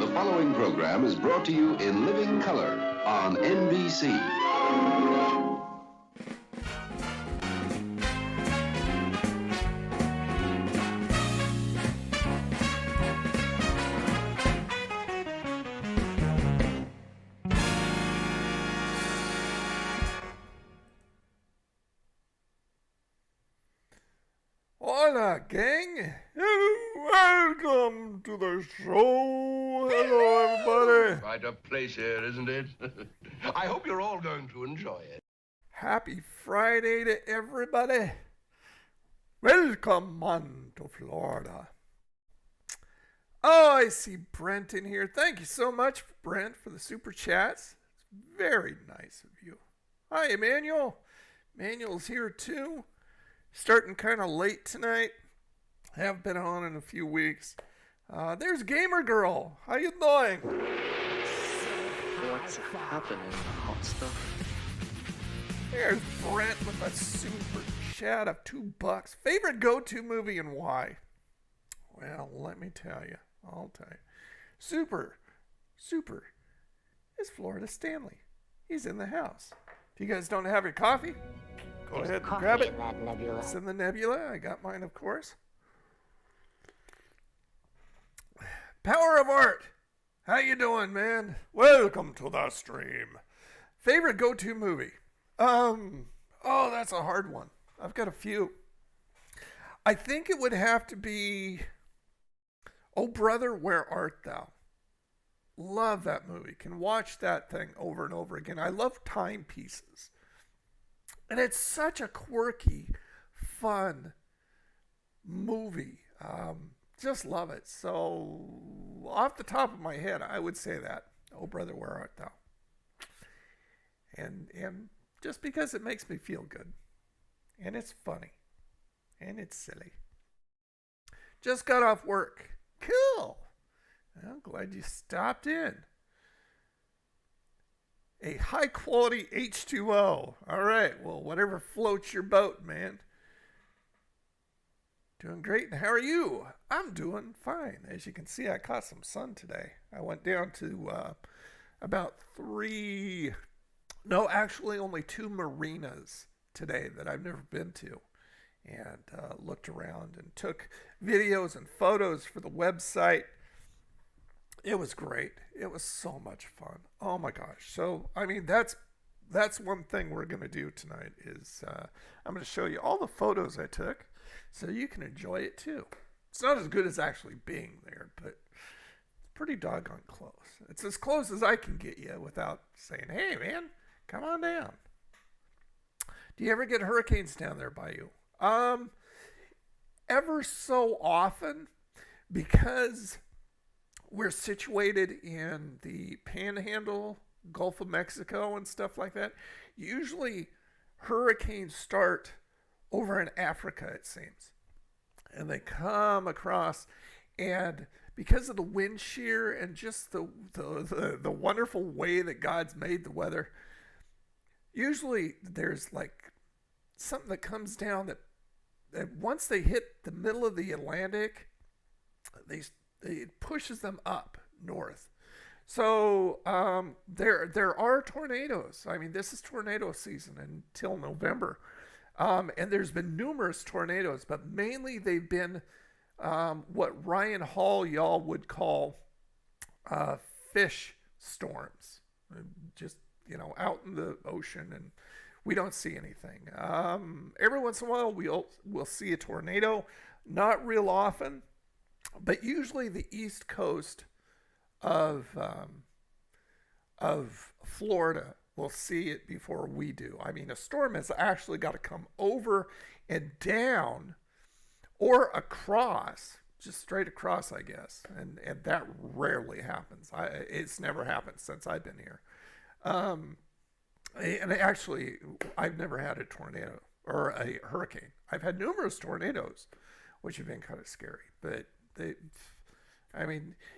The following program is brought to you in living color on NBC. Hola, gang. Welcome to the show. Hello, everybody. Quite a place here, isn't it? I hope you're all going to enjoy it. Happy Friday to everybody. Welcome on to Florida. Oh, I see Brent in here. Thank you so much, Brent, for the super chats. It's very nice of you. Hi, Emmanuel. Emmanuel's here too. Starting kind of late tonight. Haven't been on in a few weeks. There's Gamer Girl. How you doing? What's happening, hot stuff? There's Brent with a super chat of $2. Favorite go-to movie and why? Well, let me tell you. I'll tell you. Super is Florida Stanley. He's in the house. If you guys don't have your coffee, go ahead and grab it. It's in the nebula. I got mine, of course. Power of Art. How you doing, man? Welcome to the stream. Favorite go-to movie? Oh, that's a hard one. I've got a few. I think it would have to be Oh Brother, Where Art Thou? Love that movie. Can watch that thing over and over again. I love timepieces. And it's such a quirky, fun movie. Just love it. So, off the top of my head, I would say that. Oh, brother, where art thou? And just because it makes me feel good. And it's funny. And it's silly. Just got off work. Cool. I'm glad you stopped in. A high quality H2O. All right. Well, whatever floats your boat, man. Doing great. And how are you? I'm doing fine. As you can see, I caught some sun today. I went down to about only 2 marinas today that I've never been to. And looked around and took videos and photos for the website. It was great. It was so much fun. Oh my gosh. So, I mean, that's one thing we're going to do tonight is I'm going to show you all the photos I took so you can enjoy it too. It's not as good as actually being there, but it's pretty doggone close. It's as close as I can get you without saying, hey man, come on down. Do you ever get hurricanes down there by you? Ever so often, because we're situated in the Panhandle, Gulf of Mexico and stuff like that. Usually hurricanes start over in Africa, it seems. And they come across, and because of the wind shear and just the wonderful way that God's made the weather, usually there's like something that comes down that once they hit the middle of the Atlantic, it pushes them up north. So there are tornadoes. I mean, this is tornado season until November. And there's been numerous tornadoes, but mainly they've been what Ryan Hall y'all would call fish storms. Just, out in the ocean, and we don't see anything. Every once in a while we'll see a tornado, not real often, but usually the east coast of Florida will see it before we do. I mean, a storm has actually got to come over and down or across, just straight across, I guess. And that rarely happens. It's never happened since I've been here. And actually, I've never had a tornado or a hurricane. I've had numerous tornadoes, which have been kind of scary, but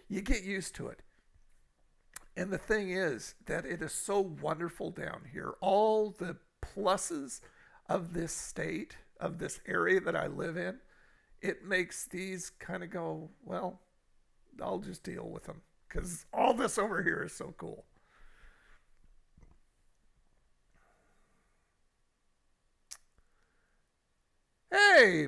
you get used to it. And the thing is that it is so wonderful down here. All the pluses of this state, of this area that I live in, it makes these kind of go, well, I'll just deal with them because all this over here is so cool. Hey,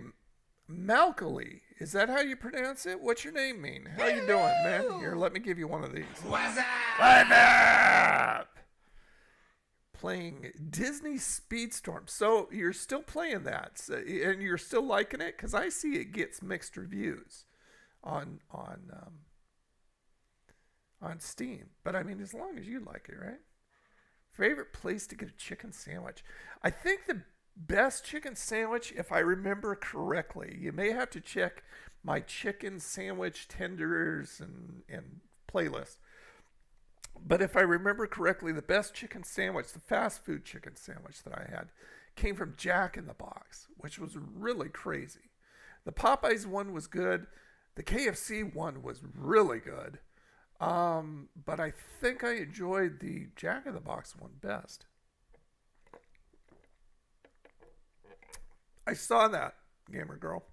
Malcolly, is that how you pronounce it? What's your name mean? How you doing, man? Here, let me give you one of these. What's up? What's up? Playing Disney Speedstorm. So you're still playing that, and you're still liking it? Because I see it gets mixed reviews on Steam. But I mean, as long as you like it, right? Favorite place to get a chicken sandwich? I think the best chicken sandwich, if I remember correctly, you may have to check my chicken sandwich tenders and playlist. But if I remember correctly, the best chicken sandwich, the fast food chicken sandwich that I had, came from Jack in the Box, which was really crazy. The Popeyes one was good. The KFC one was really good. But I think I enjoyed the Jack in the Box one best. I saw that, Gamer Girl.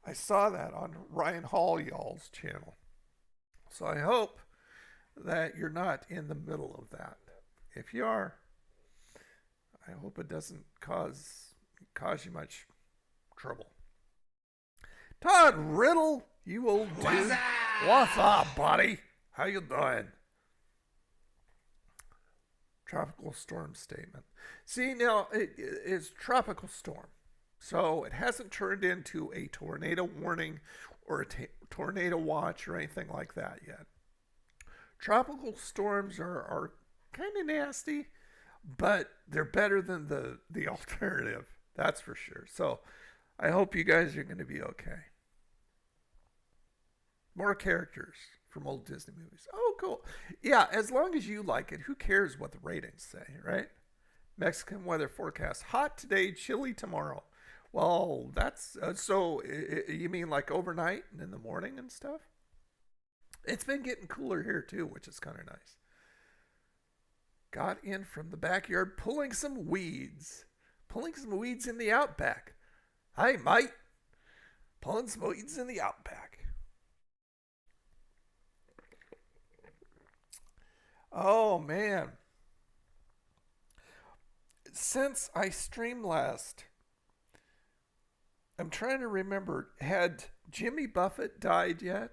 I saw that on Ryan Hall y'all's channel. So I hope that you're not in the middle of that. If you are, I hope it doesn't cause you much trouble. Todd Riddle, you old dude. What's up? What's up, buddy? How you doing? Tropical storm statement. See, now it is tropical storm. So it hasn't turned into a tornado warning or a tornado watch or anything like that yet. Tropical storms are kind of nasty, but they're better than the alternative. That's for sure. So I hope you guys are going to be okay. More characters from old Disney movies. Oh, cool. Yeah, as long as you like it, who cares what the ratings say, right? Mexican weather forecast. Hot today, chilly tomorrow. Well, that's so. You mean like overnight and in the morning and stuff? It's been getting cooler here too, which is kind of nice. Got in from the backyard pulling some weeds. Pulling some weeds in the outback. Hi, mate. Pulling some weeds in the outback. Oh, man. Since I streamed last, I'm trying to remember, had Jimmy Buffett died yet?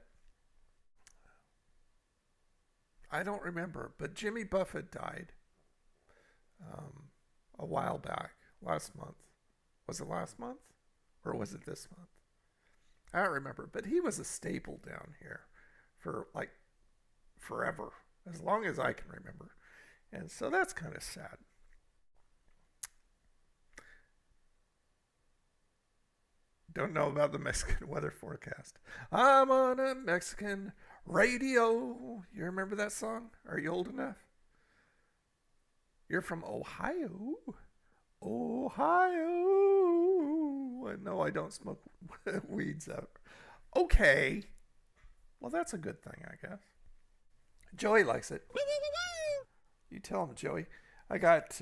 I don't remember, but Jimmy Buffett died a while back, last month. Was it last month? Or was it this month? I don't remember, but he was a staple down here for like forever, as long as I can remember. And so that's kind of sad. Don't know about the Mexican weather forecast. I'm on a Mexican radio. You remember that song? Are you old enough? You're from Ohio. Ohio. No, I don't smoke weeds out. Okay. Well, that's a good thing, I guess. Joey likes it. You tell him, Joey. I got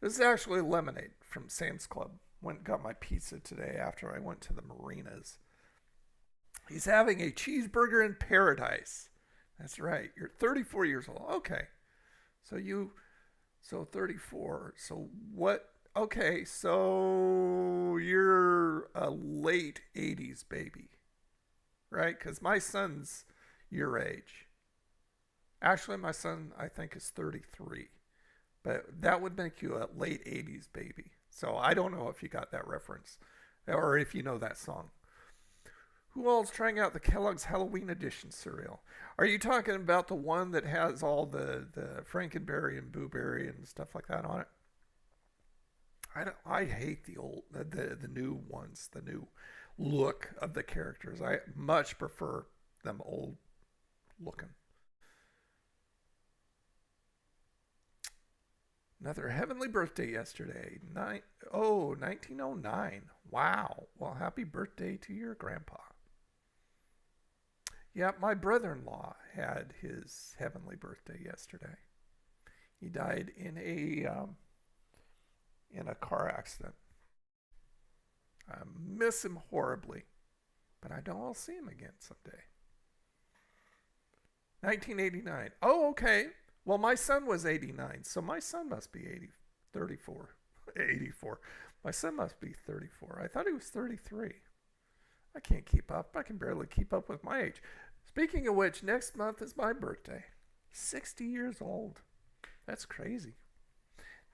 this is actually lemonade from Sam's Club. Went and got my pizza today after I went to the Marinas. He's having a cheeseburger in paradise. That's right. You're 34 years old. Okay. So 34. So what? Okay. So you're a late 80s baby, right? Because my son's your age. Actually, my son, I think, is 33. But that would make you a late 80s baby. So I don't know if you got that reference or if you know that song. Who all's trying out the Kellogg's Halloween Edition cereal? Are you talking about the one that has all the Frankenberry and Blueberry and stuff like that on it? I hate the new ones, the new look of the characters. I much prefer them old looking. Another heavenly birthday yesterday. 1909. Wow. Well, happy birthday to your grandpa. Yeah, my brother-in-law had his heavenly birthday yesterday. He died in a car accident. I miss him horribly, but I know I'll see him again someday. 1989. Oh, okay. Well, my son was 89, so my son must be 34. 84. My son must be 34. I thought he was 33. I can't keep up. I can barely keep up with my age. Speaking of which, next month is my birthday. 60 years old. That's crazy.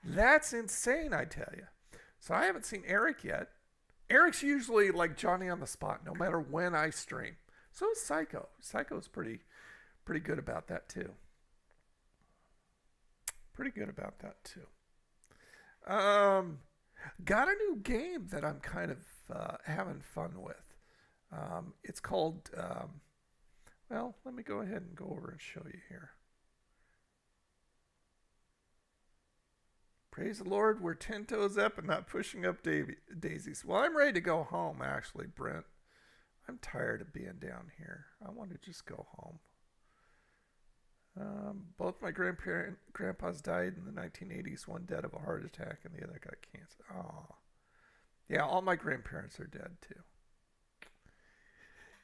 That's insane, I tell you. So I haven't seen Eric yet. Eric's usually like Johnny on the spot, no matter when I stream. So is Psycho. Psycho's pretty good about that too. Pretty good about that too. Got a new game that I'm kind of having fun with. It's called, well, let me go ahead and go over and show you here. Praise the Lord, we're 10 toes up and not pushing up daisies. Well, I'm ready to go home, actually, Brent. I'm tired of being down here. I want to just go home. Both my grandpas died in the 1980s. One dead of a heart attack and the other got cancer. Oh, yeah, all my grandparents are dead too.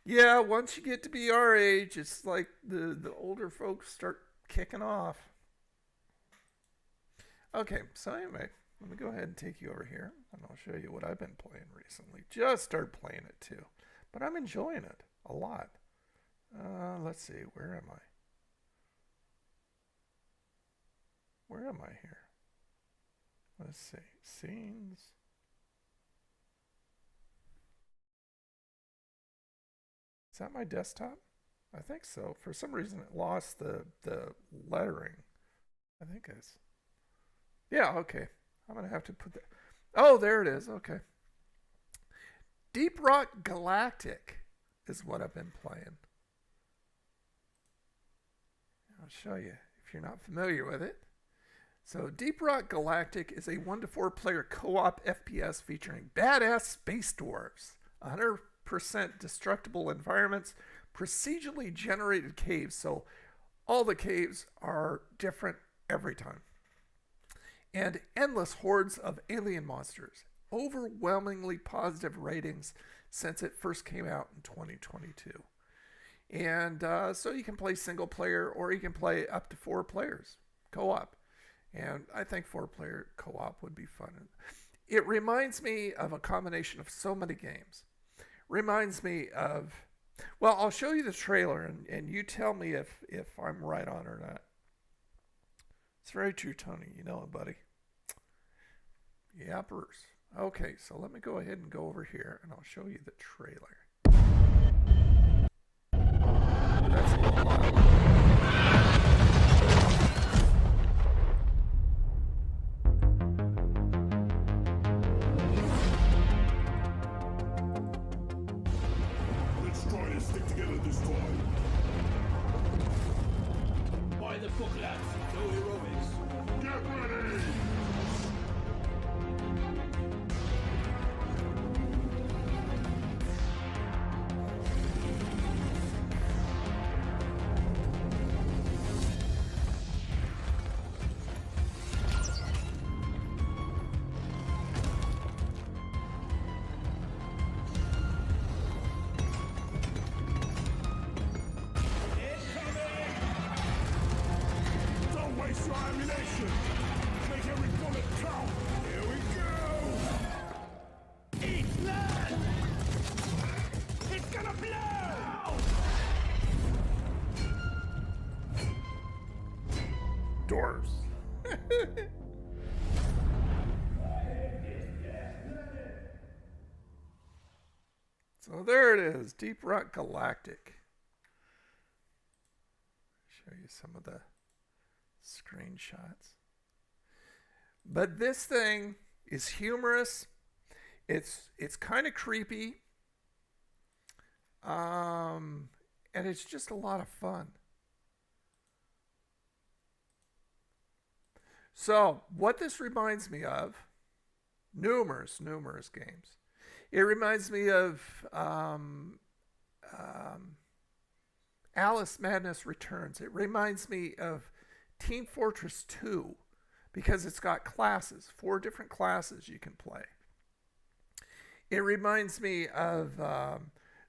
Yeah, once you get to be our age, it's like the older folks start kicking off. Okay, so anyway, let me go ahead and take you over here, and I'll show you what I've been playing recently. Just started playing it too, but I'm enjoying it a lot. Let's see, where am I? Where am I here? Let's see. Scenes. Is that my desktop? I think so. For some reason, it lost the lettering. I think it's. Yeah, okay. I'm going to have to put that. Oh, there it is. Okay. Deep Rock Galactic is what I've been playing. I'll show you if you're not familiar with it. So, Deep Rock Galactic is a 1 to 4 player co-op FPS featuring badass space dwarves, 100% destructible environments, procedurally generated caves. So, all the caves are different every time. And endless hordes of alien monsters. Overwhelmingly positive ratings since it first came out in 2022. And so you can play single player or you can play up to 4 players co-op. And I think 4-player co-op would be fun. It reminds me of a combination of so many games. Reminds me of, well, I'll show you the trailer and you tell me if I'm right on or not. It's very true, Tony. You know it, buddy. Yappers. Okay, so let me go ahead and go over here and I'll show you the trailer. That's a little loud. Let's try to stick together this time. By the book, lads. No heroics. Get ready! Don't waste your ammunition! Make every bullet count! Here we go! Eat land! It's gonna blow! Doors. So there it is, Deep Rock Galactic. Show you some of the screenshots. But this thing is humorous. It's kind of creepy. And it's just a lot of fun. So, what this reminds me of, numerous games. It reminds me of Alice Madness Returns. It reminds me of Team Fortress 2 because it's got classes, 4 different classes you can play. It reminds me of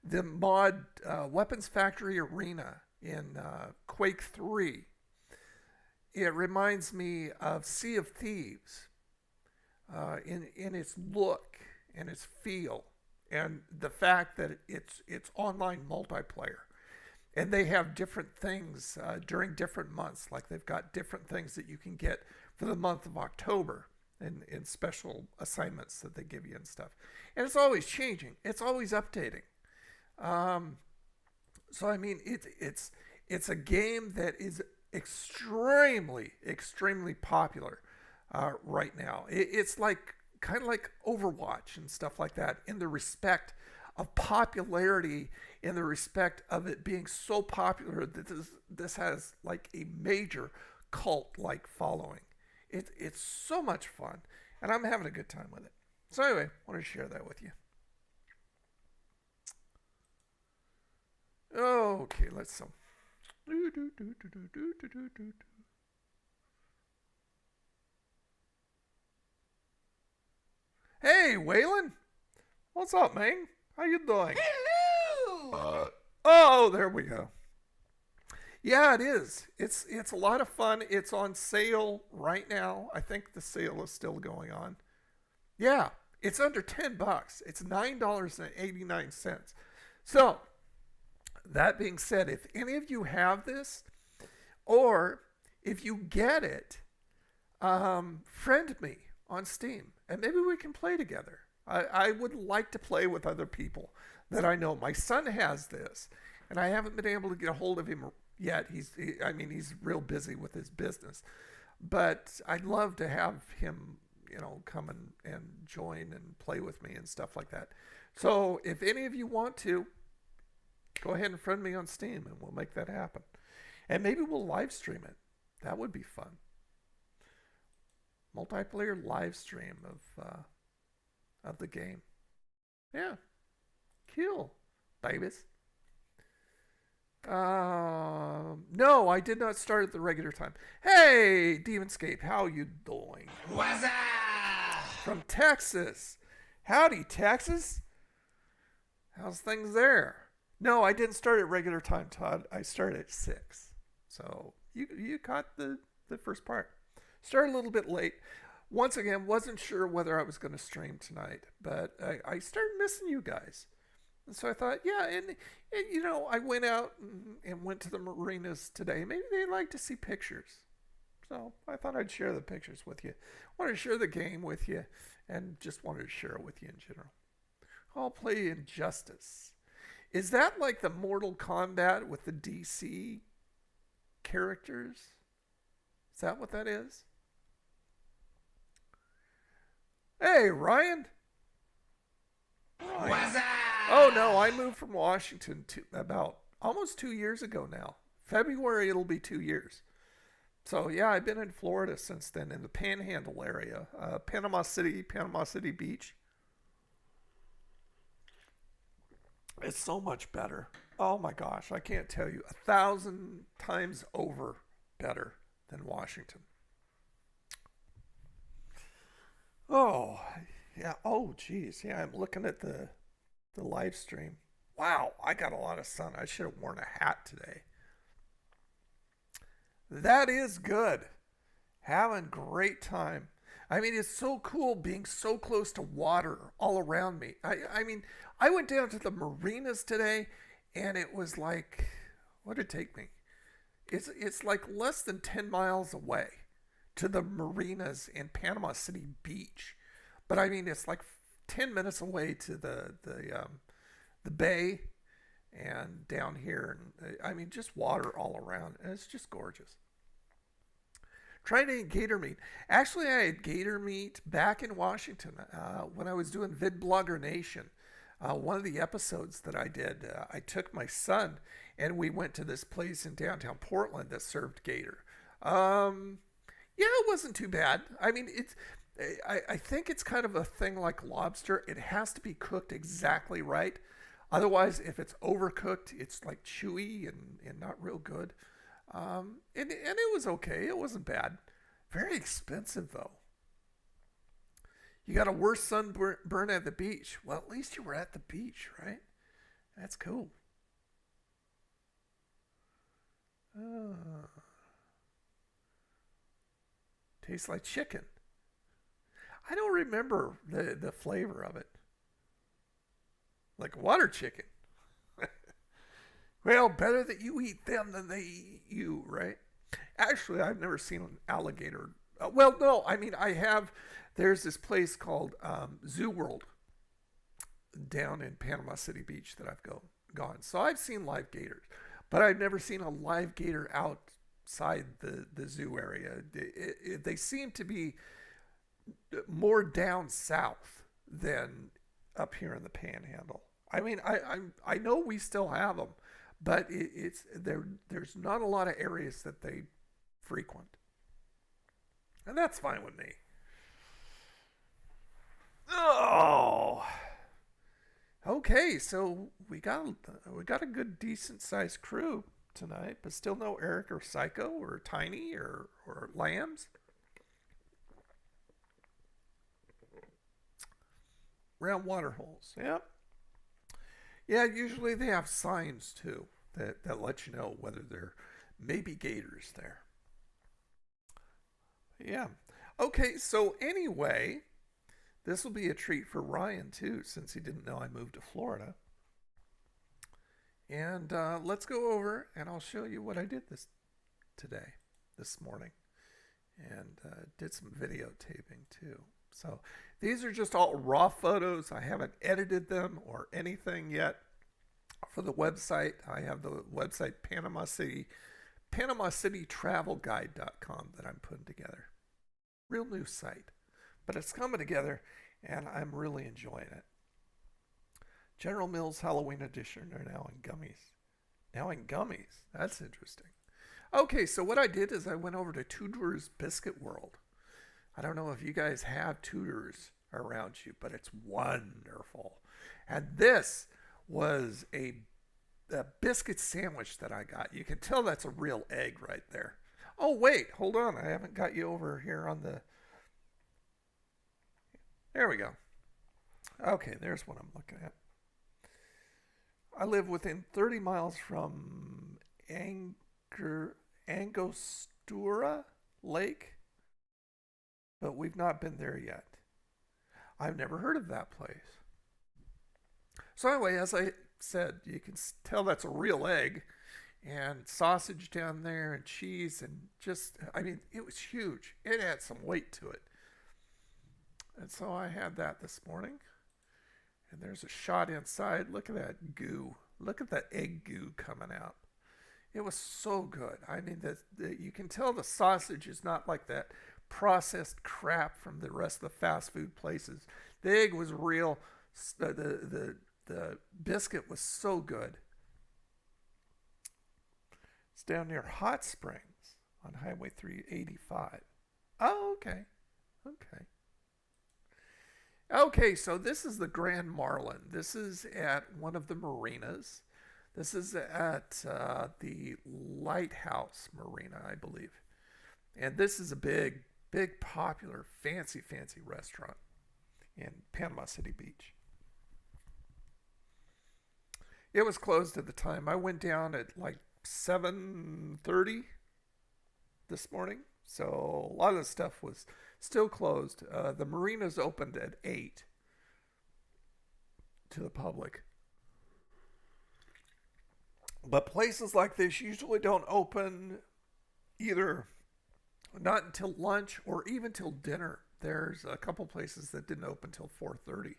the mod Weapons Factory Arena in Quake 3. It reminds me of Sea of Thieves in its look and its feel and the fact that it's online multiplayer. And they have different things during different months. Like they've got different things that you can get for the month of October in special assignments that they give you and stuff. And it's always changing. It's always updating. So, I mean, it's a game that is extremely popular right now. It's like kind of like Overwatch and stuff like that in the respect of popularity, in the respect of it being so popular that this has like a major cult-like following. It's so much fun, and I'm having a good time with it. So anyway, I want to share that with you. Okay, let's some. Hey, Waylon. What's up, man? How you doing? Hello! Oh, there we go. Yeah, it is. It's a lot of fun. It's on sale right now. I think the sale is still going on. Yeah, it's under $10. It's $9.89. So, that being said, if any of you have this, or if you get it, friend me on Steam, and maybe we can play together. I would like to play with other people that I know. My son has this, and I haven't been able to get a hold of him yet. He's real busy with his business. But I'd love to have him, come and join and play with me and stuff like that. So if any of you want to, go ahead and friend me on Steam and we'll make that happen. And maybe we'll live stream it. That would be fun. Multiplayer live stream of the game. Yeah. Cool. Babies. No, I did not start at the regular time. Hey, Demonscape, how you doing? What's up? From Texas. Howdy, Texas. How's things there? No, I didn't start at regular time, Todd. I started at 6. So you caught the first part. Started a little bit late. Once again, wasn't sure whether I was going to stream tonight, but I started missing you guys. And so I thought, yeah, and I went out and went to the marinas today. Maybe they'd like to see pictures. So I thought I'd share the pictures with you. Wanted to share the game with you, and just wanted to share it with you in general. I'll play Injustice. Is that like the Mortal Kombat with the DC characters? Is that what that is? Hey, Ryan. What's up? Oh, no, I moved from Washington about almost 2 years ago now. February, it'll be 2 years. So, yeah, I've been in Florida since then, in the Panhandle area. Panama City Beach. It's so much better. Oh, my gosh, I can't tell you. 1,000 times over better than Washington. Oh, yeah. Oh, geez. Yeah, I'm looking at the live stream. Wow, I got a lot of sun. I should have worn a hat today. That is good. Having great time. I mean, it's so cool being so close to water all around me. I mean, I went down to the marinas today, and it was like, what did it take me? It's like less than 10 miles away to the marinas in Panama City Beach. But I mean, it's like 10 minutes away to the bay and down here. And I mean, just water all around. And it's just gorgeous. Trying to eat gator meat. Actually, I had gator meat back in Washington when I was doing VidBlogger Nation. One of the episodes that I did, I took my son and we went to this place in downtown Portland that served gator. Yeah, it wasn't too bad. I mean, I think it's kind of a thing like lobster. It has to be cooked exactly right. Otherwise, if it's overcooked, it's like chewy and not real good. And it was okay. It wasn't bad. Very expensive, though. You got a worse sunburn at the beach. Well, at least you were at the beach, right? That's cool. Tastes like chicken. I don't remember the flavor of it. Like water chicken. Well, better that you eat them than they eat you, right? Actually, I've never seen an alligator. Well, no, I mean, I have. There's this place called Zoo World down in Panama City Beach that I've gone. So I've seen live gators, but I've never seen a live gator outside the zoo area. They seem to be more down south than up here in the Panhandle. I mean, I know we still have them, but there's not a lot of areas that they frequent, and that's fine with me. Oh, okay. So we got a good, decent sized crew tonight, but still no Eric or Psycho or Tiny or Lambs. Round water holes. Yep. Yeah, usually they have signs too that let you know whether there may be gators there. Yeah. Okay, so anyway, this will be a treat for Ryan too, since he didn't know I moved to Florida. And let's go over and I'll show you what I did this morning. And did some videotaping too. So these are just all raw photos. I haven't edited them or anything yet for the website. I have the website Panama City PanamaCityTravelGuide.com that I'm putting together. Real new site. But it's coming together, and I'm really enjoying it. General Mills Halloween Edition are now in gummies. Now in gummies. That's interesting. Okay, so what I did is I went over to Tudor's Biscuit World. I don't know if you guys have Tudor's around you, but it's wonderful. And this was a biscuit sandwich that I got. You can tell that's a real egg right there. Oh, wait, hold on. I haven't got you over here on the... There we go. Okay, there's what I'm looking at. I live within 30 miles from Angostura Lake, but we've not been there yet. I've never heard of that place. So anyway, as I said, you can tell that's a real egg, and sausage down there and cheese, and just, I mean, it was huge. It had some weight to it. And so I had that this morning. And there's a shot inside. Look at that goo. Look at that egg goo coming out. It was so good. I mean, you can tell the sausage is not like that processed crap from the rest of the fast food places. The egg was real. The biscuit was so good. It's down near Hot Springs on Highway 385. Oh, okay. Okay. Okay, so this is the Grand Marlin. This is at one of the marinas. This is at the Lighthouse Marina, I believe. And this is a big, popular, fancy restaurant in Panama City Beach. It was closed at the time. I went down at like 7:30 this morning. So a lot of the stuff was still closed. The marinas opened at 8 to the public. But places like this usually don't open either not until lunch or even till dinner. There's a couple places that didn't open till 4:30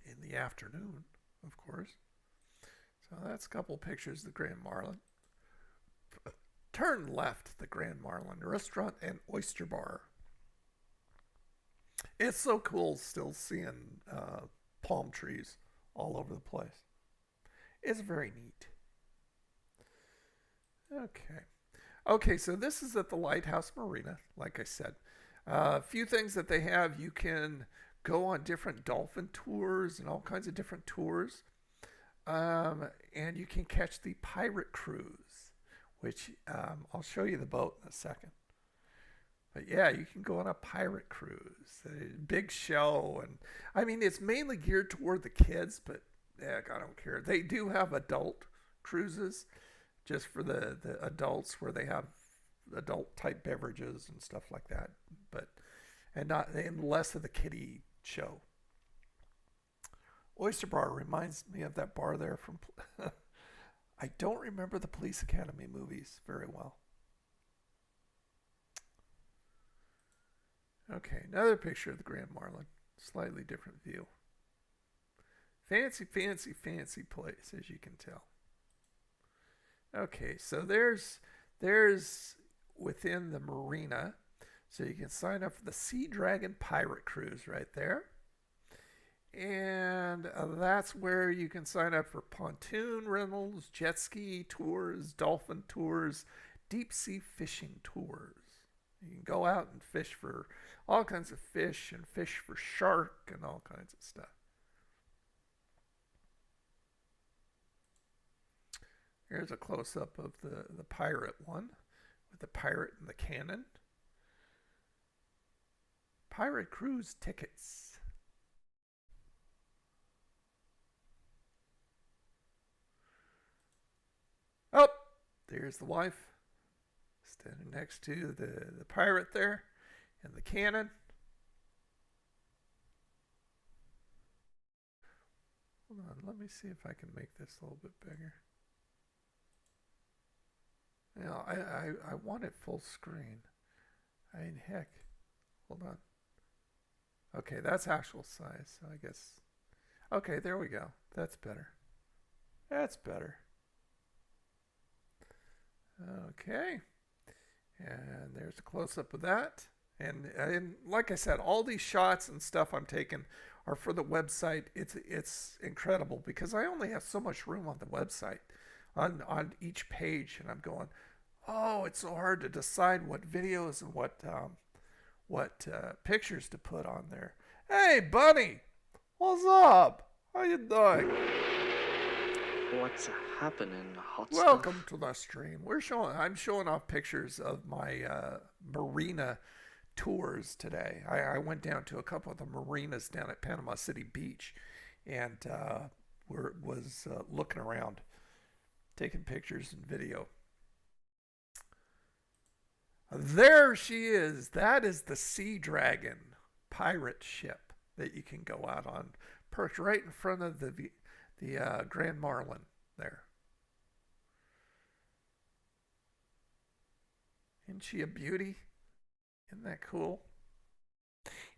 in the afternoon, of course. So that's a couple pictures of the Grand Marlin. Turn left, the Grand Marlin Restaurant and Oyster Bar. It's so cool still seeing palm trees all over the place. It's very neat. Okay, so this is at the Lighthouse Marina, like I said. A few things that they have. You can go on different dolphin tours and all kinds of different tours. And you can catch the pirate cruise, which I'll show you the boat in a second. But yeah, you can go on a pirate cruise. A big show. And I mean, it's mainly geared toward the kids, but heck, I don't care. They do have adult cruises just for the adults where they have adult type beverages and stuff like that. And less of the kiddie show. Oyster Bar reminds me of that bar there from... I don't remember the Police Academy movies very well. Okay, another picture of the Grand Marlin. Slightly different view. Fancy place, as you can tell. Okay, so there's within the marina, so you can sign up for the Sea Dragon Pirate Cruise right there. And that's where you can sign up for pontoon rentals, jet ski tours, dolphin tours, deep sea fishing tours. You can go out and fish for all kinds of fish and fish for shark and all kinds of stuff. Here's a close-up of the pirate one with the pirate and the cannon. Pirate cruise tickets. Oh, there's the wife standing next to the pirate there and the cannon. Hold on, let me see if I can make this a little bit bigger. You know, I want it full screen. I mean, heck. Hold on. Okay, that's actual size, so I guess. Okay, there we go. That's better. That's better. Okay. And there's a close-up of that. And like I said, all these shots and stuff I'm taking are for the website. It's incredible because I only have so much room on the website on each page, and I'm going, oh, it's so hard to decide what videos and what pictures to put on there. Hey, Bunny, what's up? How you doing? What's happening, hot Welcome stuff? to the stream. I'm showing off pictures of my marina tours today. I went down to a couple of the marinas down at Panama City Beach, and was looking around, taking pictures and video. There she is. That is the Sea Dragon pirate ship that you can go out on, perched right in front of the Grand Marlin there. Isn't she a beauty? Isn't that cool?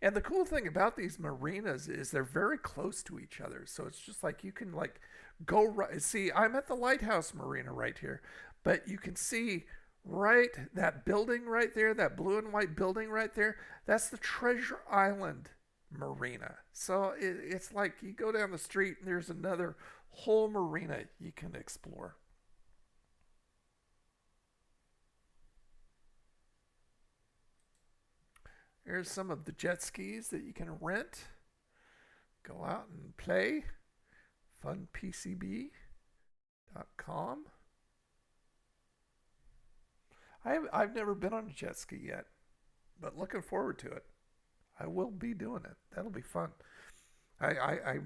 And the cool thing about these marinas is they're very close to each other. So it's just like you can like go right. See, I'm at the Lighthouse Marina right here, but you can see right that building right there, that blue and white building right there. That's the Treasure Island Marina. So it's like you go down the street and there's another whole marina you can explore. Here's some of the jet skis that you can rent. Go out and play. funpcb.com. I've never been on a jet ski yet, but looking forward to it. I will be doing it. That'll be fun. I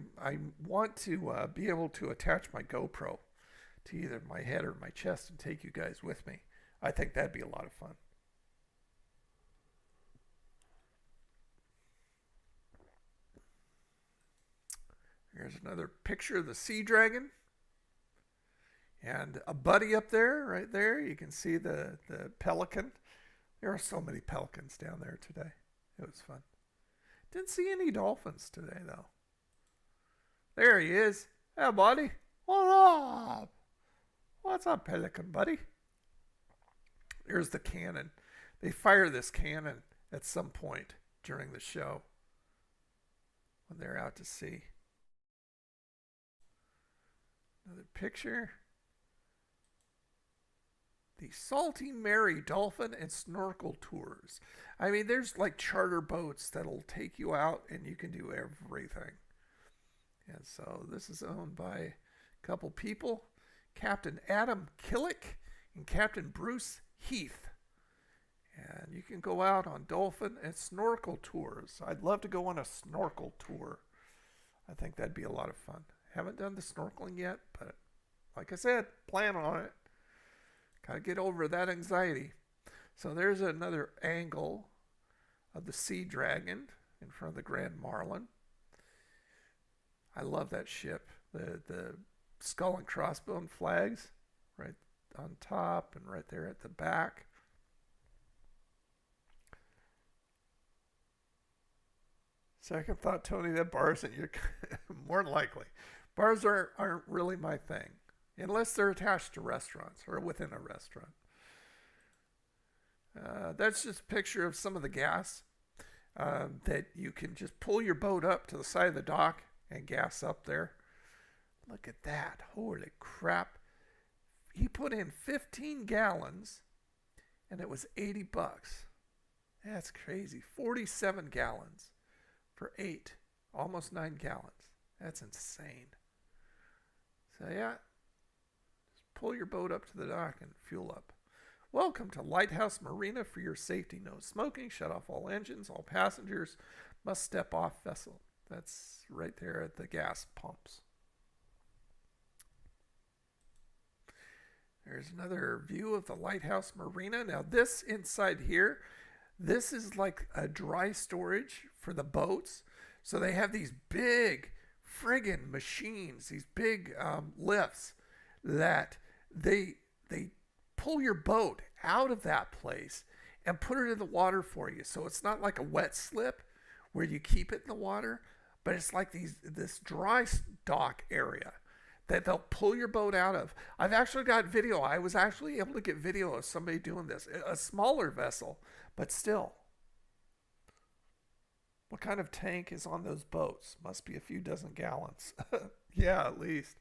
want to be able to attach my GoPro to either my head or my chest and take you guys with me. I think that'd be a lot of fun. Here's another picture of the Sea Dragon. And a buddy up there, right there. You can see the pelican. There are so many pelicans down there today. It was fun. Didn't see any dolphins today, though. There he is. Hey, buddy. What up? What's up, pelican, buddy? There's the cannon. They fire this cannon at some point during the show when they're out to sea. Another picture. The Salty Mary Dolphin and Snorkel Tours. I mean, there's like charter boats that'll take you out and you can do everything. And so this is owned by a couple people, Captain Adam Killick and Captain Bruce Heath. And you can go out on dolphin and snorkel tours. I'd love to go on a snorkel tour. I think that'd be a lot of fun. Haven't done the snorkeling yet, but like I said, plan on it. Gotta get over that anxiety. So there's another angle of the Sea Dragon in front of the Grand Marlin. I love that ship. The skull and crossbone flags right on top and right there at the back. Second thought, Tony, that bars and you're more than likely. Bars aren't really my thing. Unless they're attached to restaurants or within a restaurant. That's just a picture of some of the gas that you can just pull your boat up to the side of the dock and gas up there. Look at that. Holy crap. He put in 15 gallons and it was $80. That's crazy. 47 gallons for 8, almost 9 gallons. That's insane. So yeah, just pull your boat up to the dock and fuel up. Welcome to Lighthouse Marina. For your safety, no smoking, shut off all engines, all passengers must step off vessel. That's right there at the gas pumps. There's another view of the Lighthouse Marina. Now this inside here, this is like a dry storage for the boats. So they have these big friggin' machines, these big lifts that they pull your boat out of that place and put it in the water for you. So it's not like a wet slip where you keep it in the water, but it's like this dry dock area that they'll pull your boat out of. I've actually got video. I was actually able to get video of somebody doing this. A smaller vessel, but still. What kind of tank is on those boats? Must be a few dozen gallons. Yeah, at least.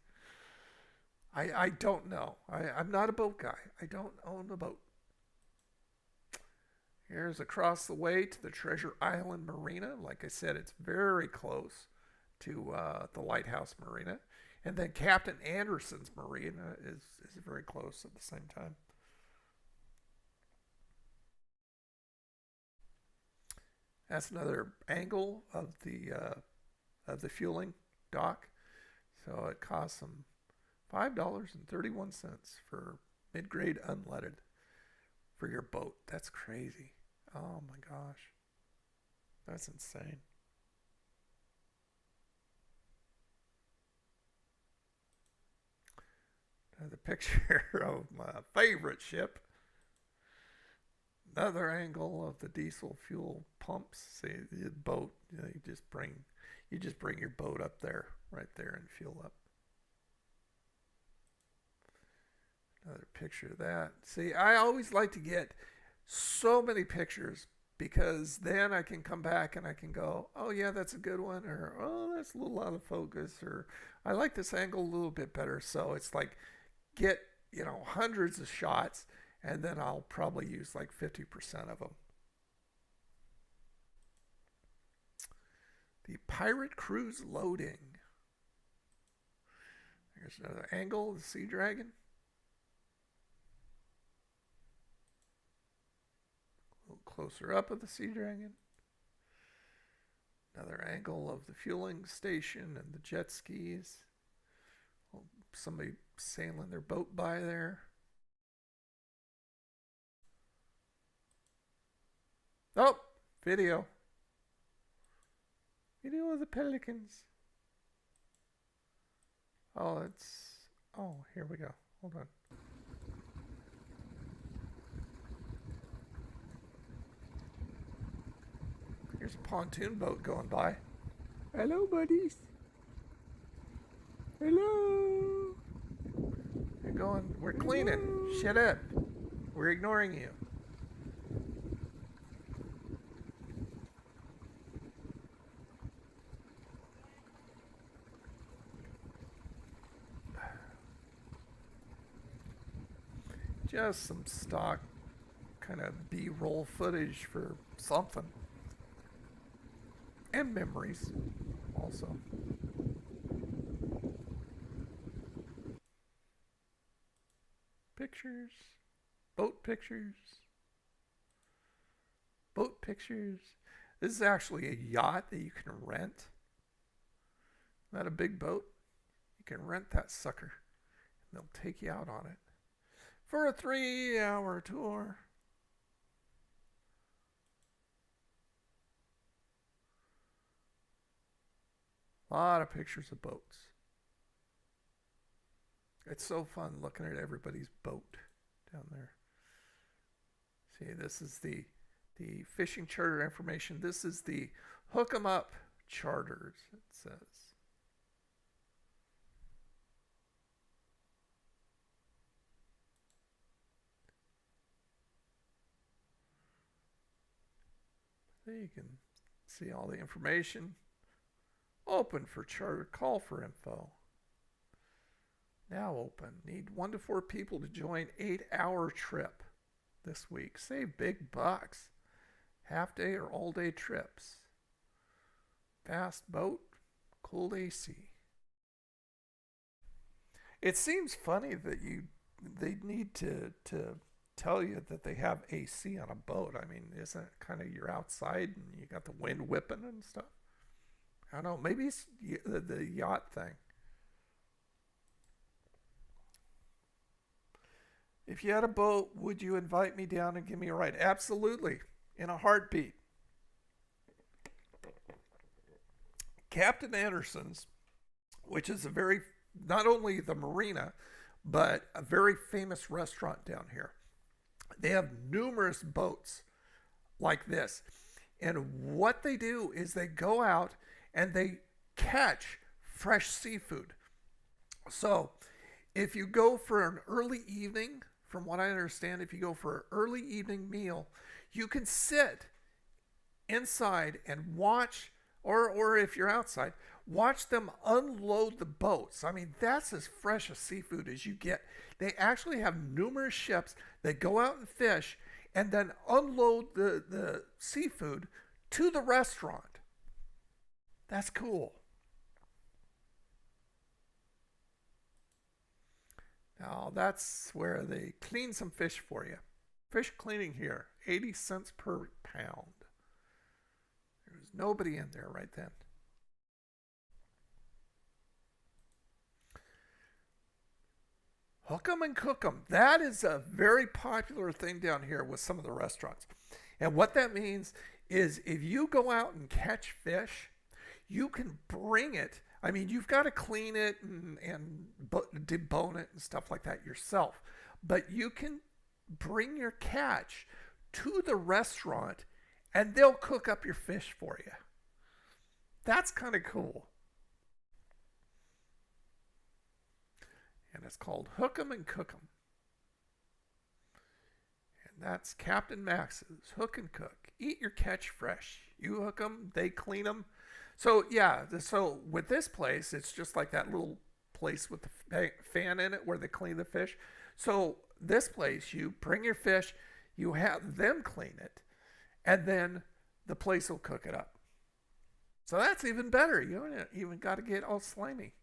I don't know. I'm not a boat guy. I don't own a boat. Here's across the way to the Treasure Island Marina. Like I said, it's very close to the Lighthouse Marina. And then Captain Anderson's Marina is very close at the same time. That's another angle of the fueling dock. So it costs them $5.31 for mid-grade unleaded for your boat. That's crazy. Oh my gosh. That's insane. Another picture of my favorite ship. Another angle of the diesel fuel pumps. See the boat. You just bring your boat up there, right there, and fuel up. Another picture of that. See, I always like to get so many pictures because then I can come back and I can go, oh yeah, that's a good one, or oh, that's a little out of focus, or I like this angle a little bit better. So it's like get, hundreds of shots, and then I'll probably use like 50% of them. The Pirate Cruise loading. Here's another angle of the Sea Dragon. A little closer up of the Sea Dragon. Another angle of the fueling station and the jet skis. Somebody sailing their boat by there. Oh, video. Video of the pelicans. Oh, here we go. Hold on. Here's a pontoon boat going by. Hello, buddies. Hello. You're going, we're cleaning. Hello. Shut up. We're ignoring you. Just some stock kind of B-roll footage for something. And memories also. Pictures. Boat pictures. Boat pictures. This is actually a yacht that you can rent. Not a big boat. You can rent that sucker. And they'll take you out on it for a 3-hour tour. A lot of pictures of boats. It's so fun looking at everybody's boat down there. See, this is the fishing charter information. This is the hook 'em up charters, it says. There you can see all the information. Open for charter. Call for info. Now open. Need 1 to 4 people to join 8-hour trip this week. Save big bucks. Half-day or all-day trips. Fast boat. Cold AC. It seems funny that they need to tell you that they have AC on a boat. I mean, isn't it kind of you're outside and you got the wind whipping and stuff? I don't know. Maybe it's the yacht thing. If you had a boat, would you invite me down and give me a ride? Absolutely. In a heartbeat. Captain Anderson's, which is not only the marina, but a very famous restaurant down here. They have numerous boats like this. And what they do is they go out and they catch fresh seafood. So if you go for an early evening, from what I understand, if you go for an early evening meal, you can sit inside and watch, or if you're outside, watch them unload the boats. I mean, that's as fresh a seafood as you get. They actually have numerous ships that go out and fish and then unload the seafood to the restaurant. That's cool. Now, that's where they clean some fish for you. Fish cleaning here, 80 cents per pound. There was nobody in there right then. Hook 'em and cook 'em. That is a very popular thing down here with some of the restaurants. And what that means is if you go out and catch fish, you can bring it. I mean, you've got to clean it and debone it and stuff like that yourself. But you can bring your catch to the restaurant and they'll cook up your fish for you. That's kind of cool. And it's called Hook 'em and Cook 'em. And that's Captain Max's Hook and Cook. Eat your catch fresh. You hook 'em, they clean 'em. So, yeah, so with this place, it's just like that little place with the fan in it where they clean the fish. So this place, you bring your fish, you have them clean it, and then the place will cook it up. So that's even better. You don't even got to get all slimy.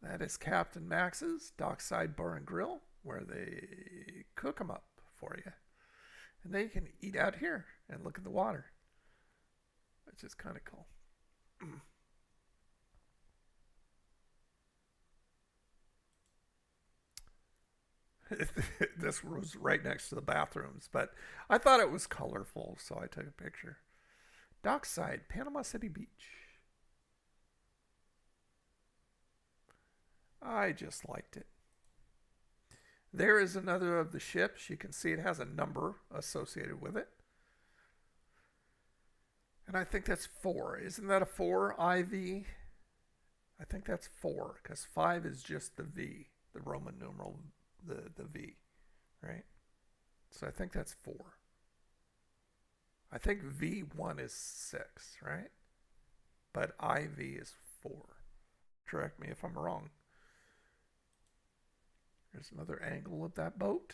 That is Captain Max's Dockside Bar and Grill, where they cook them up for you. And then you can eat out here and look at the water, which is kind of cool. This was right next to the bathrooms, but I thought it was colorful, so I took a picture. Dockside, Panama City Beach. I just liked it. There is another of the ships. You can see it has a number associated with it. And I think that's 4. Isn't that a 4, IV? I think that's 4, because 5 is just the V, the Roman numeral, the V, right? So I think that's 4. I think V1 is 6, right? But IV is 4. Correct me if I'm wrong. There's another angle of that boat.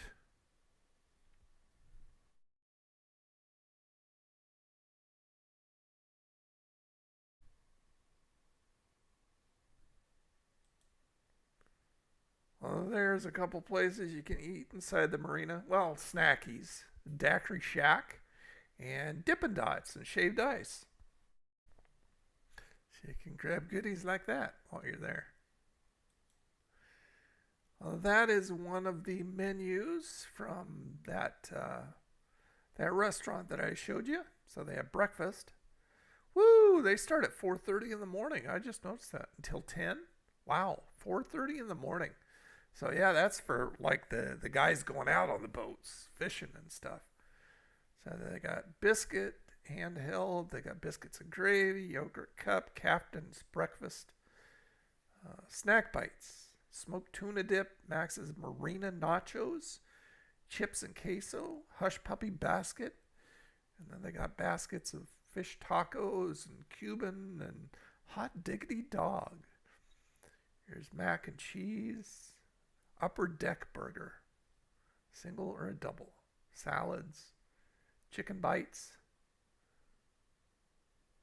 Well, there's a couple places you can eat inside the marina. Well, snackies, Daiquiri Shack, and Dippin' Dots and shaved ice. So you can grab goodies like that while you're there. That is one of the menus from that restaurant that I showed you. So they have breakfast. Woo! They start at 4:30 in the morning. I just noticed that. Until 10. Wow, 4:30 in the morning. So yeah, that's for like the guys going out on the boats, fishing and stuff. So they got biscuit, handheld. They got biscuits and gravy, yogurt cup, captain's breakfast, snack bites. Smoked tuna dip, Max's Marina nachos, chips and queso, hush puppy basket, and then they got baskets of fish tacos and Cuban and hot diggity dog. Here's mac and cheese, upper deck burger, single or a double, salads, chicken bites,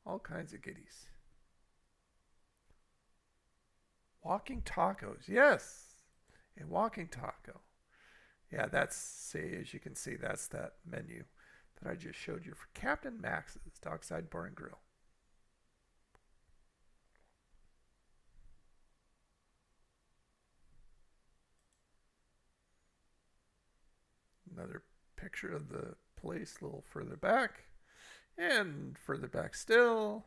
all kinds of goodies. Walking tacos, yes, a walking taco. Yeah, that's, see, as you can see, that's that menu that I just showed you for Captain Max's Dockside Bar and Grill. Another picture of the place a little further back, and further back still.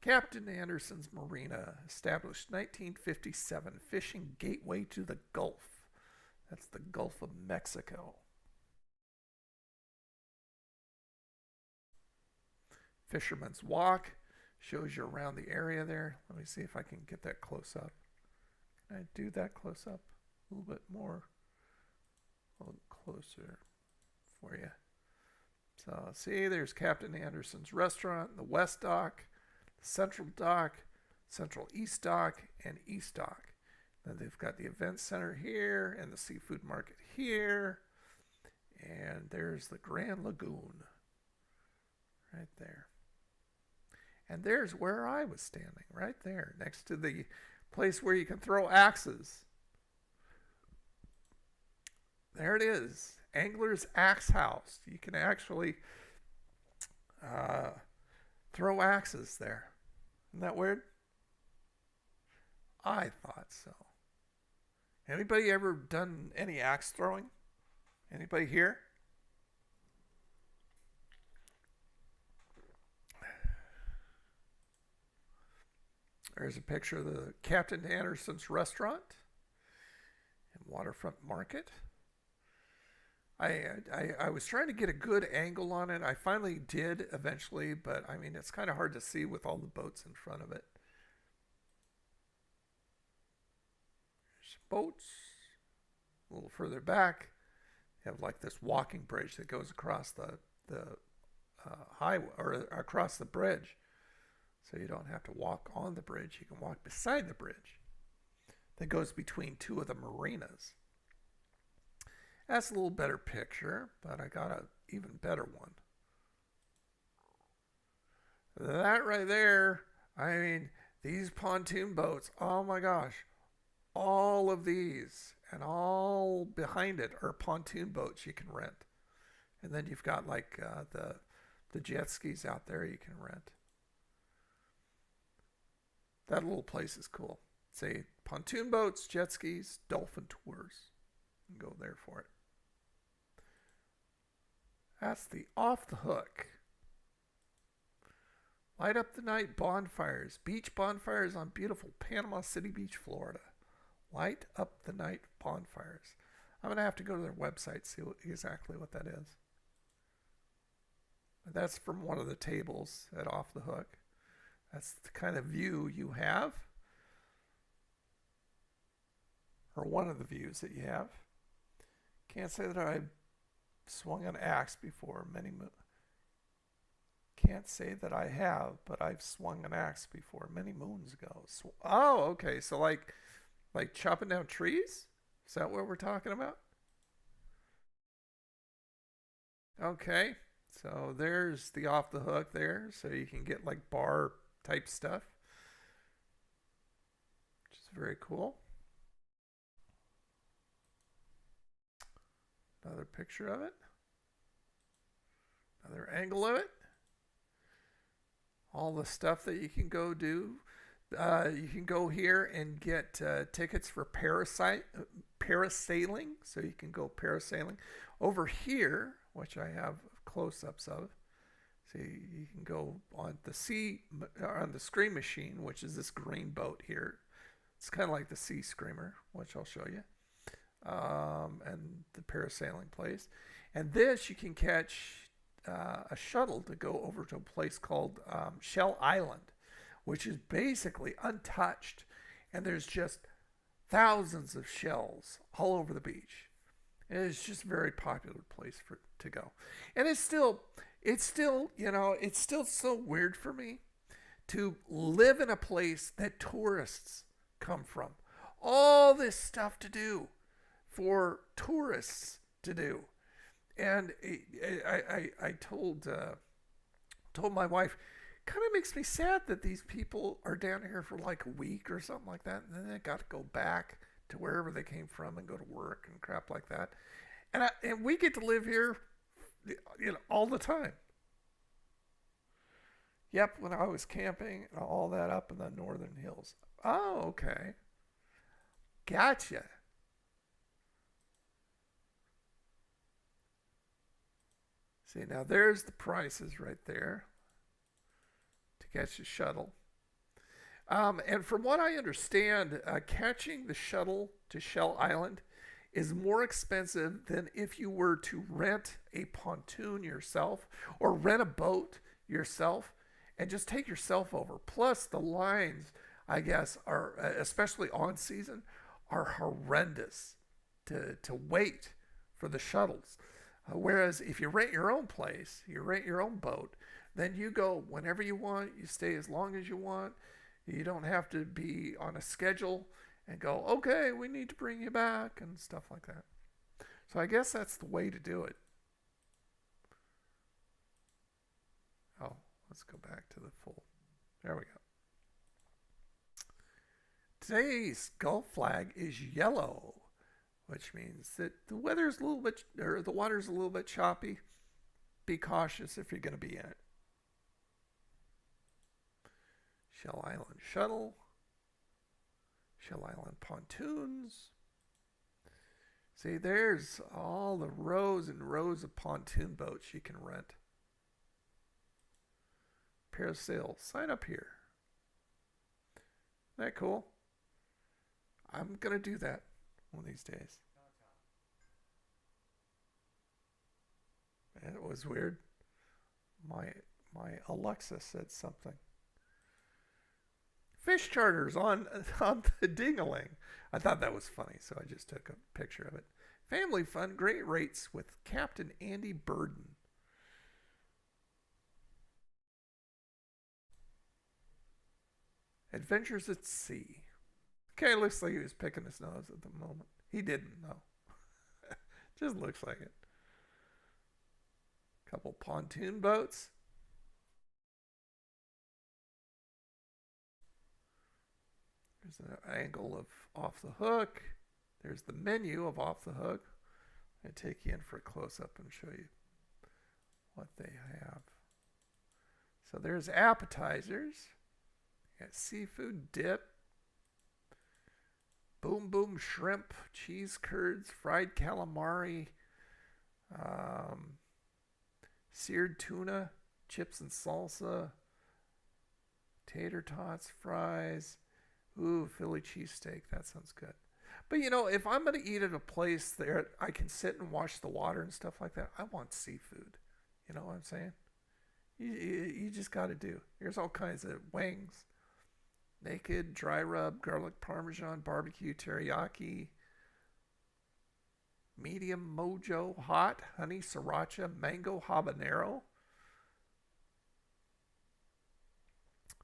Captain Anderson's Marina, established 1957, fishing gateway to the Gulf. That's the Gulf of Mexico. Fisherman's Walk, Shows you around the area there. Let me see if I can get that close up. Can I do that close up a little bit more? A little closer for you. So see, there's Captain Anderson's restaurant, the West Dock, the Central Dock, Central East Dock, and East Dock. Then they've got the event center here and the seafood market here. And there's the Grand Lagoon right there. And there's where I was standing, right there, next to the place where you can throw axes. There it is, Angler's Axe House. You can actually throw axes there. Isn't that weird? I thought so. Anybody ever done any axe throwing? Anybody here? There's a picture of the Captain Anderson's restaurant and waterfront market. I was trying to get a good angle on it. I finally did eventually, but I mean, it's kind of hard to see with all the boats in front of it. There's boats. A little further back, you have like this walking bridge that goes across the highway, or across the bridge. So you don't have to walk on the bridge. You can walk beside the bridge that goes between two of the marinas. That's a little better picture, but I got an even better one. That right there, I mean, these pontoon boats, oh my gosh, all of these and all behind it are pontoon boats you can rent. And then you've got like the jet skis out there you can rent. That little place is cool. Say pontoon boats, jet skis, dolphin tours. And go there for it. That's the Off the Hook. Light up the night bonfires. Beach bonfires on beautiful Panama City Beach, Florida. Light up the night bonfires. I'm going to have to go to their website, see exactly what that is. But that's from one of the tables at Off the Hook. That's the kind of view you have. Or one of the views that you have. Can't say that I swung an axe before Can't say that I have, but I've swung an axe before many moons ago. Oh, okay. So like chopping down trees? Is that what we're talking about? Okay. So there's the Off the Hook there. So you can get like bar type stuff, which is very cool. Another picture of it. Another angle of it. All the stuff that you can go do. You can go here and get tickets for parasailing. So you can go parasailing. Over here, which I have close-ups of. See, you can go on the Scream Machine, which is this green boat here. It's kind of like the Sea Screamer, which I'll show you. And the parasailing place. And this, you can catch a shuttle to go over to a place called Shell Island, which is basically untouched. And there's just thousands of shells all over the beach. And it's just a very popular place to go. And it's still, you know, it's still so weird for me to live in a place that tourists come from. All this stuff to for tourists to do. And I told my wife, kind of makes me sad that these people are down here for like a week or something like that, and then they got to go back to wherever they came from and go to work and crap like that. And we get to live here, you know, all the time. Yep, when I was camping and all that up in the northern hills. Oh, okay. Gotcha. See, now there's the prices right there to catch the shuttle. And from what I understand, catching the shuttle to Shell Island is more expensive than if you were to rent a pontoon yourself or rent a boat yourself and just take yourself over. Plus, the lines, I guess, are, especially on season, are horrendous to wait for the shuttles. Whereas if you rent your own place, you rent your own boat, then you go whenever you want, you stay as long as you want. You don't have to be on a schedule and go, okay, we need to bring you back and stuff like that. So I guess that's the way to do it. Oh, let's go back to the full. There we go. Today's Gulf flag is yellow, which means that the weather's a little bit, or the water's a little bit choppy. Be cautious if you're going to be in it. Shell Island Shuttle. Shell Island Pontoons. See, there's all the rows and rows of pontoon boats you can rent. Parasail, sign up here. Isn't that cool? I'm going to do that one of these days. And it was weird. My Alexa said something. Fish charters on the Dingaling. I thought that was funny, so I just took a picture of it. Family fun, great rates with Captain Andy Burden. Adventures at Sea. Okay, looks like he was picking his nose at the moment. He didn't, though. Just looks like it. Couple pontoon boats. There's an angle of Off the Hook. There's the menu of Off the Hook. I take you in for a close-up and show you what they have. So there's appetizers. You got seafood dip. Boom boom shrimp, cheese curds, fried calamari, seared tuna, chips and salsa, tater tots, fries. Ooh, Philly cheesesteak. That sounds good. But you know, if I'm going to eat at a place there I can sit and watch the water and stuff like that, I want seafood. You know what I'm saying? You just got to do. Here's all kinds of wings. Naked, dry rub, garlic parmesan, barbecue, teriyaki, medium mojo, hot, honey sriracha, mango habanero.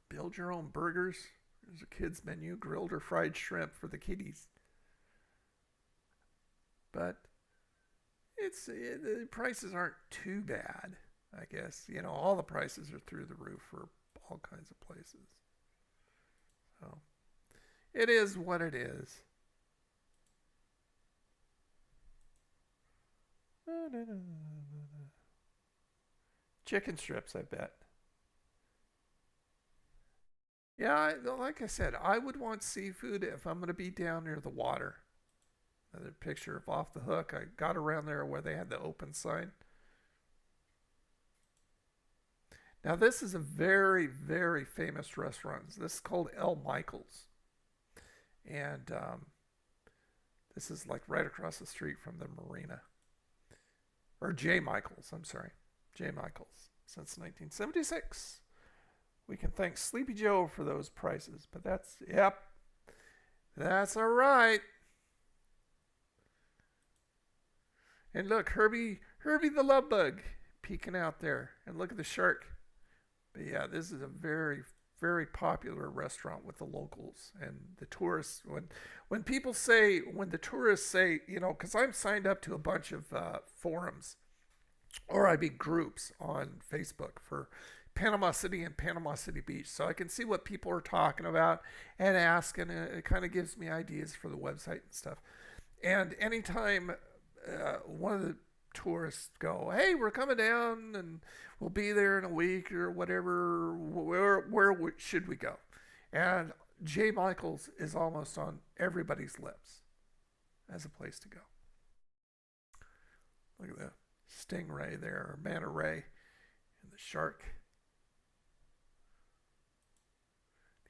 Build your own burgers. There's a kids menu, grilled or fried shrimp for the kiddies. But the prices aren't too bad, I guess. You know, all the prices are through the roof for all kinds of places. So it is what it is. Chicken strips, I bet. Yeah, like I said, I would want seafood if I'm going to be down near the water. Another picture of Off the Hook. I got around there where they had the open sign. Now, this is a very, very famous restaurant. This is called El Michael's. And this is like right across the street from the marina. Or J. Michael's, I'm sorry. J. Michael's. Since 1976. We can thank Sleepy Joe for those prices. But that's, yep. That's all right. And look, Herbie the Love Bug peeking out there. And look at the shark. But yeah, this is a very, very popular restaurant with the locals and the tourists. When people say, when the tourists say, you know, because I'm signed up to a bunch of forums, or I mean groups on Facebook for Panama City and Panama City Beach, so I can see what people are talking about and ask, and it kind of gives me ideas for the website and stuff. And anytime one of the tourists go, hey, we're coming down and we'll be there in a week or whatever, where should we go? And J. Michael's is almost on everybody's lips as a place to go. Look at the stingray there, or manta ray, and the shark.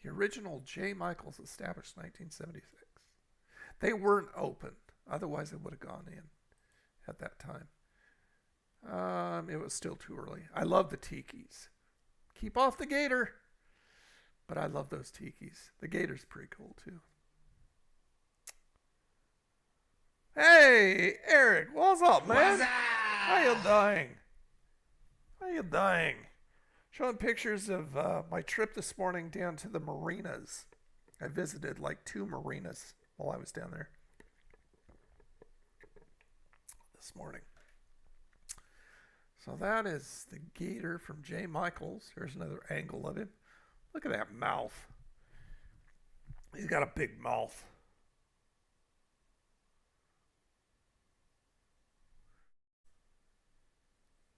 The original J. Michael's established 1976. They weren't open, otherwise they would have gone in at that time. It was still too early. I love the tikis. Keep off the gator. But I love those tikis. The gator's pretty cool too. Hey, Eric, what's up, man? What's up? How you doing? How you doing? Showing pictures of my trip this morning down to the Marinas. I visited like 2 marinas while I was down there this morning. So that is the gator from J. Michaels. Here's another angle of him. Look at that mouth. He's got a big mouth.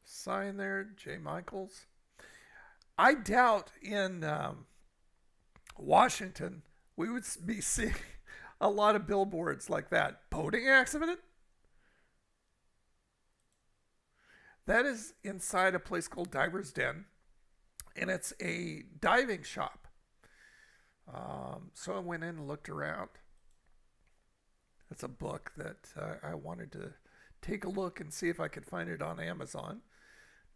Sign there, J. Michaels. I doubt in Washington we would be seeing a lot of billboards like that. Boating accident? That is inside a place called Diver's Den, and it's a diving shop. So I went in and looked around. It's a book that I wanted to take a look and see if I could find it on Amazon.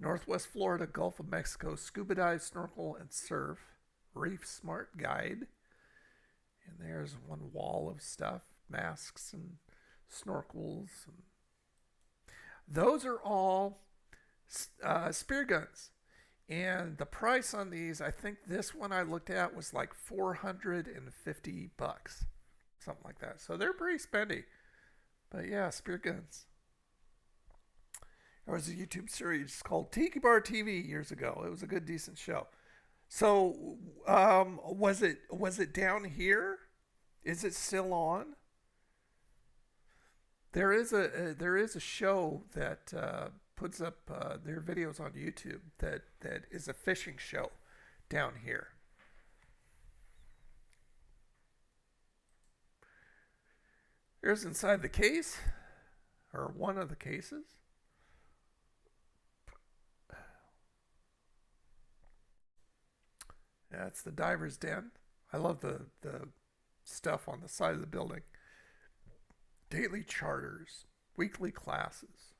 Northwest Florida, Gulf of Mexico, scuba dive, snorkel, and surf. Reef Smart Guide. And there's one wall of stuff, masks and snorkels. Those are all spear guns. And the price on these, I think this one I looked at was like $450, something like that. So they're pretty spendy. But yeah, spear guns. There was a YouTube series called Tiki Bar TV years ago. It was a good, decent show. So, was it down here? Is it still on? There is a show that puts up their videos on YouTube that is a fishing show down here. Here's inside the case, or one of the cases. That's the Diver's Den. I love the stuff on the side of the building. Daily charters, weekly classes.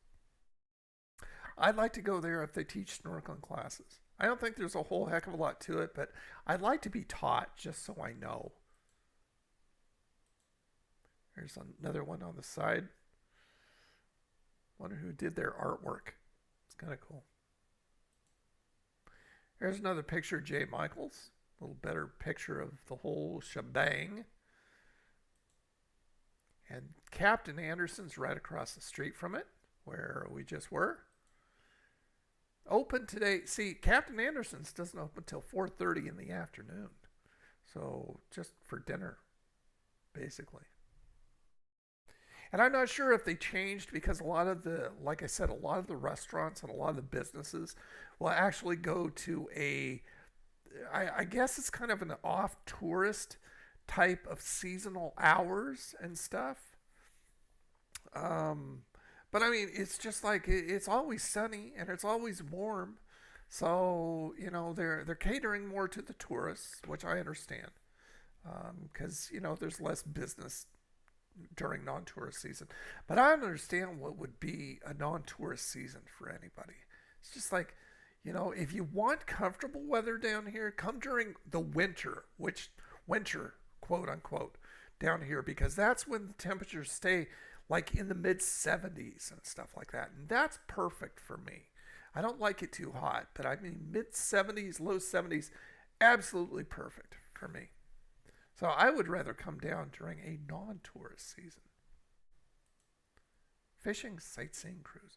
I'd like to go there if they teach snorkeling classes. I don't think there's a whole heck of a lot to it, but I'd like to be taught just so I know. There's another one on the side. Wonder who did their artwork. It's kind of cool. Here's another picture of J. Michaels. A little better picture of the whole shebang. And Captain Anderson's right across the street from it, where we just were. Open today. See, Captain Anderson's doesn't open until 4:30 in the afternoon. So just for dinner, basically. And I'm not sure if they changed because a lot of the, like I said, a lot of the restaurants and a lot of the businesses will actually go to I guess it's kind of an off-tourist type of seasonal hours and stuff. But I mean, it's just like, it's always sunny and it's always warm. So, you know, they're catering more to the tourists, which I understand. Because, you know, there's less business during non-tourist season. But I don't understand what would be a non-tourist season for anybody. It's just like, you know, if you want comfortable weather down here, come during the winter, quote unquote, down here, because that's when the temperatures stay like in the mid 70s and stuff like that. And that's perfect for me. I don't like it too hot, but I mean mid 70s, low 70s, absolutely perfect for me. So I would rather come down during a non-tourist season. Fishing, sightseeing cruises.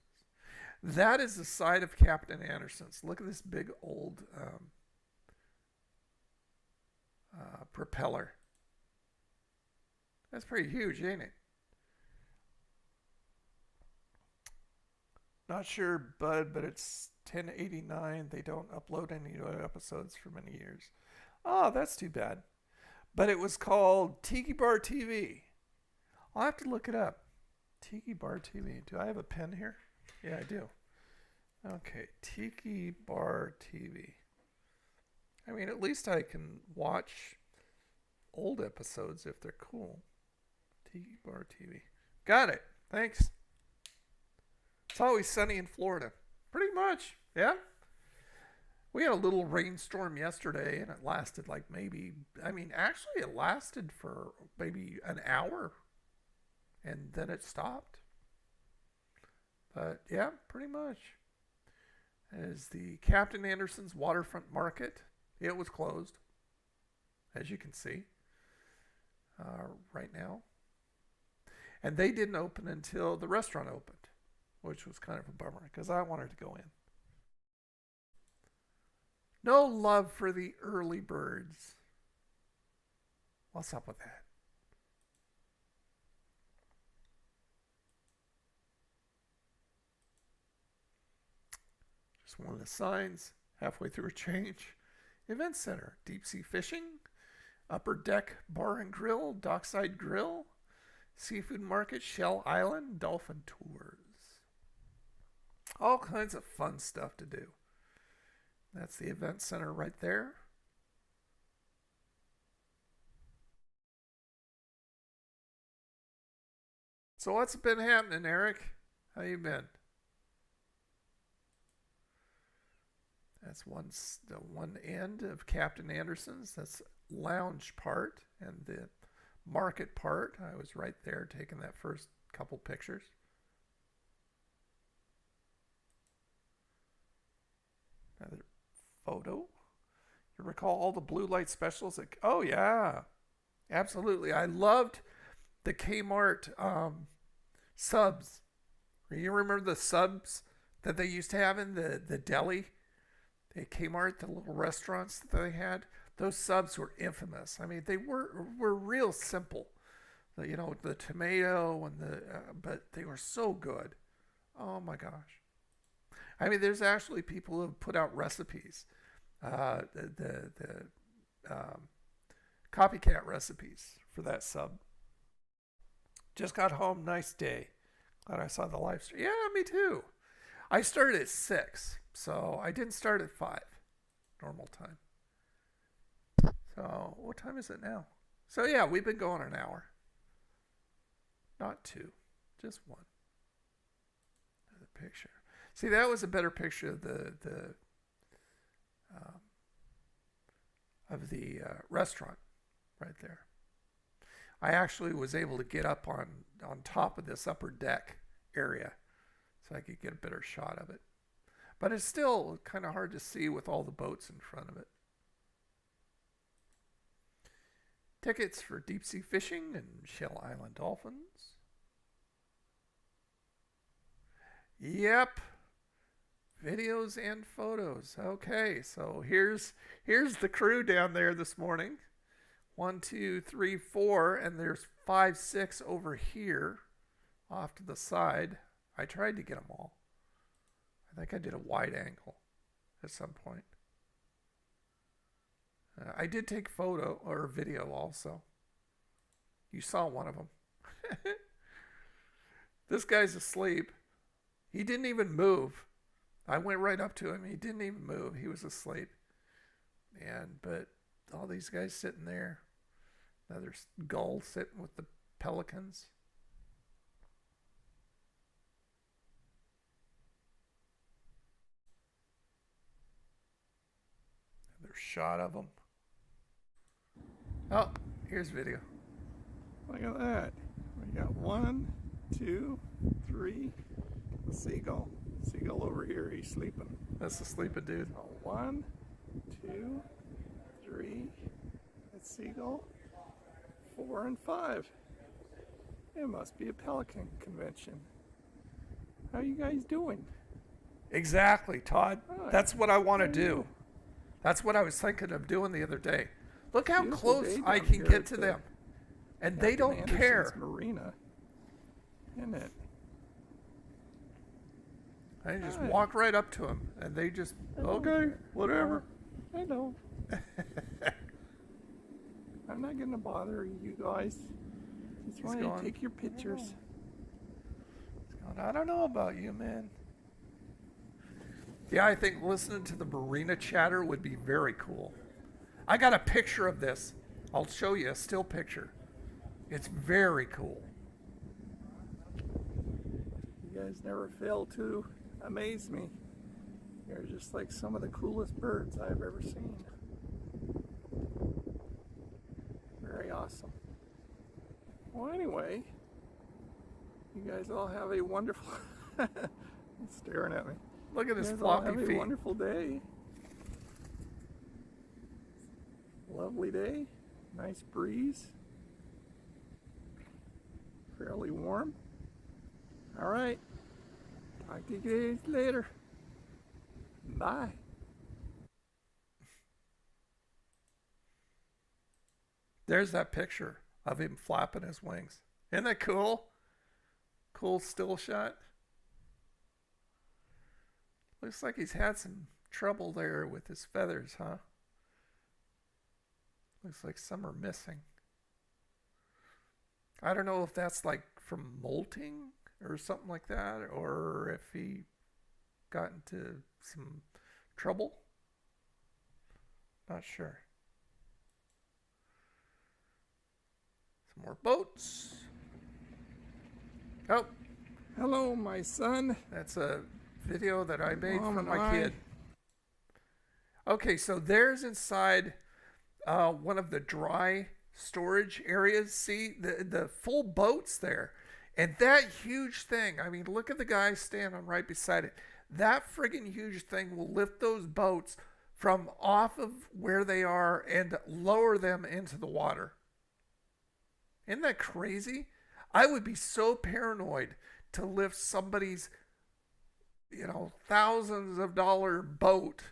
That is the side of Captain Anderson's. Look at this big old propeller. That's pretty huge, ain't it? Not sure, Bud, but it's 1089. They don't upload any new episodes for many years. Oh, that's too bad. But it was called Tiki Bar TV. I'll have to look it up. Tiki Bar TV. Do I have a pen here? Yeah, I do. Okay, Tiki Bar TV. I mean, at least I can watch old episodes if they're cool. Tiki Bar TV. Got it. Thanks. It's always sunny in Florida. Pretty much, yeah? We had a little rainstorm yesterday, and it lasted like actually it lasted for maybe an hour, and then it stopped. But yeah, pretty much. As the Captain Anderson's Waterfront Market, it was closed, as you can see right now. And they didn't open until the restaurant opened, which was kind of a bummer because I wanted to go in. No love for the early birds. What's up with that? Just one of the signs halfway through a change. Event Center, deep sea fishing, upper deck bar and grill, dockside grill, seafood market, Shell Island, dolphin tours. All kinds of fun stuff to do. That's the event center right there. So what's been happening, Eric? How you been? That's the one end of Captain Anderson's. That's lounge part, and the market part. I was right there taking that first couple pictures. Another photo. You recall all the blue light specials? Oh yeah, absolutely. I loved the Kmart subs. You remember the subs that they used to have in the deli? At Kmart, the little restaurants that they had, those subs were infamous. I mean, they were real simple. You know, the tomato and but they were so good. Oh my gosh. I mean, there's actually people who have put out recipes, the copycat recipes for that sub. Just got home, nice day. Glad I saw the live stream. Yeah, me too. I started at 6, so I didn't start at 5, normal time. So what time is it now? So yeah, we've been going an hour. Not 2, just 1. Another picture. See, that was a better picture of the restaurant right there. I actually was able to get up on top of this upper deck area so I could get a better shot of it. But it's still kind of hard to see with all the boats in front of it. Tickets for deep sea fishing and Shell Island dolphins. Yep. Videos and photos. Okay, so here's the crew down there this morning. 1, 2, 3, 4, and there's 5, 6 over here off to the side. I tried to get them all. I think I did a wide angle at some point. I did take photo or video also. You saw one of them. This guy's asleep. He didn't even move. I went right up to him. He didn't even move. He was asleep. But all these guys sitting there. Another gull sitting with the pelicans. Another shot of them. Oh, here's video. Look at that. We got 1, 2, 3. The seagull. Seagull over here. He's sleeping. That's the sleeping dude. Oh, 1, 2, 3. That's seagull. 4 and 5. It must be a pelican convention. How you guys doing? Exactly, Todd. Oh, that's what I want to do. That's what I was thinking of doing the other day. Look how close I can get to them. And they don't care. Marina. Isn't it? I just walk right up to them, and they just, okay, whatever. Hello. I'm not going to bother you guys. Just want to take your pictures. I don't know about you, man. Yeah, I think listening to the marina chatter would be very cool. I got a picture of this. I'll show you a still picture. It's very cool. You guys never fail to amaze me. They're just like some of the coolest birds I've ever seen. Very awesome. Well, anyway, you guys all have a wonderful... He's staring at me. Look at his floppy feet. Have a wonderful day. Lovely day. Nice breeze. Fairly warm. All right. Talk to you guys later. Bye. There's that picture of him flapping his wings. Isn't that cool? Cool still shot. Looks like he's had some trouble there with his feathers, huh? Looks like some are missing. I don't know if that's like from molting or something like that, or if he got into some trouble. Not sure. Some more boats. Oh, hello, my son. That's a video that I made for my kid. Okay, so there's inside one of the dry storage areas. See the full boats there, and that huge thing. I mean, look at the guy standing right beside it. That friggin' huge thing will lift those boats from off of where they are and lower them into the water. Isn't that crazy? I would be so paranoid to lift somebody's, thousands of dollar boat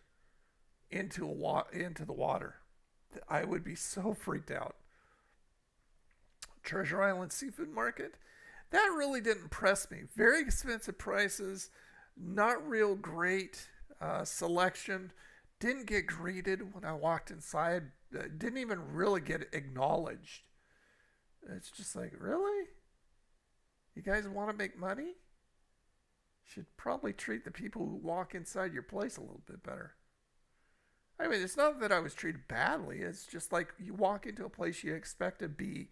into the water. I would be so freaked out. Treasure Island Seafood Market. That really didn't impress me. Very expensive prices. Not real great selection. Didn't get greeted when I walked inside. Didn't even really get acknowledged. It's just like, really? You guys want to make money? Should probably treat the people who walk inside your place a little bit better. I mean, it's not that I was treated badly. It's just like you walk into a place you expect to be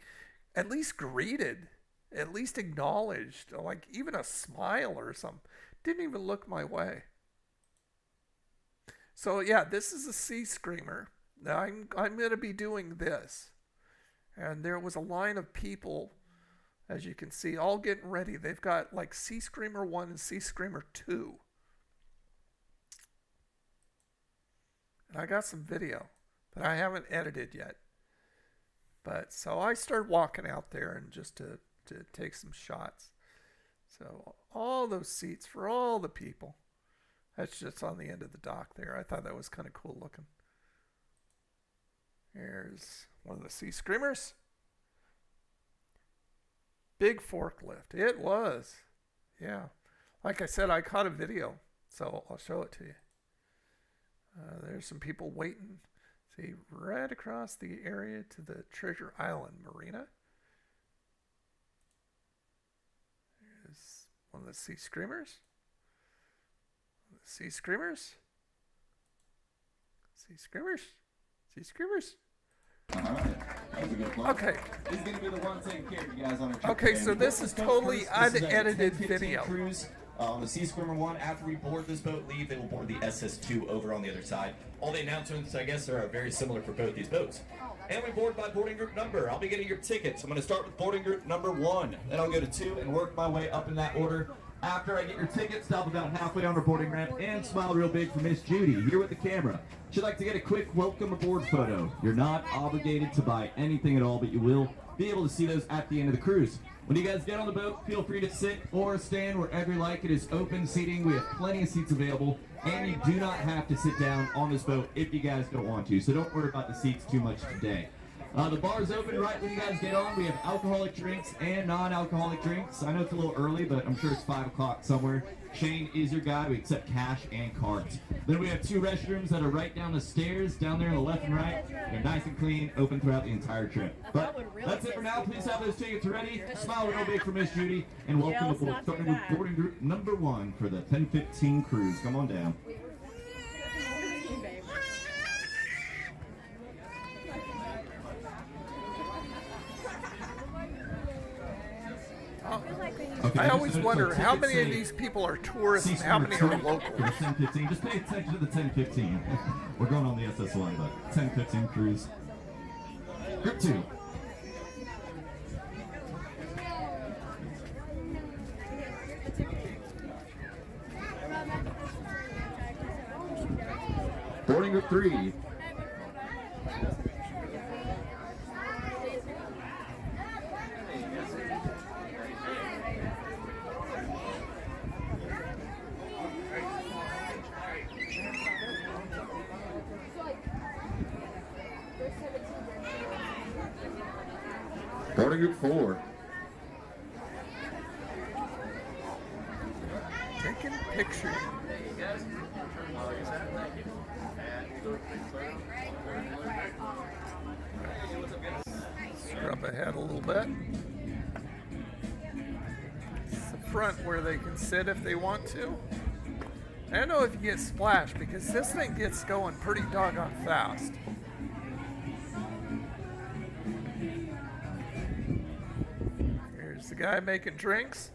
at least greeted, at least acknowledged, like even a smile or something. Didn't even look my way. So yeah, this is a sea screamer. Now I'm going to be doing this. And there was a line of people, as you can see, all getting ready. They've got like Sea Screamer 1 and Sea Screamer 2. And I got some video that I haven't edited yet. But so I started walking out there and just to take some shots. So all those seats for all the people. That's just on the end of the dock there. I thought that was kind of cool looking. Here's one of the Sea Screamers. Big forklift. It was. Yeah. Like I said, I caught a video, so I'll show it to you. There's some people waiting. See, right across the area to the Treasure Island Marina. There's one of the Sea Screamers. Sea Screamers. Sea Screamers. Sea Screamers. Okay. This is going to be the one taking care of you guys on a trip. Okay, so this is totally unedited video. Cruise on the Sea Screamer 1. After we board this boat, leave, they will board the SS2 over on the other side. All the announcements, I guess, are very similar for both these boats. And we board by boarding group number. I'll be getting your tickets. I'm going to start with boarding group number 1. Then I'll go to 2 and work my way up in that order. After I get your tickets, stop about halfway down the boarding ramp and smile real big for Miss Judy, here with the camera. She'd like to get a quick welcome aboard photo. You're not obligated to buy anything at all, but you will be able to see those at the end of the cruise. When you guys get on the boat, feel free to sit or stand wherever you like. It is open seating. We have plenty of seats available, and you do not have to sit down on this boat if you guys don't want to, so don't worry about the seats too much today. The bar is open right when you guys get on. We have alcoholic drinks and non-alcoholic drinks. I know it's a little early, but I'm sure it's 5 o'clock somewhere. Shane is your guide. We accept cash and cards. Then we have 2 restrooms that are right down the stairs, down there on the left and right. They're nice and clean, open throughout the entire trip. But that's it for now. Please have those tickets ready. Smile real big for Miss Judy, and welcome aboard. Starting with boarding group number 1 for the 10:15 cruise. Come on down. Okay, I just always so wonder how tickets many of say these people are tourists and C how many are squared locals. for the 1015. Just pay attention to the 1015. We're going on the SS1, but 1015 cruise. Group 2. Boarding group 3. Boarding group 4. Taking pictures. Scrub ahead a little bit. It's the front where they can sit if they want to. I don't know if you get splashed because this thing gets going pretty doggone fast. Here's the guy making drinks.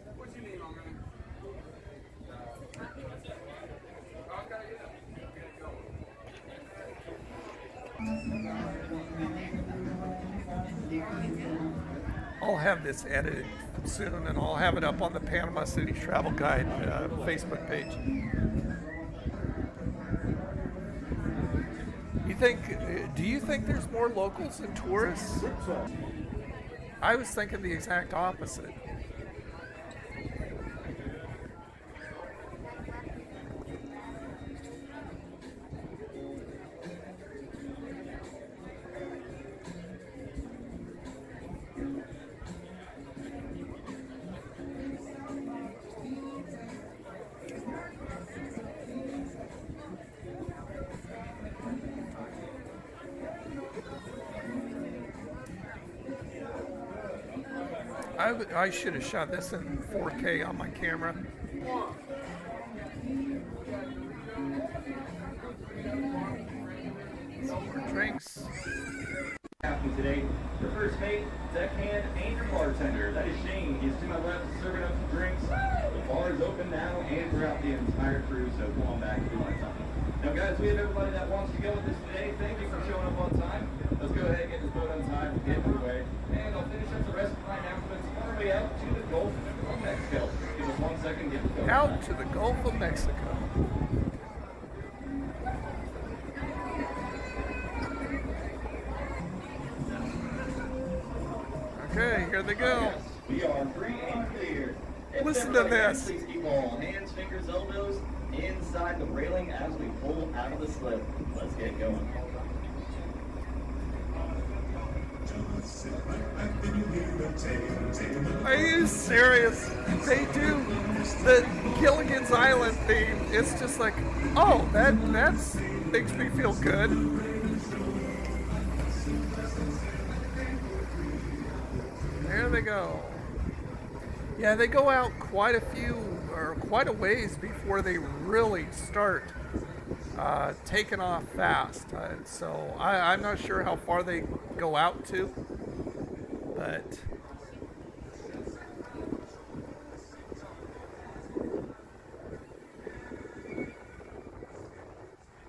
I'll have this edited soon, and I'll have it up on the Panama City Travel Guide Facebook page. Do you think there's more locals than tourists? I was thinking the exact opposite. I should have shot this in 4K on my camera. Some more drinks. Happening today. Your first mate, deckhand, and your bartender. That is Shane. He's to my left serving up some drinks. The bar is open now and throughout the entire cruise, so come on back if you want something. Now guys, we have everybody that wants to go with us today. Thank you for showing up on time. Let's go ahead and get this boat untied. We'll get underway. And I'll finish up the rest of my announcements on our way out to the Gulf of Mexico. Give us 1 second, get the boat Out to the Gulf of Mexico. Okay, here they go. We are free and clear. Listen to this. Please keep all hands, fingers, elbows inside the railing as we pull out of the slip. Let's get going. Are you serious? They do the Gilligan's Island theme. It's just like, oh, that makes me feel good. There they go. Yeah, they go out quite a ways before they really start taking off fast. So I'm not sure how far they go out to, but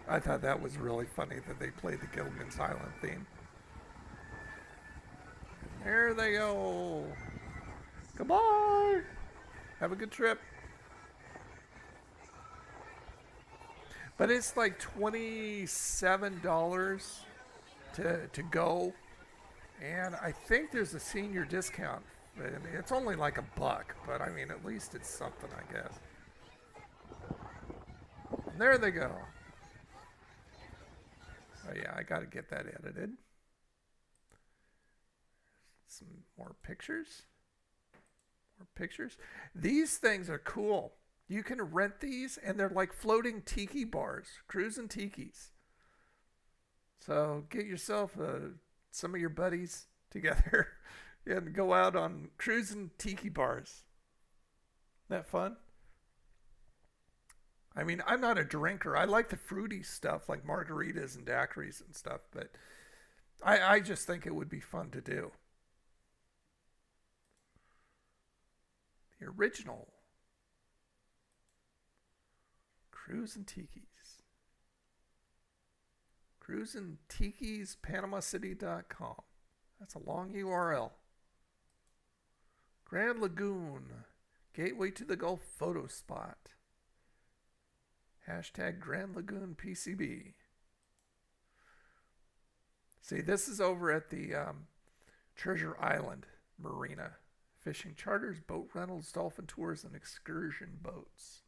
I thought that was really funny that they played the Gilligan's Island theme. There they go. Goodbye. Have a good trip. But it's like $27 to go. And I think there's a senior discount. And it's only like $1, but I mean, at least it's something, I guess. And there they go. Oh yeah, I got to get that edited. Some more pictures. More pictures. These things are cool. You can rent these, and they're like floating tiki bars, cruising tikis. So get yourself some of your buddies together and go out on cruising tiki bars. Isn't that fun? I mean, I'm not a drinker. I like the fruity stuff like margaritas and daiquiris and stuff, but I just think it would be fun to do. The original. Cruise and Tiki's. Cruise and Tiki's PanamaCity.com. That's a long URL. Grand Lagoon. Gateway to the Gulf photo spot. Hashtag Grand Lagoon PCB. See, this is over at the Treasure Island Marina. Fishing charters, boat rentals, dolphin tours, and excursion boats.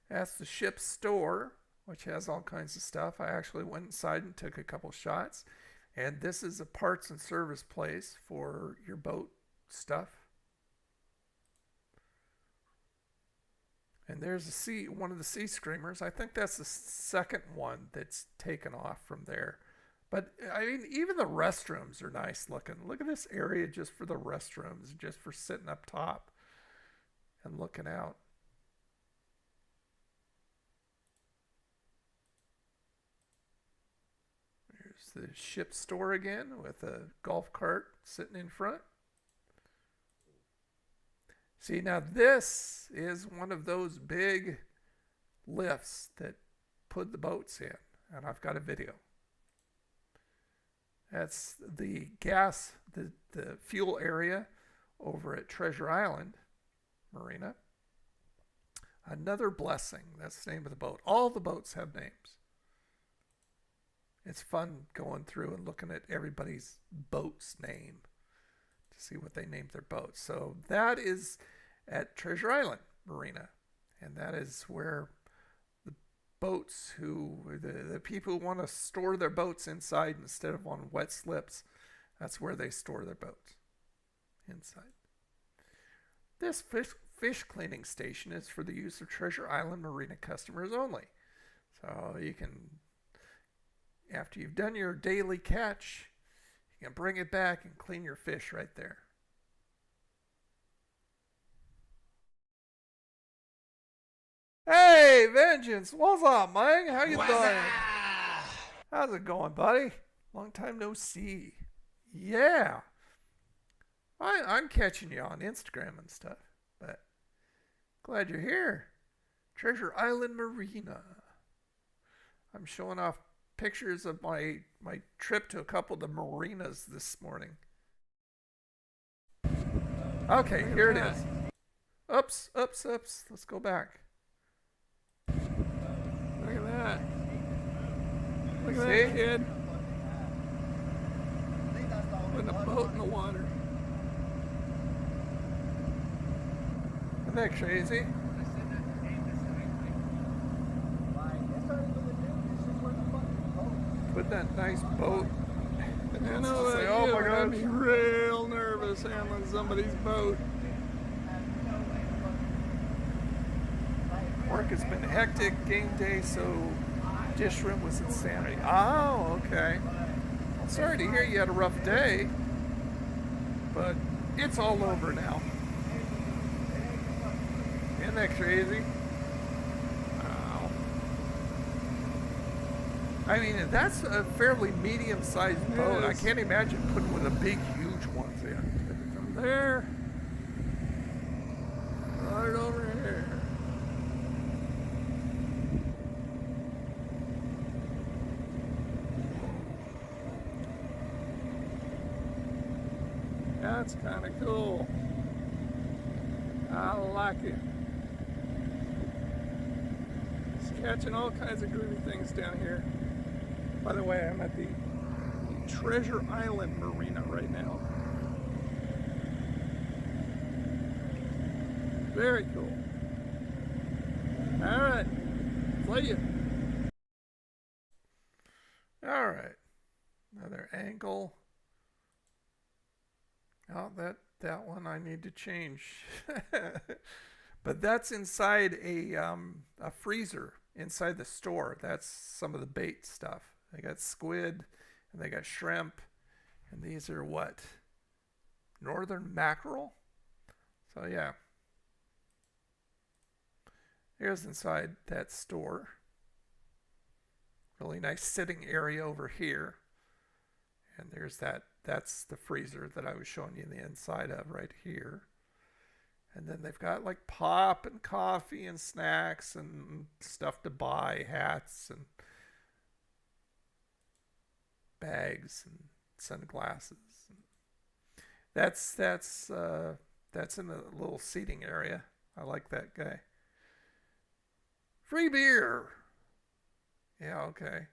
That's the ship's store, which has all kinds of stuff. I actually went inside and took a couple shots. And this is a parts and service place for your boat stuff. And there's one of the sea screamers. I think that's the second one that's taken off from there. But I mean, even the restrooms are nice looking. Look at this area just for the restrooms, just for sitting up top and looking out. There's the ship store again with a golf cart sitting in front. See, now this is one of those big lifts that put the boats in, and I've got a video. That's the gas, the fuel area over at Treasure Island Marina. Another blessing, that's the name of the boat. All the boats have names. It's fun going through and looking at everybody's boat's name to see what they named their boats. So that is at Treasure Island Marina, and that is where the boats the people who want to store their boats inside instead of on wet slips, that's where they store their boats, inside. This fish cleaning station is for the use of Treasure Island Marina customers only. So you can, after you've done your daily catch, you can bring it back and clean your fish right there. Hey, Vengeance, what's up, man? How you doing? How's it going, buddy? Long time no see. Yeah. I'm catching you on Instagram and stuff, but glad you're here. Treasure Island Marina. I'm showing off pictures of my trip to a couple of the marinas this morning. Okay, here it is. Oops. Let's go back. Look at that. Look at See? that kid. Putting a boat in the water. Isn't that crazy? Put that nice boat. I know Say, that oh my I'd gosh. be real nervous handling somebody's boat. Work has been hectic, game day, so dish room was insanity. Oh, okay. Well, sorry to hear you had a rough day, but it's all over now. Isn't that crazy? Wow. I mean, that's a fairly medium-sized boat. I Yes. can't imagine putting one of the big, huge ones in. From there, right over here. That's kind of cool. I like it. It's catching all kinds of groovy things down here. By the way, I'm at the Treasure Island Marina right now. Very cool. All right, play you. All right. Another angle. Oh, that one I need to change. But that's inside a freezer inside the store. That's some of the bait stuff. They got squid and they got shrimp, and these are what? Northern mackerel? So yeah. Here's inside that store. Really nice sitting area over here. And there's that's the freezer that I was showing you the inside of right here. And then they've got like pop and coffee and snacks and stuff to buy, hats and bags and sunglasses. That's in the little seating area. I like that guy. Free beer. Yeah, okay.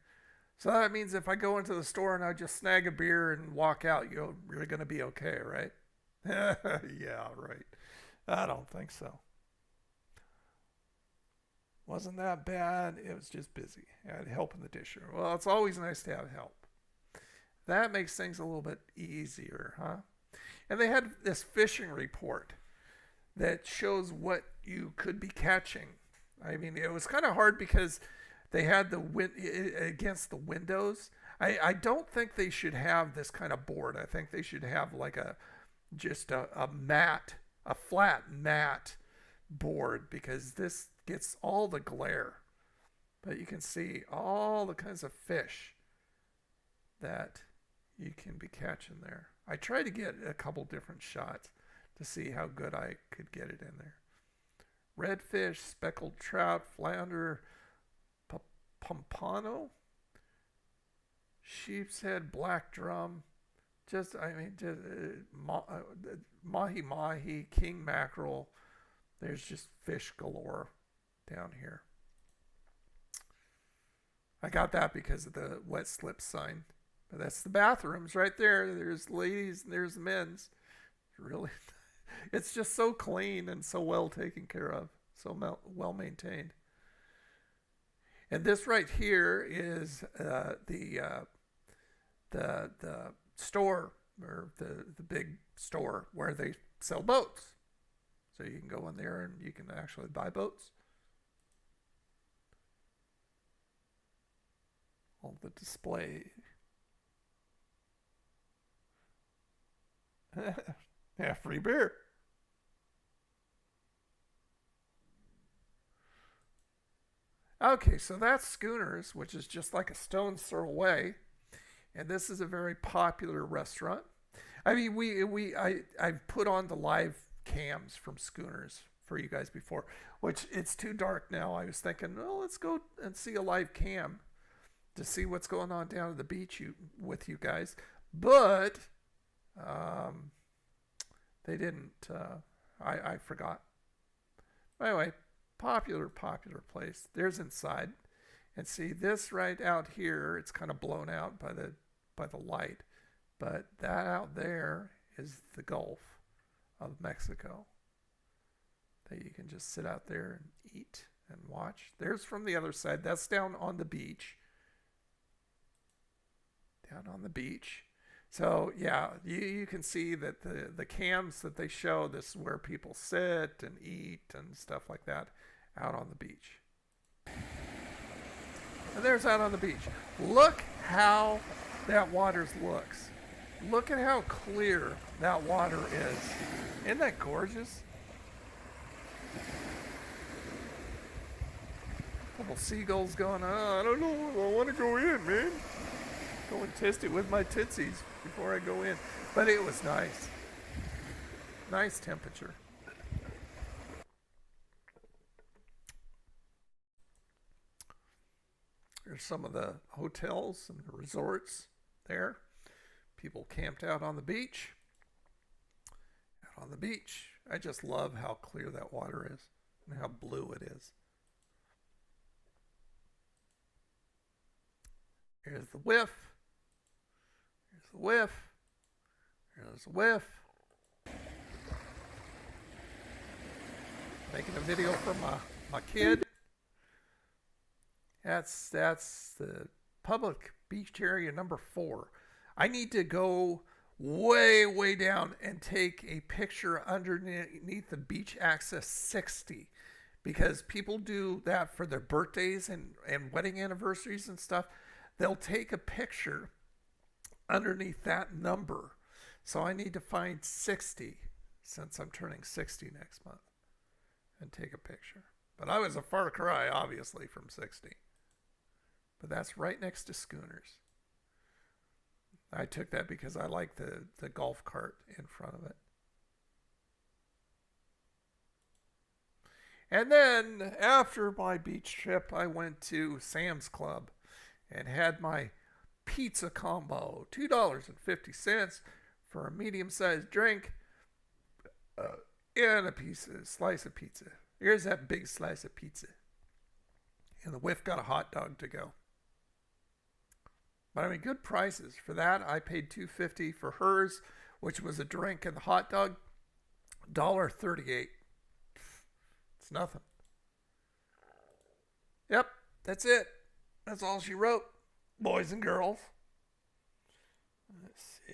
So that means if I go into the store and I just snag a beer and walk out, you're going to be okay, right? Yeah, right. I don't think so. Wasn't that bad. It was just busy. I had help in the dishwasher. Well, it's always nice to have help. That makes things a little bit easier, huh? And they had this fishing report that shows what you could be catching. I mean, it was kind of hard because they had the wind against the windows. I don't think they should have this kind of board. I think they should have like just a mat, a flat mat board, because this gets all the glare. But you can see all the kinds of fish that you can be catching there. I tried to get a couple different shots to see how good I could get it in there. Redfish, speckled trout, flounder, pompano, sheep's head, black drum, mahi, king mackerel. There's just fish galore down here. I got that because of the wet slip sign. But that's the bathrooms right there. There's ladies and there's men's. Really, it's just so clean and so well taken care of, so well maintained. And this right here is the store, or the big store where they sell boats. So you can go in there and you can actually buy boats. All the display. Yeah, free beer. Okay, so that's Schooners, which is just like a stone's throw away. And this is a very popular restaurant. I mean, I've put on the live cams from Schooners for you guys before, which it's too dark now. I was thinking, well, let's go and see a live cam to see what's going on down at the beach with you guys. But they didn't. I forgot. Anyway, popular place. There's inside, and see this right out here. It's kind of blown out by the light, but that out there is the Gulf of Mexico. That you can just sit out there and eat and watch. There's from the other side. That's down on the beach. Down on the beach. So yeah, you can see that the cams that they show, this is where people sit and eat and stuff like that out on the beach. And there's out on the beach. Look how that water looks. Look at how clear that water is. Isn't that gorgeous? Couple seagulls going, I don't know, I want to go in, man. Go and test it with my tootsies before I go in. But it was nice. Nice temperature. There's some of the hotels and the resorts there. People camped out on the beach. Out on the beach. I just love how clear that water is and how blue it is. Here's the whiff. Here's the whiff. Here's the whiff. Making a video for my kid. That's the public beach area number 4. I need to go way down and take a picture underneath the beach access 60, because people do that for their birthdays and wedding anniversaries and stuff. They'll take a picture underneath that number. So I need to find 60, since I'm turning 60 next month, and take a picture. But I was a far cry, obviously, from 60. But that's right next to Schooners. I took that because I like the golf cart in front of it. And then after my beach trip, I went to Sam's Club and had my pizza combo, $2.50 for a medium-sized drink and a slice of pizza. Here's that big slice of pizza. And the whiff got a hot dog to go. But I mean, good prices. For that, I paid $2.50 for hers, which was a drink and the hot dog, $1.38. It's nothing. Yep, that's it. That's all she wrote, boys and girls. Let's see.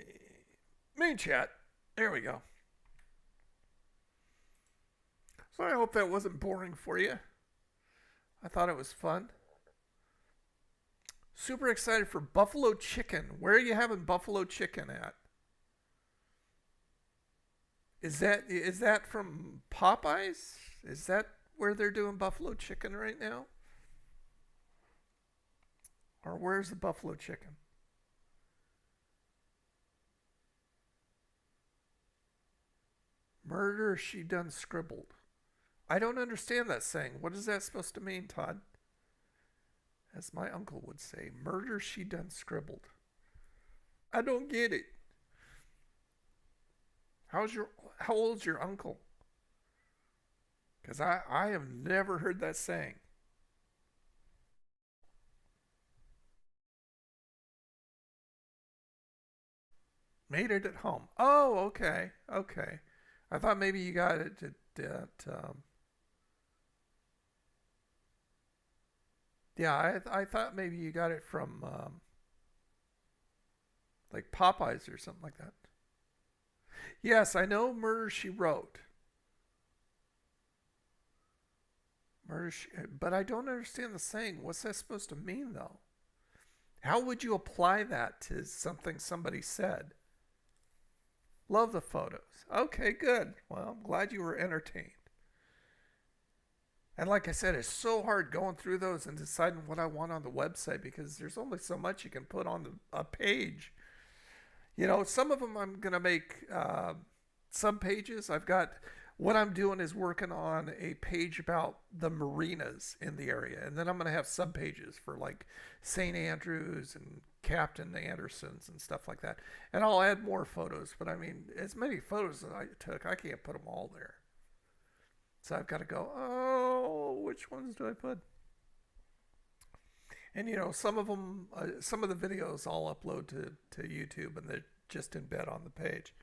Main chat. There we go. So I hope that wasn't boring for you. I thought it was fun. Super excited for buffalo chicken. Where are you having buffalo chicken at? Is that from Popeyes? Is that where they're doing buffalo chicken right now? Or where's the buffalo chicken? Murder she done scribbled. I don't understand that saying. What is that supposed to mean, Todd? As my uncle would say, murder she done scribbled. I don't get it. How old's your uncle? Because I have never heard that saying. Made it at home. Oh, okay. Okay. I thought maybe you got it at yeah, I thought maybe you got it from like Popeyes or something like that. Yes, I know Murder She Wrote. But I don't understand the saying. What's that supposed to mean, though? How would you apply that to something somebody said? Love the photos. Okay, good. Well, I'm glad you were entertained. And like I said, it's so hard going through those and deciding what I want on the website because there's only so much you can put on a page. You know, some of them I'm going to make some pages. What I'm doing is working on a page about the marinas in the area. And then I'm going to have sub-pages for like St. Andrews and Captain Anderson's and stuff like that. And I'll add more photos. But I mean, as many photos as I took, I can't put them all there. So I've got to go, oh, which ones do I put? And, you know, some of them, some of the videos I'll upload to YouTube and they're just in bed on the page.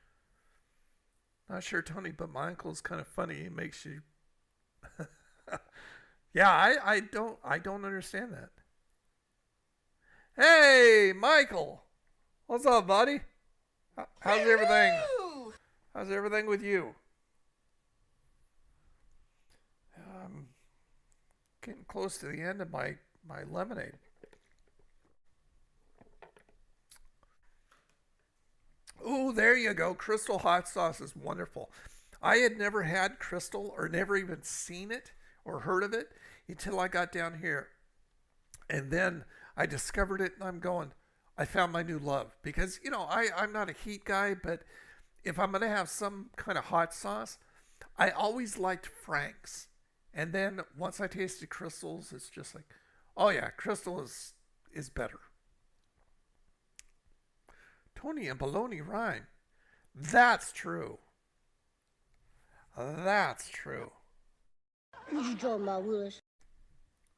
Not sure, Tony, but my uncle's kind of funny. He makes you... yeah, I don't understand that. Hey, Michael. What's up, buddy? How's everything? How's everything with you? I'm getting close to the end of my lemonade. Oh, there you go. Crystal hot sauce is wonderful. I had never had Crystal or never even seen it or heard of it until I got down here. And then I discovered it and I found my new love. Because, you know, I'm not a heat guy, but if I'm going to have some kind of hot sauce, I always liked Frank's. And then once I tasted Crystal's, it's just like, oh yeah, Crystal is better. Tony and baloney rhyme. That's true. That's true.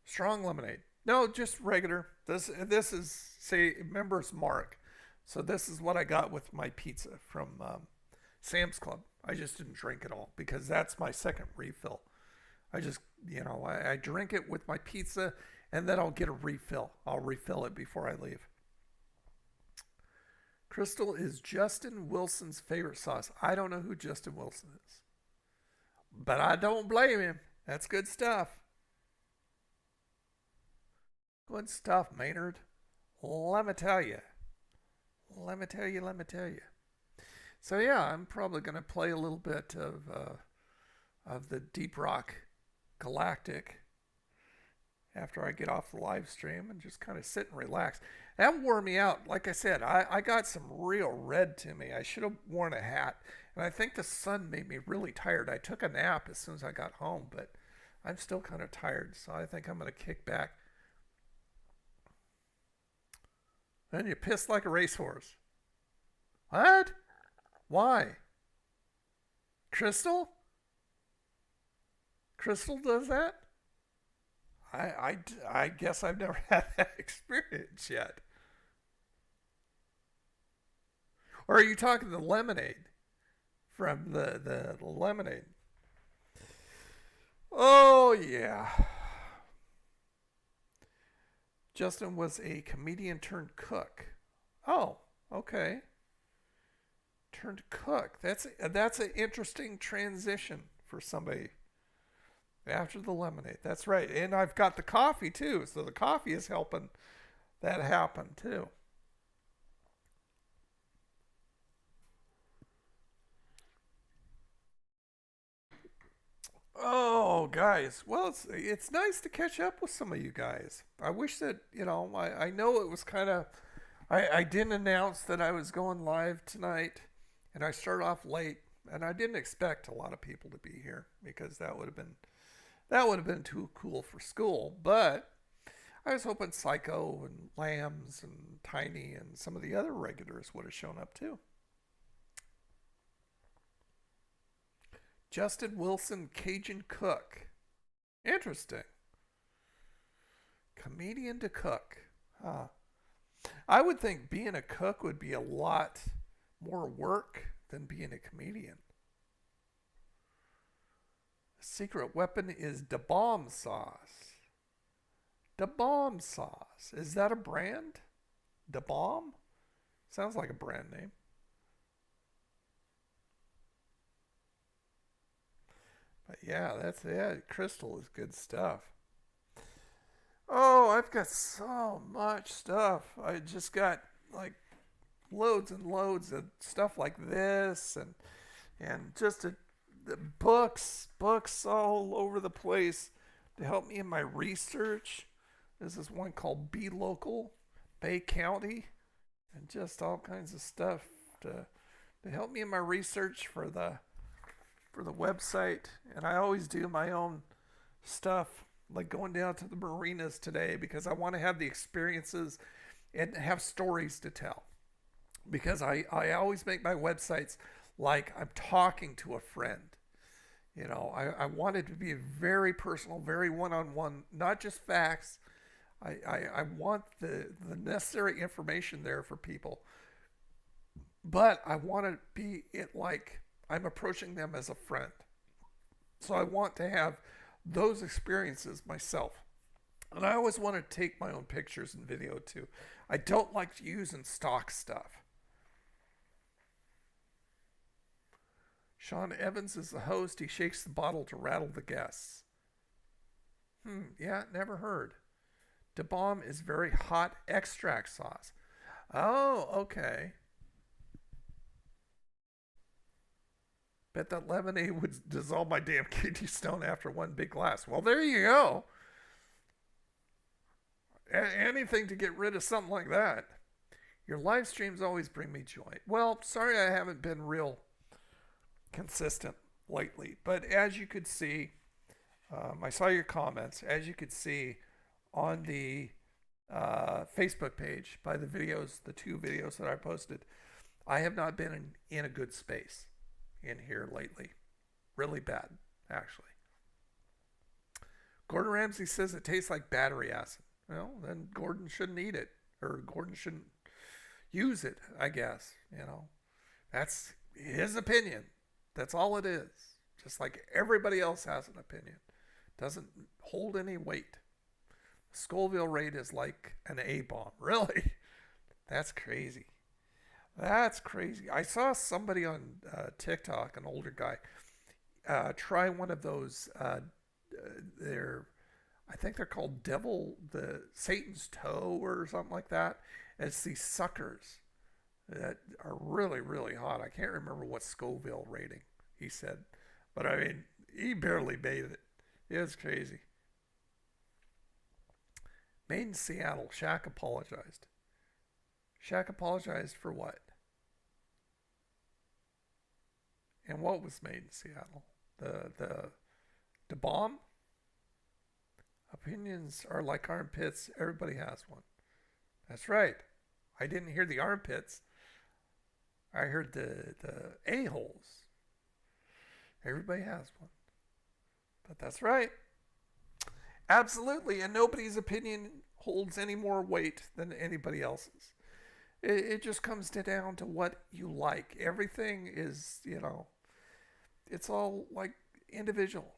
Strong lemonade. No, just regular. This is, say, members mark. So this is what I got with my pizza from Sam's Club. I just didn't drink it all because that's my second refill. I just, you know, I drink it with my pizza and then I'll get a refill. I'll refill it before I leave. Crystal is Justin Wilson's favorite sauce. I don't know who Justin Wilson is, but I don't blame him. That's good stuff. Good stuff, Maynard. Let me tell you. Let me tell you. Let me tell you. So yeah, I'm probably going to play a little bit of the Deep Rock Galactic after I get off the live stream and just kind of sit and relax. That wore me out. Like I said, I got some real red to me. I should have worn a hat. And I think the sun made me really tired. I took a nap as soon as I got home, but I'm still kind of tired. So I think I'm going to kick back. And you piss like a racehorse. What? Why? Crystal? Crystal does that? I guess I've never had that experience yet. Or are you talking the lemonade? From the lemonade. Oh, yeah. Justin was a comedian turned cook. Oh, okay. Turned cook. That's an interesting transition for somebody after the lemonade. That's right. And I've got the coffee too. So the coffee is helping that happen too. Oh, guys. Well, it's nice to catch up with some of you guys. I wish that, I know it was kind of, I didn't announce that I was going live tonight, and I started off late, and I didn't expect a lot of people to be here because that would have been too cool for school. But I was hoping Psycho and Lambs and Tiny and some of the other regulars would have shown up too. Justin Wilson, Cajun cook. Interesting. Comedian to cook. Huh. I would think being a cook would be a lot more work than being a comedian. The secret weapon is Da Bomb sauce. Da Bomb sauce. Is that a brand? Da Bomb? Sounds like a brand name. But yeah, that's it. Crystal is good stuff. Oh, I've got so much stuff. I just got like loads and loads of stuff like this, and just the books all over the place to help me in my research. This is one called Be Local, Bay County, and just all kinds of stuff to help me in my research for the website. And I always do my own stuff, like going down to the marinas today because I want to have the experiences and have stories to tell. Because I always make my websites like I'm talking to a friend. I want it to be very personal, very one-on-one, not just facts. I want the necessary information there for people. But I want to be it like I'm approaching them as a friend. So I want to have those experiences myself. And I always want to take my own pictures and video too. I don't like using stock stuff. Sean Evans is the host. He shakes the bottle to rattle the guests. Yeah, never heard. Da Bomb is very hot extract sauce. Oh, okay. Bet that lemonade would dissolve my damn kidney stone after one big glass. Well, there you go. Anything to get rid of something like that. Your live streams always bring me joy. Well, sorry I haven't been real consistent lately. But as you could see, I saw your comments. As you could see on the Facebook page by the videos, the 2 videos that I posted, I have not been in a good space in here lately. Really bad, actually. Gordon Ramsay says it tastes like battery acid. Well, then Gordon shouldn't eat it, or Gordon shouldn't use it, I guess. That's his opinion. That's all it is. Just like everybody else has an opinion. Doesn't hold any weight. Scoville rate is like an A-bomb. Really? That's crazy. That's crazy. I saw somebody on TikTok, an older guy, try one of those. I think they're called Satan's Toe or something like that. It's these suckers that are really, really hot. I can't remember what Scoville rating he said, but I mean, he barely made it. It was crazy. Made in Seattle. Shaq apologized. Shaq apologized for what? And what was made in Seattle? The bomb? Opinions are like armpits. Everybody has one. That's right. I didn't hear the armpits. I heard the a-holes. Everybody has one. But that's right. Absolutely. And nobody's opinion holds any more weight than anybody else's. It just comes down to what you like. Everything is, it's all like individual.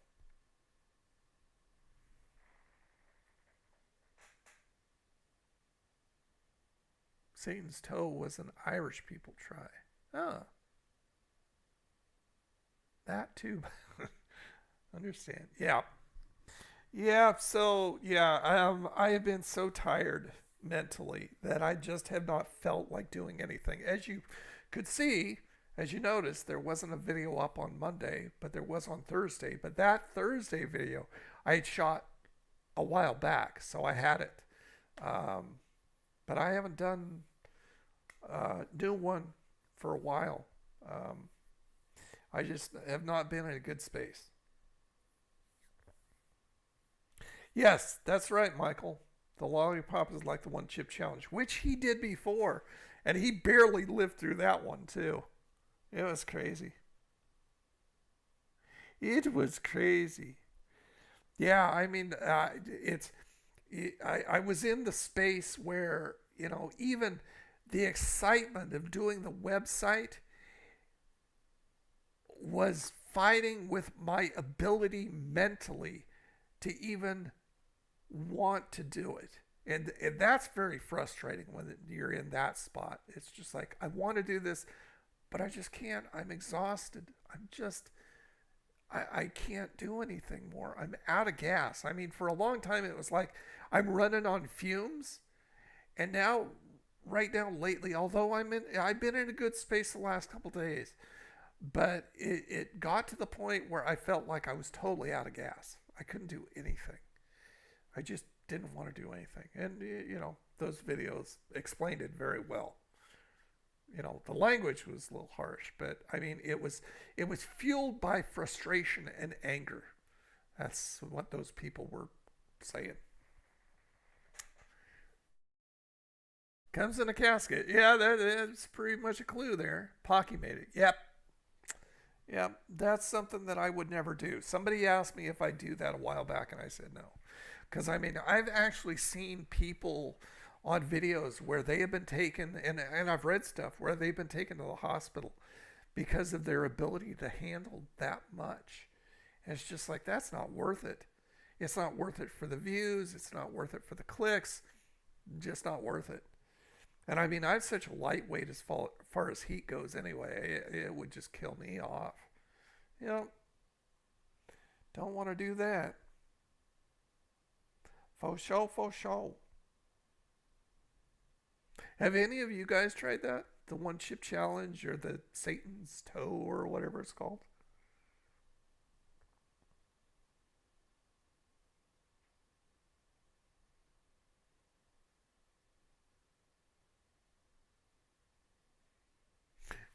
Satan's toe was an Irish people try. Oh. That too. Understand. Yeah. Yeah, so, I have been so tired mentally that I just have not felt like doing anything. As you could see, as you noticed, there wasn't a video up on Monday, but there was on Thursday. But that Thursday video I had shot a while back, so I had it. But I haven't done new one for a while. I just have not been in a good space. Yes, that's right, Michael. The lollipop is like the one chip challenge, which he did before, and he barely lived through that one too. It was crazy. It was crazy. Yeah, I mean, I was in the space where, even the excitement of doing the website was fighting with my ability mentally to even want to do it. And that's very frustrating when you're in that spot. It's just like, I want to do this, but I just can't. I'm exhausted. I can't do anything more. I'm out of gas. I mean, for a long time, it was like I'm running on fumes. And now, right now, lately, although I've been in a good space the last couple days, but it got to the point where I felt like I was totally out of gas. I couldn't do anything. I just didn't want to do anything. And, those videos explained it very well. The language was a little harsh, but I mean, it was fueled by frustration and anger. That's what those people were saying. Comes in a casket. Yeah, that's pretty much a clue there. Pocky made it. Yep. Yep. That's something that I would never do. Somebody asked me if I do that a while back, and I said no. Because, I mean, I've actually seen people on videos where they have been taken, and I've read stuff where they've been taken to the hospital because of their ability to handle that much. And it's just like, that's not worth it. It's not worth it for the views. It's not worth it for the clicks. Just not worth it. And I mean, I'm such a lightweight as far as heat goes anyway. It would just kill me off. Don't want to do that. Faux show. Have any of you guys tried that? The one chip challenge or the Satan's toe or whatever it's called?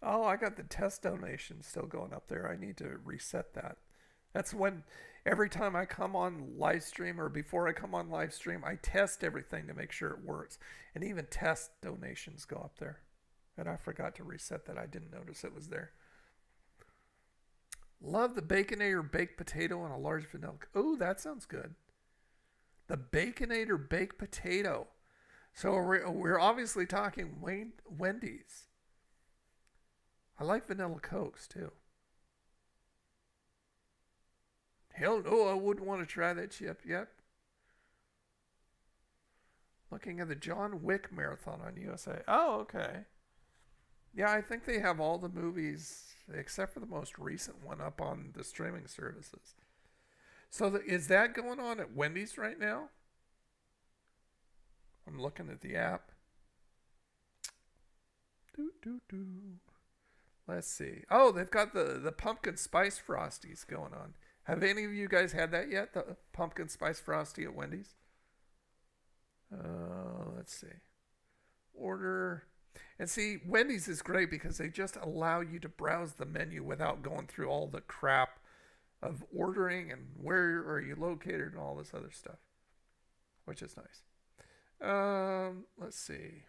Oh, I got the test donation still going up there. I need to reset that. That's when every time I come on live stream or before I come on live stream, I test everything to make sure it works. And even test donations go up there. And I forgot to reset that. I didn't notice it was there. Love the Baconator baked potato and a large vanilla. Oh, that sounds good. The Baconator baked potato. So we're obviously talking Wendy's. I like vanilla Cokes too. Hell no, I wouldn't want to try that chip yet. Looking at the John Wick marathon on USA. Oh, okay. Yeah, I think they have all the movies except for the most recent one up on the streaming services. So is that going on at Wendy's right now? I'm looking at the app. Let's see. Oh, they've got the pumpkin spice frosties going on. Have any of you guys had that yet? The pumpkin spice frosty at Wendy's? Let's see. Order And see, Wendy's is great because they just allow you to browse the menu without going through all the crap of ordering and where are you located and all this other stuff, which is nice. Let's see.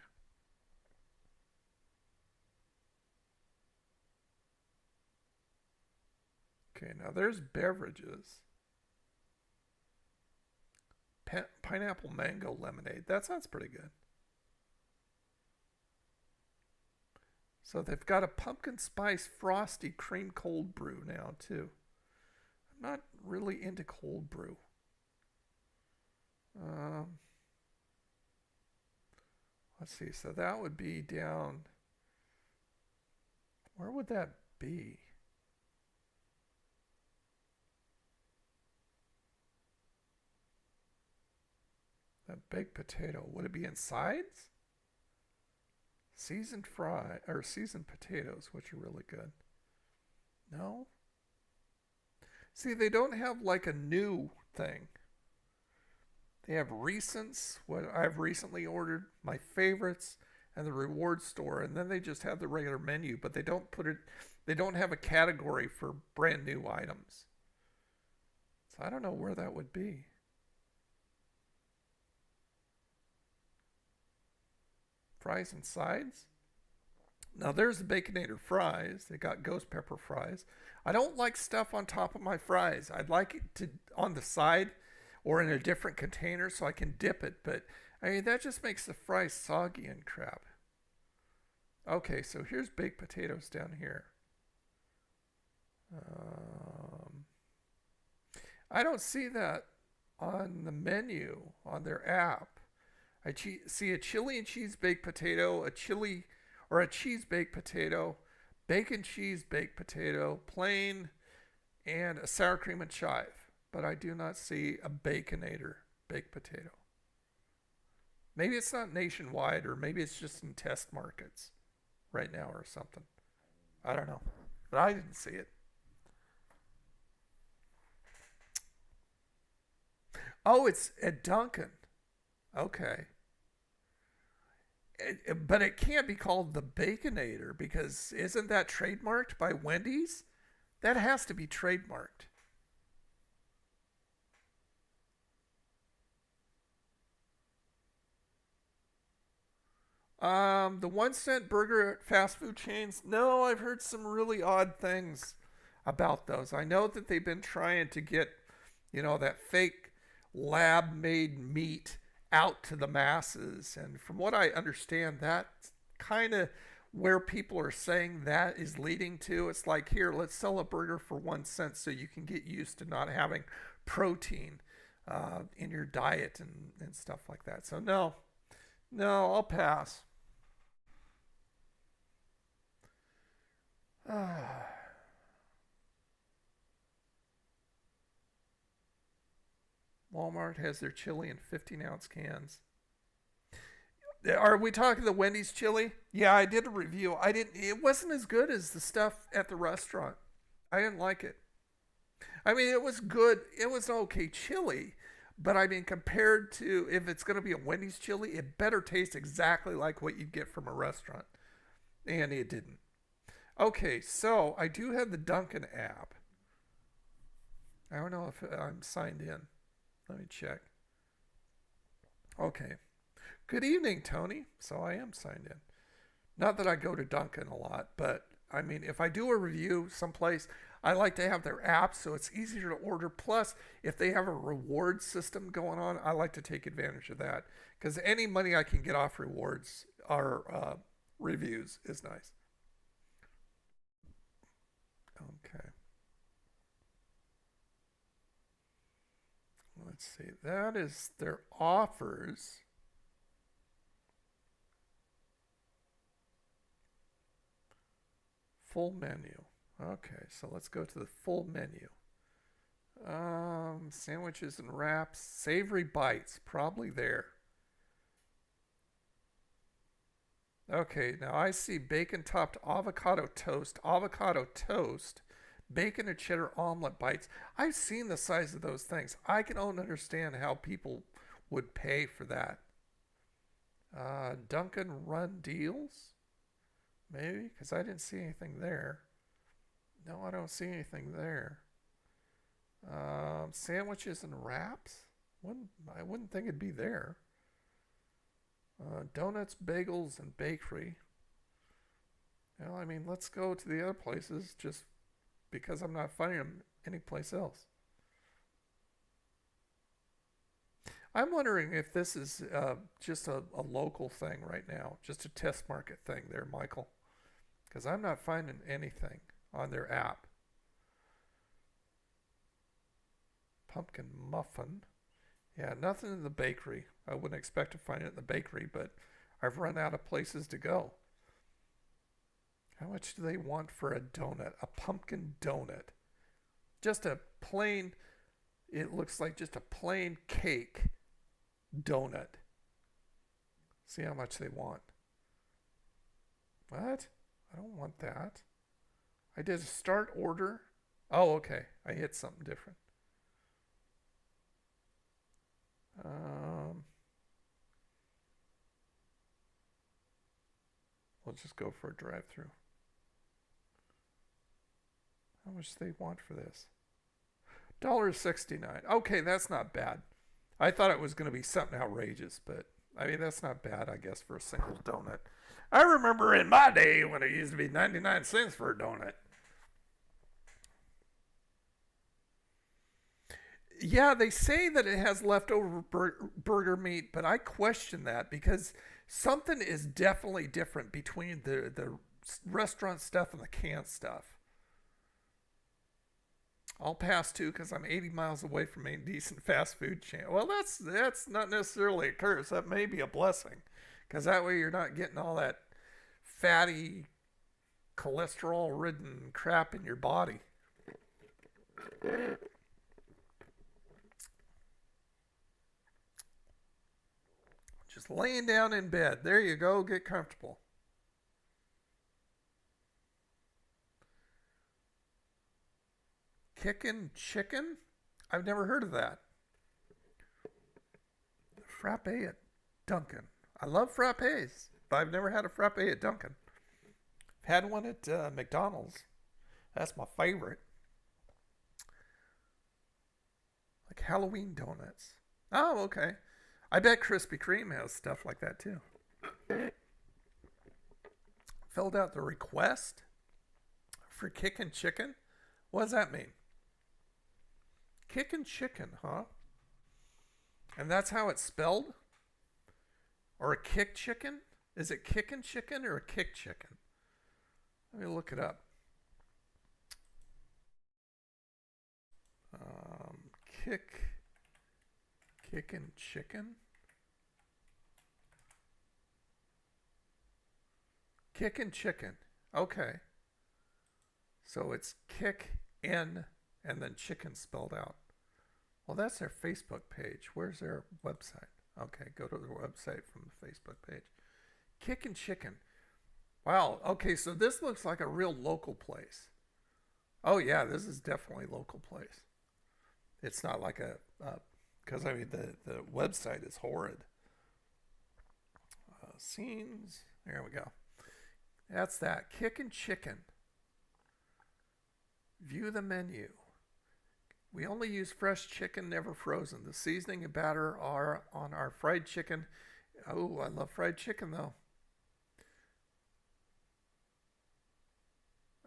Okay, now there's beverages. Pineapple mango lemonade. That sounds pretty good. So they've got a pumpkin spice frosty cream cold brew now too. I'm not really into cold brew. Let's see. So that would be down. Where would that be? That baked potato. Would it be in sides? Seasoned fry or seasoned potatoes, which are really good. No? See, they don't have like a new thing. They have recents, what I've recently ordered, my favorites, and the reward store, and then they just have the regular menu, but they don't have a category for brand new items. So I don't know where that would be. Fries and sides. Now there's the Baconator fries. They got ghost pepper fries. I don't like stuff on top of my fries. I'd like it to on the side or in a different container so I can dip it. But I mean, that just makes the fries soggy and crap. Okay, so here's baked potatoes down here. I don't see that on the menu on their app. I see a chili and cheese baked potato, a chili or a cheese baked potato, bacon cheese baked potato, plain, and a sour cream and chive. But I do not see a Baconator baked potato. Maybe it's not nationwide, or maybe it's just in test markets right now or something. I don't know. But I didn't see it. Oh, it's at Dunkin'. Okay. But it can't be called the Baconator because isn't that trademarked by Wendy's? That has to be trademarked. The 1 cent burger at fast food chains. No, I've heard some really odd things about those. I know that they've been trying to get, that fake lab-made meat out to the masses. And from what I understand, that's kind of where people are saying that is leading to. It's like, here, let's sell a burger for 1 cent so you can get used to not having protein in your diet and stuff like that. So no, I'll pass. Walmart has their chili in 15-ounce cans. Are we talking the Wendy's chili? Yeah, I did a review. It wasn't as good as the stuff at the restaurant. I didn't like it. I mean, it was good. It was an okay chili, but I mean, compared to if it's going to be a Wendy's chili, it better taste exactly like what you'd get from a restaurant. And it didn't. Okay, so I do have the Dunkin' app. I don't know if I'm signed in. Let me check. Okay. Good evening, Tony. So I am signed in. Not that I go to Dunkin' a lot, but I mean, if I do a review someplace, I like to have their app so it's easier to order. Plus, if they have a reward system going on, I like to take advantage of that because any money I can get off rewards or reviews is nice. Okay. Let's see. That is their offers. Full menu. Okay, so let's go to the full menu. Sandwiches and wraps, savory bites, probably there. Okay, now I see bacon topped avocado toast, bacon and cheddar omelet bites. I've seen the size of those things. I can only understand how people would pay for that. Dunkin' Run deals. Maybe, because I didn't see anything there. No, I don't see anything there. Sandwiches and wraps? I wouldn't think it'd be there. Donuts, bagels, and bakery. Well, I mean, let's go to the other places just because I'm not finding them anyplace else. I'm wondering if this is just a local thing right now, just a test market thing there, Michael, because I'm not finding anything on their app. Pumpkin muffin. Yeah, nothing in the bakery. I wouldn't expect to find it in the bakery, but I've run out of places to go. How much do they want for a donut? A pumpkin donut. Just a plain, it looks like just a plain cake donut. See how much they want. What? I don't want that. I did a start order. Oh, okay. I hit something different. We'll just go for a drive-through. How much do they want for this? $1.69. Okay, that's not bad. I thought it was going to be something outrageous, but I mean, that's not bad, I guess, for a single donut. I remember in my day when it used to be 99 cents for a donut. Yeah, they say that it has leftover burger meat, but I question that because something is definitely different between the restaurant stuff and the canned stuff. I'll pass too because I'm 80 miles away from a decent fast food chain. Well, that's not necessarily a curse. That may be a blessing because that way you're not getting all that fatty, cholesterol-ridden crap in your body. Just laying down in bed. There you go. Get comfortable. Kickin' chicken? I've never heard of that. Frappe at Dunkin'. I love frappes, but I've never had a frappe at Dunkin'. I've had one at McDonald's. That's my favorite. Like Halloween donuts. Oh, okay. I bet Krispy Kreme has stuff like that too. Filled out the request for kickin' chicken? What does that mean? Kickin' chicken, huh? And that's how it's spelled? Or a kick chicken? Is it kickin' chicken or a kick chicken? Let me look it up. Kickin' chicken? Kickin' chicken. Okay. So it's kick in and then chicken spelled out. Well, that's their Facebook page. Where's their website? Okay, go to their website from the Facebook page. Kickin' chicken. Wow. Okay, so this looks like a real local place. Oh yeah, this is definitely a local place. It's not like a because I mean the website is horrid. Scenes. There we go. That's that. Kickin' chicken. View the menu. We only use fresh chicken, never frozen. The seasoning and batter are on our fried chicken. Oh, I love fried chicken though.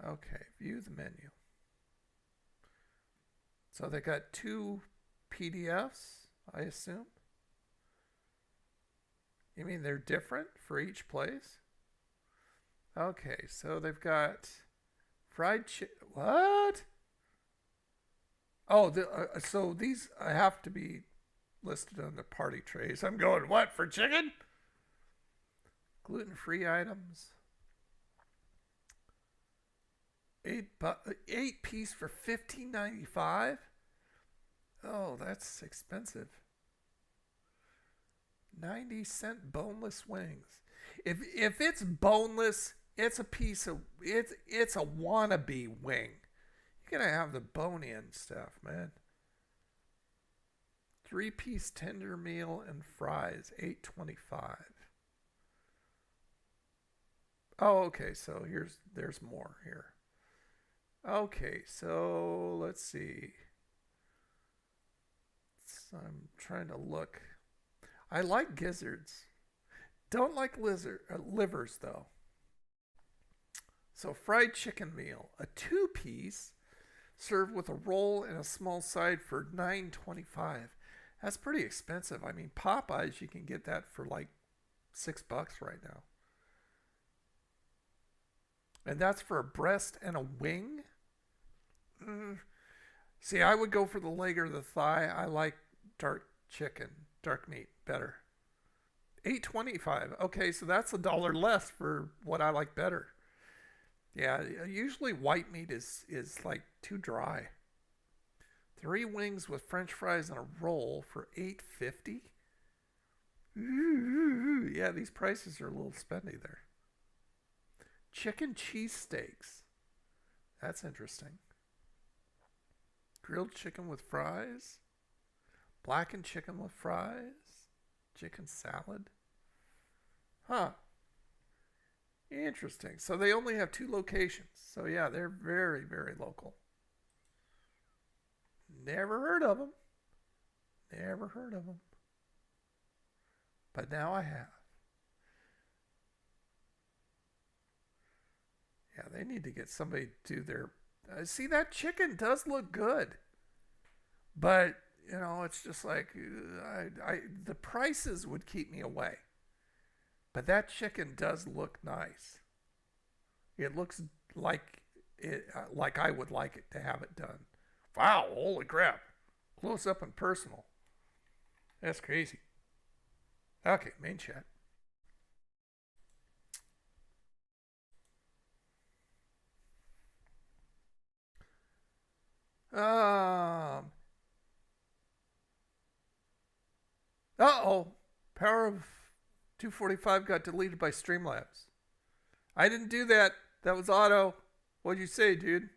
Okay, view the menu. So they got 2 PDFs, I assume. You mean they're different for each place? Okay, so they've got fried chicken. What? Oh, so these have to be listed on the party trays. I'm going, what, for chicken? Gluten-free items. 8 piece for $15.95. Oh, that's expensive. 90-cent boneless wings. If it's boneless, it's a piece of it's a wannabe wing. You gotta have the bone in stuff, man. 3-piece tender meal and fries, $8.25. Oh, okay. So there's more here. Okay, so let's see. So I'm trying to look. I like gizzards. Don't like livers though. So fried chicken meal, a 2-piece, served with a roll and a small side for $9.25. That's pretty expensive. I mean, Popeyes, you can get that for like $6 right now. And that's for a breast and a wing? See, I would go for the leg or the thigh. I like dark meat better. $8.25. Okay, so that's $1 less for what I like better. Yeah, usually white meat is like too dry. 3 wings with French fries and a roll for $8.50. Yeah, these prices are a little spendy there. Chicken cheesesteaks. That's interesting. Grilled chicken with fries. Blackened chicken with fries. Chicken salad. Huh. Interesting. So they only have 2 locations. So yeah, they're very, very local. Never heard of them. Never heard of them. But now I have. Yeah, they need to get somebody to do their... see, that chicken does look good. But, you know, it's just like... the prices would keep me away. But that chicken does look nice. It looks like I would like it to have it done. Wow, holy crap. Close up and personal. That's crazy. Okay, main chat. Uh-oh. Power of 245 got deleted by Streamlabs. I didn't do that. That was auto. What'd you say, dude?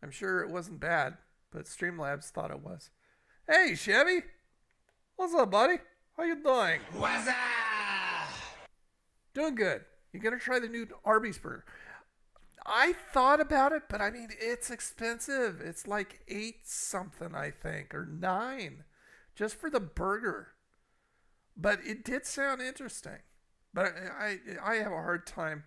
I'm sure it wasn't bad, but Streamlabs thought it was. Hey, Chevy. What's up, buddy? How you doing? What's up? Doing good. You gonna try the new Arby's burger? I thought about it, but I mean, it's expensive. It's like 8 something, I think, or 9, just for the burger. But it did sound interesting. But I have a hard time,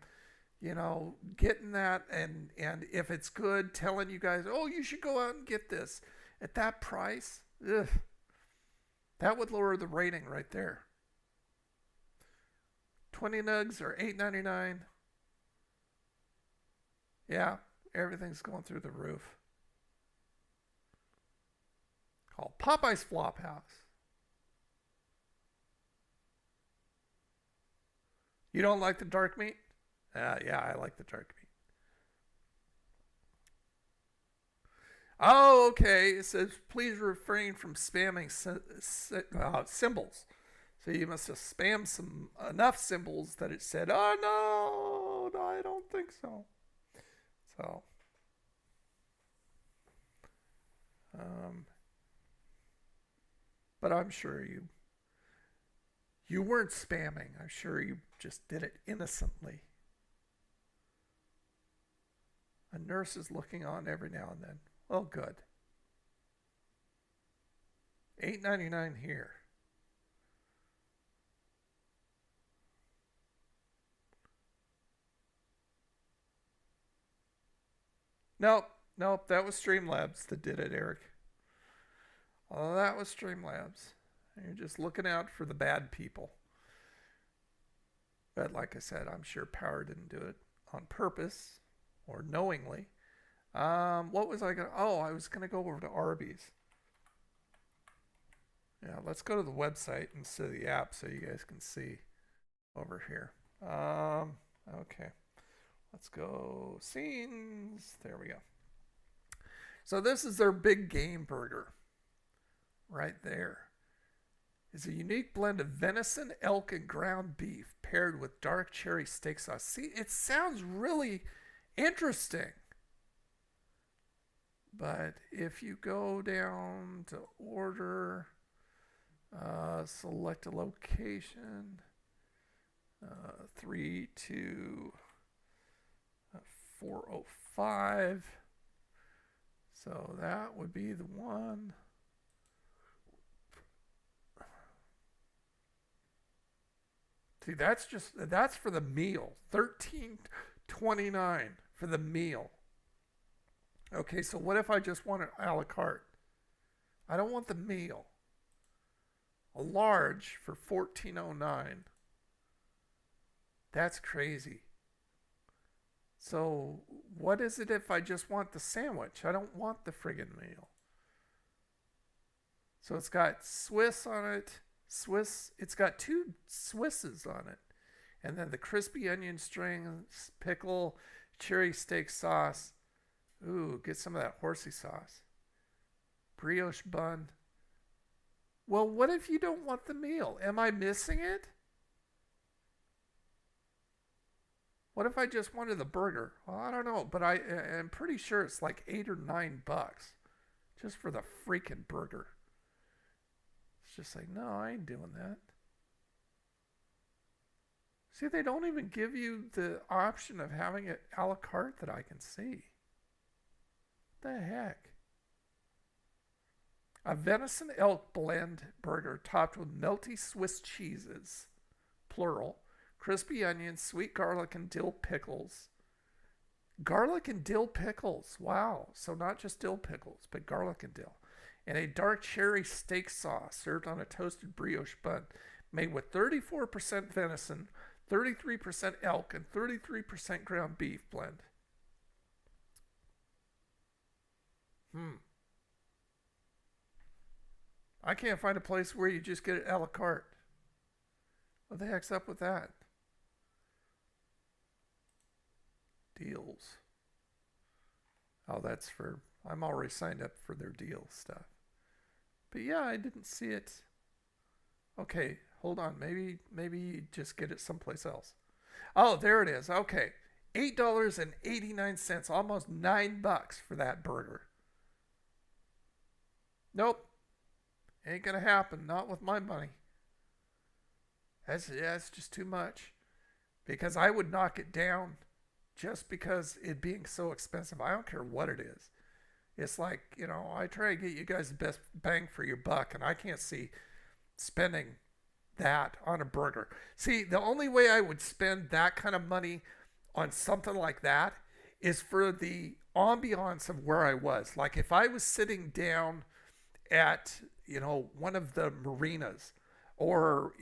you know, getting that, and if it's good, telling you guys, oh, you should go out and get this at that price. Ugh, that would lower the rating right there. 20 nugs are $8.99. Yeah, everything's going through the roof. Called Popeye's Flophouse. You don't like the dark meat? Yeah, I like the dark meat. Oh, okay. It says, please refrain from spamming symbols. So you must have spammed enough symbols that it said, oh, no, I don't think so. So, but I'm sure you weren't spamming. I'm sure you just did it innocently. A nurse is looking on every now and then. Well, good. $8.99 here. Nope, that was Streamlabs that did it, Eric. Oh, that was Streamlabs. You're just looking out for the bad people. But like I said, I'm sure Power didn't do it on purpose or knowingly. What was I going to... Oh, I was going to go over to Arby's. Yeah, let's go to the website instead of the app so you guys can see over here. Okay. Let's go scenes. There we go. So this is their big game burger. Right there. It's a unique blend of venison, elk, and ground beef paired with dark cherry steak sauce. See, it sounds really interesting. But if you go down to order, select a location. 32405. So that would be the one. See, that's for the meal. $13.29 for the meal. Okay, so what if I just want it a la carte? I don't want the meal. A large for $14.09. That's crazy. So what is it if I just want the sandwich? I don't want the friggin' meal. So it's got Swiss on it. It's got 2 Swisses on it. And then the crispy onion strings, pickle, cherry steak sauce. Ooh, get some of that horsey sauce. Brioche bun. Well, what if you don't want the meal? Am I missing it? What if I just wanted the burger? Well, I don't know, but I'm pretty sure it's like $8 or $9 just for the freaking burger. It's just like, no, I ain't doing that. See, they don't even give you the option of having it a la carte that I can see. What the heck? A venison elk blend burger topped with melty Swiss cheeses, plural, crispy onions, sweet garlic and dill pickles. Garlic and dill pickles. Wow. So not just dill pickles, but garlic and dill. And a dark cherry steak sauce served on a toasted brioche bun made with 34% venison, 33% elk, and 33% ground beef blend. I can't find a place where you just get it a la carte. What the heck's up with that? Deals. Oh, that's for... I'm already signed up for their deal stuff. But yeah, I didn't see it. Okay, hold on. Maybe you just get it someplace else. Oh, there it is. Okay. $8.89, almost $9 for that burger. Nope. Ain't gonna happen. Not with my money. That's just too much. Because I would knock it down just because it being so expensive. I don't care what it is. It's like, I try to get you guys the best bang for your buck, and I can't see spending that on a burger. See, the only way I would spend that kind of money on something like that is for the ambiance of where I was. Like if I was sitting down at, one of the marinas, or,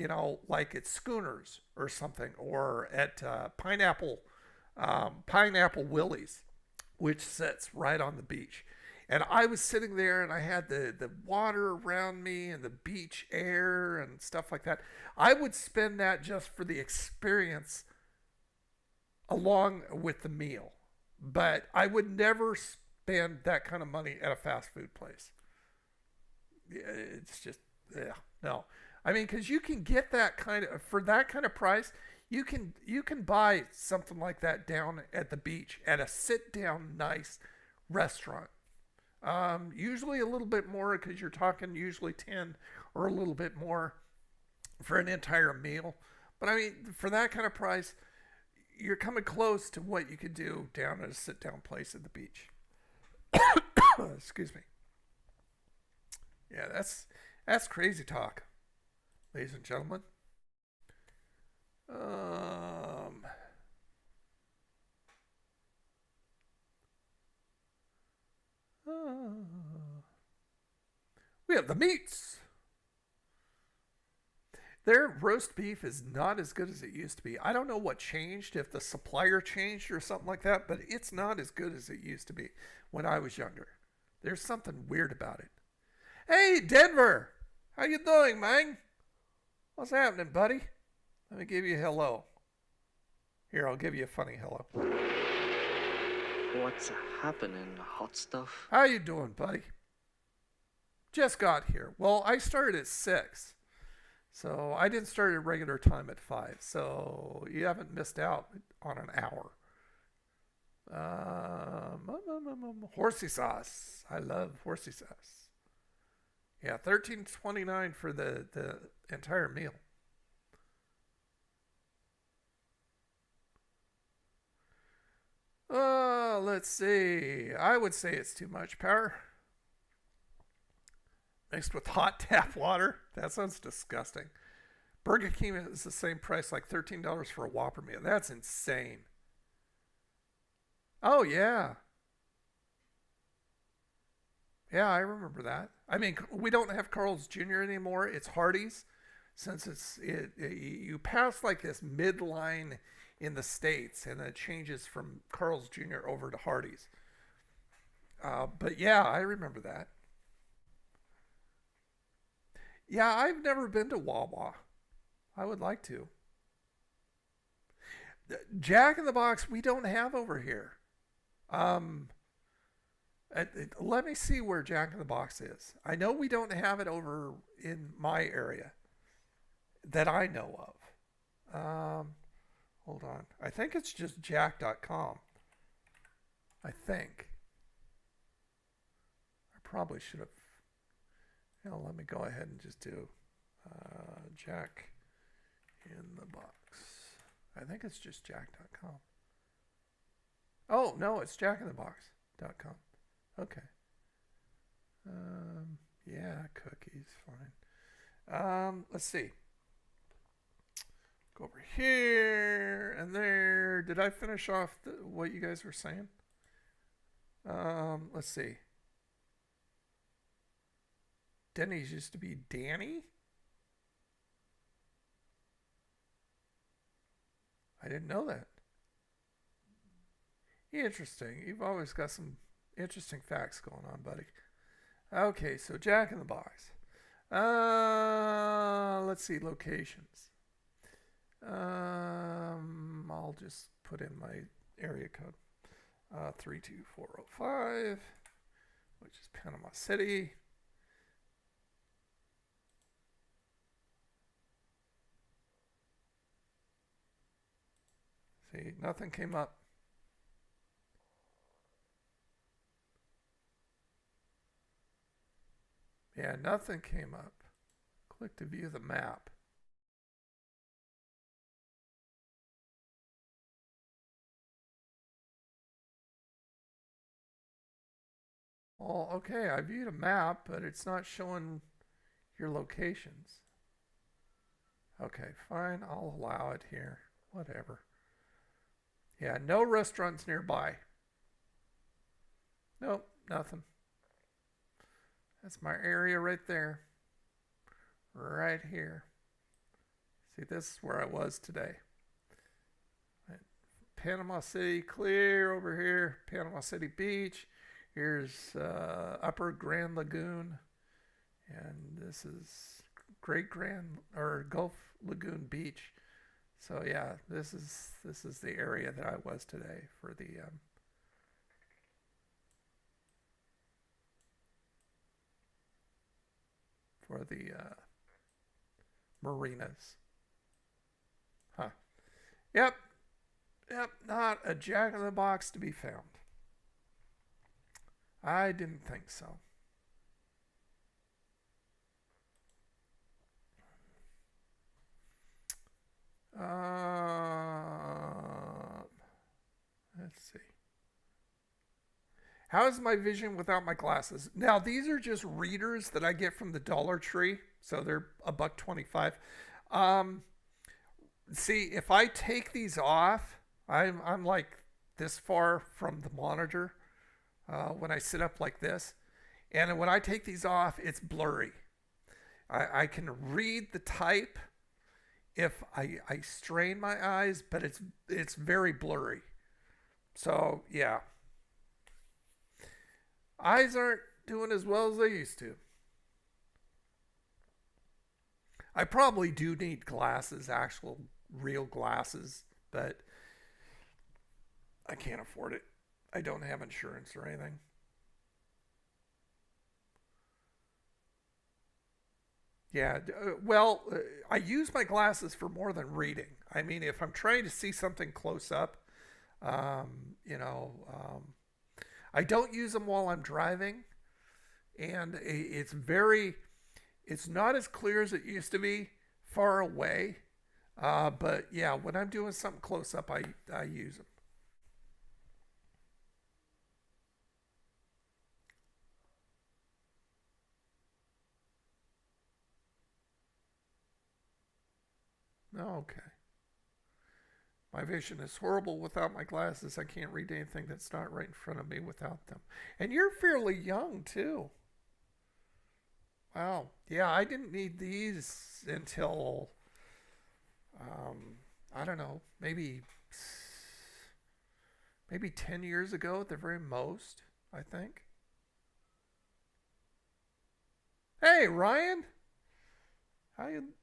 like at Schooners or something, or at Pineapple Willie's, which sits right on the beach. And I was sitting there and I had the water around me and the beach air and stuff like that. I would spend that just for the experience along with the meal. But I would never spend that kind of money at a fast food place. It's just, no. I mean, because you can get that for that kind of price, you can buy something like that down at the beach at a sit-down nice restaurant. Usually a little bit more, because you're talking usually 10 or a little bit more for an entire meal. But I mean, for that kind of price, you're coming close to what you could do down at a sit-down place at the beach. Excuse me. Yeah, that's crazy talk, ladies and gentlemen. We have the meats. Their roast beef is not as good as it used to be. I don't know what changed, if the supplier changed or something like that, but it's not as good as it used to be when I was younger. There's something weird about it. Hey, Denver! How you doing, man? What's happening, buddy? Let me give you a hello. Here, I'll give you a funny hello. What's happening, hot stuff? How you doing, buddy? Just got here. Well, I started at 6. So I didn't start at regular time at 5. So you haven't missed out on an hour. Horsey sauce. I love horsey sauce. Yeah, $13.29 for the entire meal. Let's see. I would say it's too much power. Mixed with hot tap water. That sounds disgusting. Burger King is the same price, like $13 for a Whopper meal. That's insane. Oh, yeah. Yeah, I remember that. I mean, we don't have Carl's Jr. anymore. It's Hardee's. Since you pass like this midline in the States, and then it changes from Carl's Jr. over to Hardee's. But yeah, I remember that. Yeah, I've never been to Wawa. I would like to. Jack in the Box, we don't have over here. Let me see where Jack in the Box is. I know we don't have it over in my area that I know of. Hold on. I think it's just jack.com. I think. I probably should have. Let me go ahead and just do Jack in the Box. I think it's just jack.com. Oh, no, it's jackinthebox.com. Okay. Yeah, cookies, fine. Let's see. Go over here and there. Did I finish off what you guys were saying? Let's see. Denny's used to be Danny? I didn't know that. Interesting. You've always got some interesting facts going on, buddy. Okay, so Jack in the Box. Let's see, locations. I'll just put in my area code. 32405, which is Panama City. See, nothing came up. Yeah, nothing came up. Click to view the map. Well, okay, I viewed a map, but it's not showing your locations. Okay, fine, I'll allow it here. Whatever. Yeah, no restaurants nearby. Nope, nothing. That's my area right there. Right here. See, this is where I was today. Panama City, clear over here. Panama City Beach. Here's Upper Grand Lagoon. And this is Gulf Lagoon Beach. So yeah, this is the area that I was today for the marinas. Huh. Yep, not a Jack in the Box to be found. I didn't think so. Let's see. How is my vision without my glasses? Now, these are just readers that I get from the Dollar Tree, so they're $1.25. See, if I take these off, I'm like this far from the monitor when I sit up like this, and when I take these off, it's blurry. I can read the type if I strain my eyes, but it's very blurry. So yeah, eyes aren't doing as well as they used to. I probably do need glasses, actual real glasses, but I can't afford it. I don't have insurance or anything. Yeah, well, I use my glasses for more than reading. I mean, if I'm trying to see something close up, I don't use them while I'm driving, and it's not as clear as it used to be far away. But yeah, when I'm doing something close up, I use them. Okay. My vision is horrible without my glasses. I can't read anything that's not right in front of me without them. And you're fairly young, too. Wow. Yeah, I didn't need these until, I don't know, maybe 10 years ago at the very most, I think. Hey, Ryan.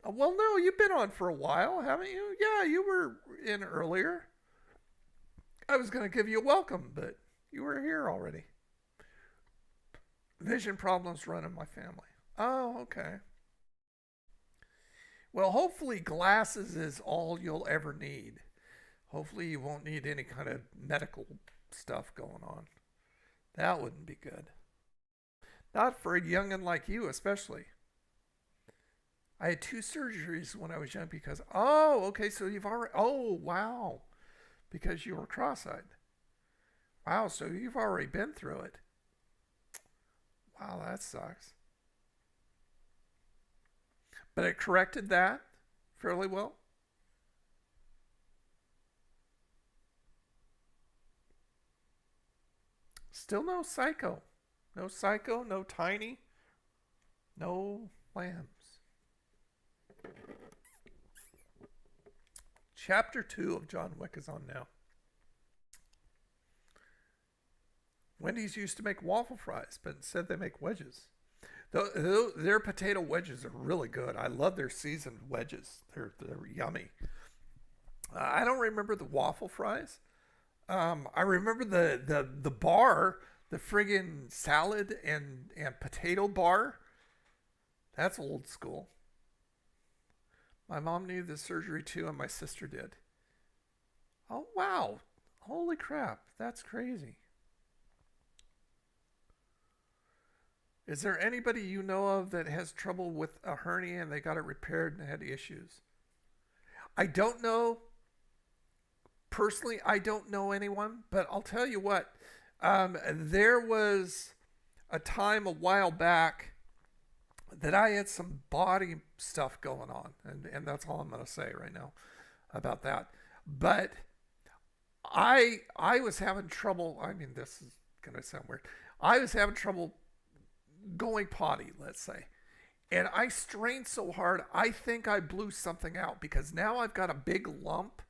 Well, no, you've been on for a while, haven't you? Yeah, you were in earlier. I was going to give you a welcome, but you were here already. Vision problems run in my family. Oh, okay. Well, hopefully glasses is all you'll ever need. Hopefully you won't need any kind of medical stuff going on. That wouldn't be good. Not for a youngin' like you, especially. I had 2 surgeries when I was young because, oh, okay, so you've already, oh, wow. Because you were cross-eyed. Wow, so you've already been through it. Wow, that sucks. But it corrected that fairly well. Still no Psycho. No Psycho, no Tiny, no Lambs. Chapter 2 of John Wick is on now. Wendy's used to make waffle fries, but instead they make wedges. Their potato wedges are really good. I love their seasoned wedges. They're yummy. I don't remember the waffle fries. I remember the bar, the friggin' salad and potato bar. That's old school. My mom needed the surgery too, and my sister did. Oh, wow. Holy crap. That's crazy. Is there anybody you know of that has trouble with a hernia and they got it repaired and had issues? I don't know. Personally, I don't know anyone, but I'll tell you what. There was a time a while back that I had some body stuff going on, and that's all I'm going to say right now about that. But I was having trouble. I mean, this is going to sound weird. I was having trouble going potty, let's say. And I strained so hard, I think I blew something out because now I've got a big lump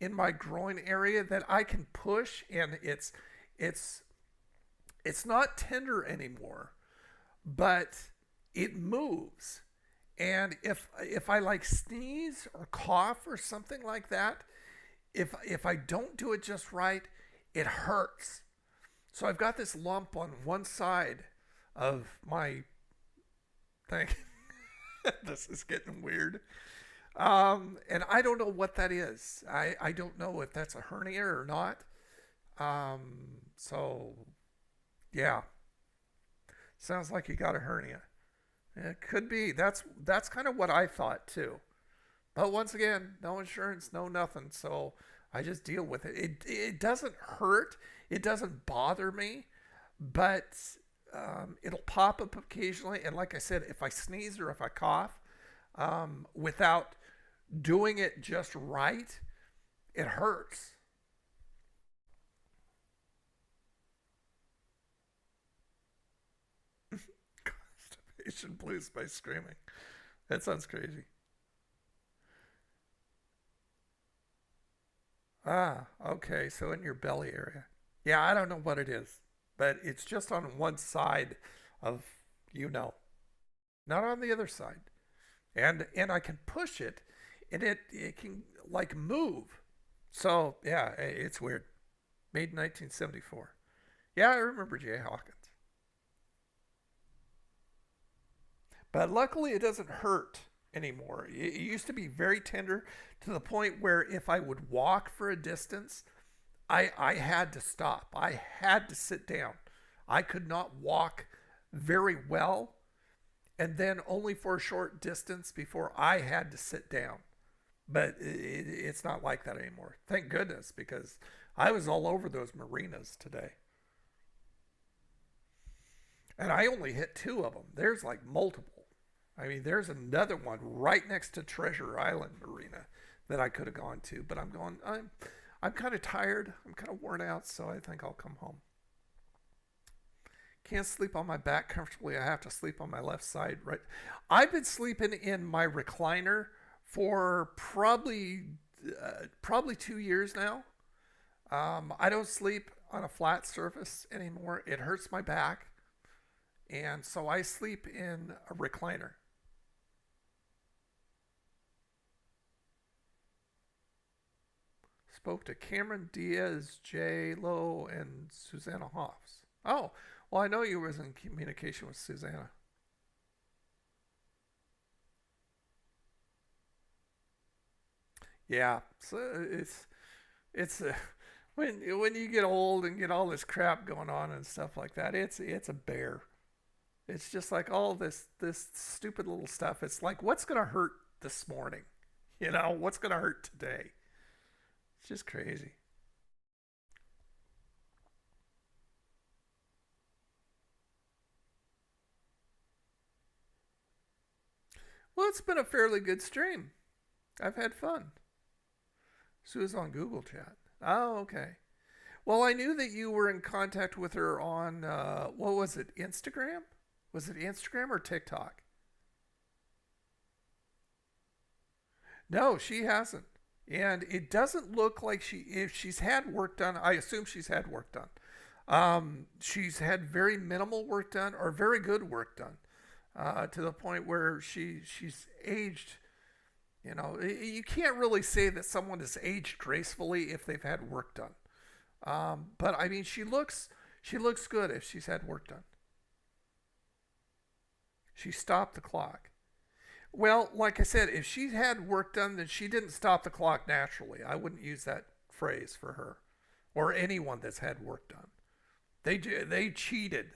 in my groin area that I can push, and it's not tender anymore, but it moves. And if I like sneeze or cough or something like that, if I don't do it just right, it hurts. So I've got this lump on one side of my thing. This is getting weird. And I don't know what that is. I don't know if that's a hernia or not. So yeah, sounds like you got a hernia. It could be. That's kind of what I thought too. But once again, no insurance, no nothing. So I just deal with it. It doesn't hurt. It doesn't bother me, but it'll pop up occasionally. And like I said, if I sneeze or if I cough without doing it just right, it hurts. Constipation blues by screaming. That sounds crazy. Ah, okay. So in your belly area. Yeah, I don't know what it is, but it's just on one side of, not on the other side. And I can push it, and it can like move. So yeah, it's weird. Made in 1974. Yeah, I remember Jay Hawkins. But luckily it doesn't hurt anymore. It used to be very tender to the point where if I would walk for a distance, I had to stop. I had to sit down. I could not walk very well, and then only for a short distance before I had to sit down. But it's not like that anymore. Thank goodness, because I was all over those marinas today. And I only hit 2 of them. There's like multiple. I mean, there's another one right next to Treasure Island Marina that I could have gone to, but I'm kind of tired. I'm kind of worn out, so I think I'll come home. Can't sleep on my back comfortably. I have to sleep on my left side. Right. I've been sleeping in my recliner for probably 2 years now. I don't sleep on a flat surface anymore. It hurts my back, and so I sleep in a recliner. Spoke to Cameron Diaz, J. Lo, and Susanna Hoffs. Oh, well, I know you was in communication with Susanna. Yeah, so it's when you get old and get all this crap going on and stuff like that, it's a bear. It's just like all this stupid little stuff. It's like, what's gonna hurt this morning? What's gonna hurt today? It's just crazy. Well, it's been a fairly good stream. I've had fun. Sue's on Google Chat. Oh, okay. Well, I knew that you were in contact with her on, what was it, Instagram? Was it Instagram or TikTok? No, she hasn't. And it doesn't look like if she's had work done, I assume she's had work done. She's had very minimal work done or very good work done, to the point where she's aged. You can't really say that someone has aged gracefully if they've had work done. But I mean, she looks good if she's had work done. She stopped the clock. Well, like I said, if she had work done, then she didn't stop the clock naturally. I wouldn't use that phrase for her or anyone that's had work done. They cheated.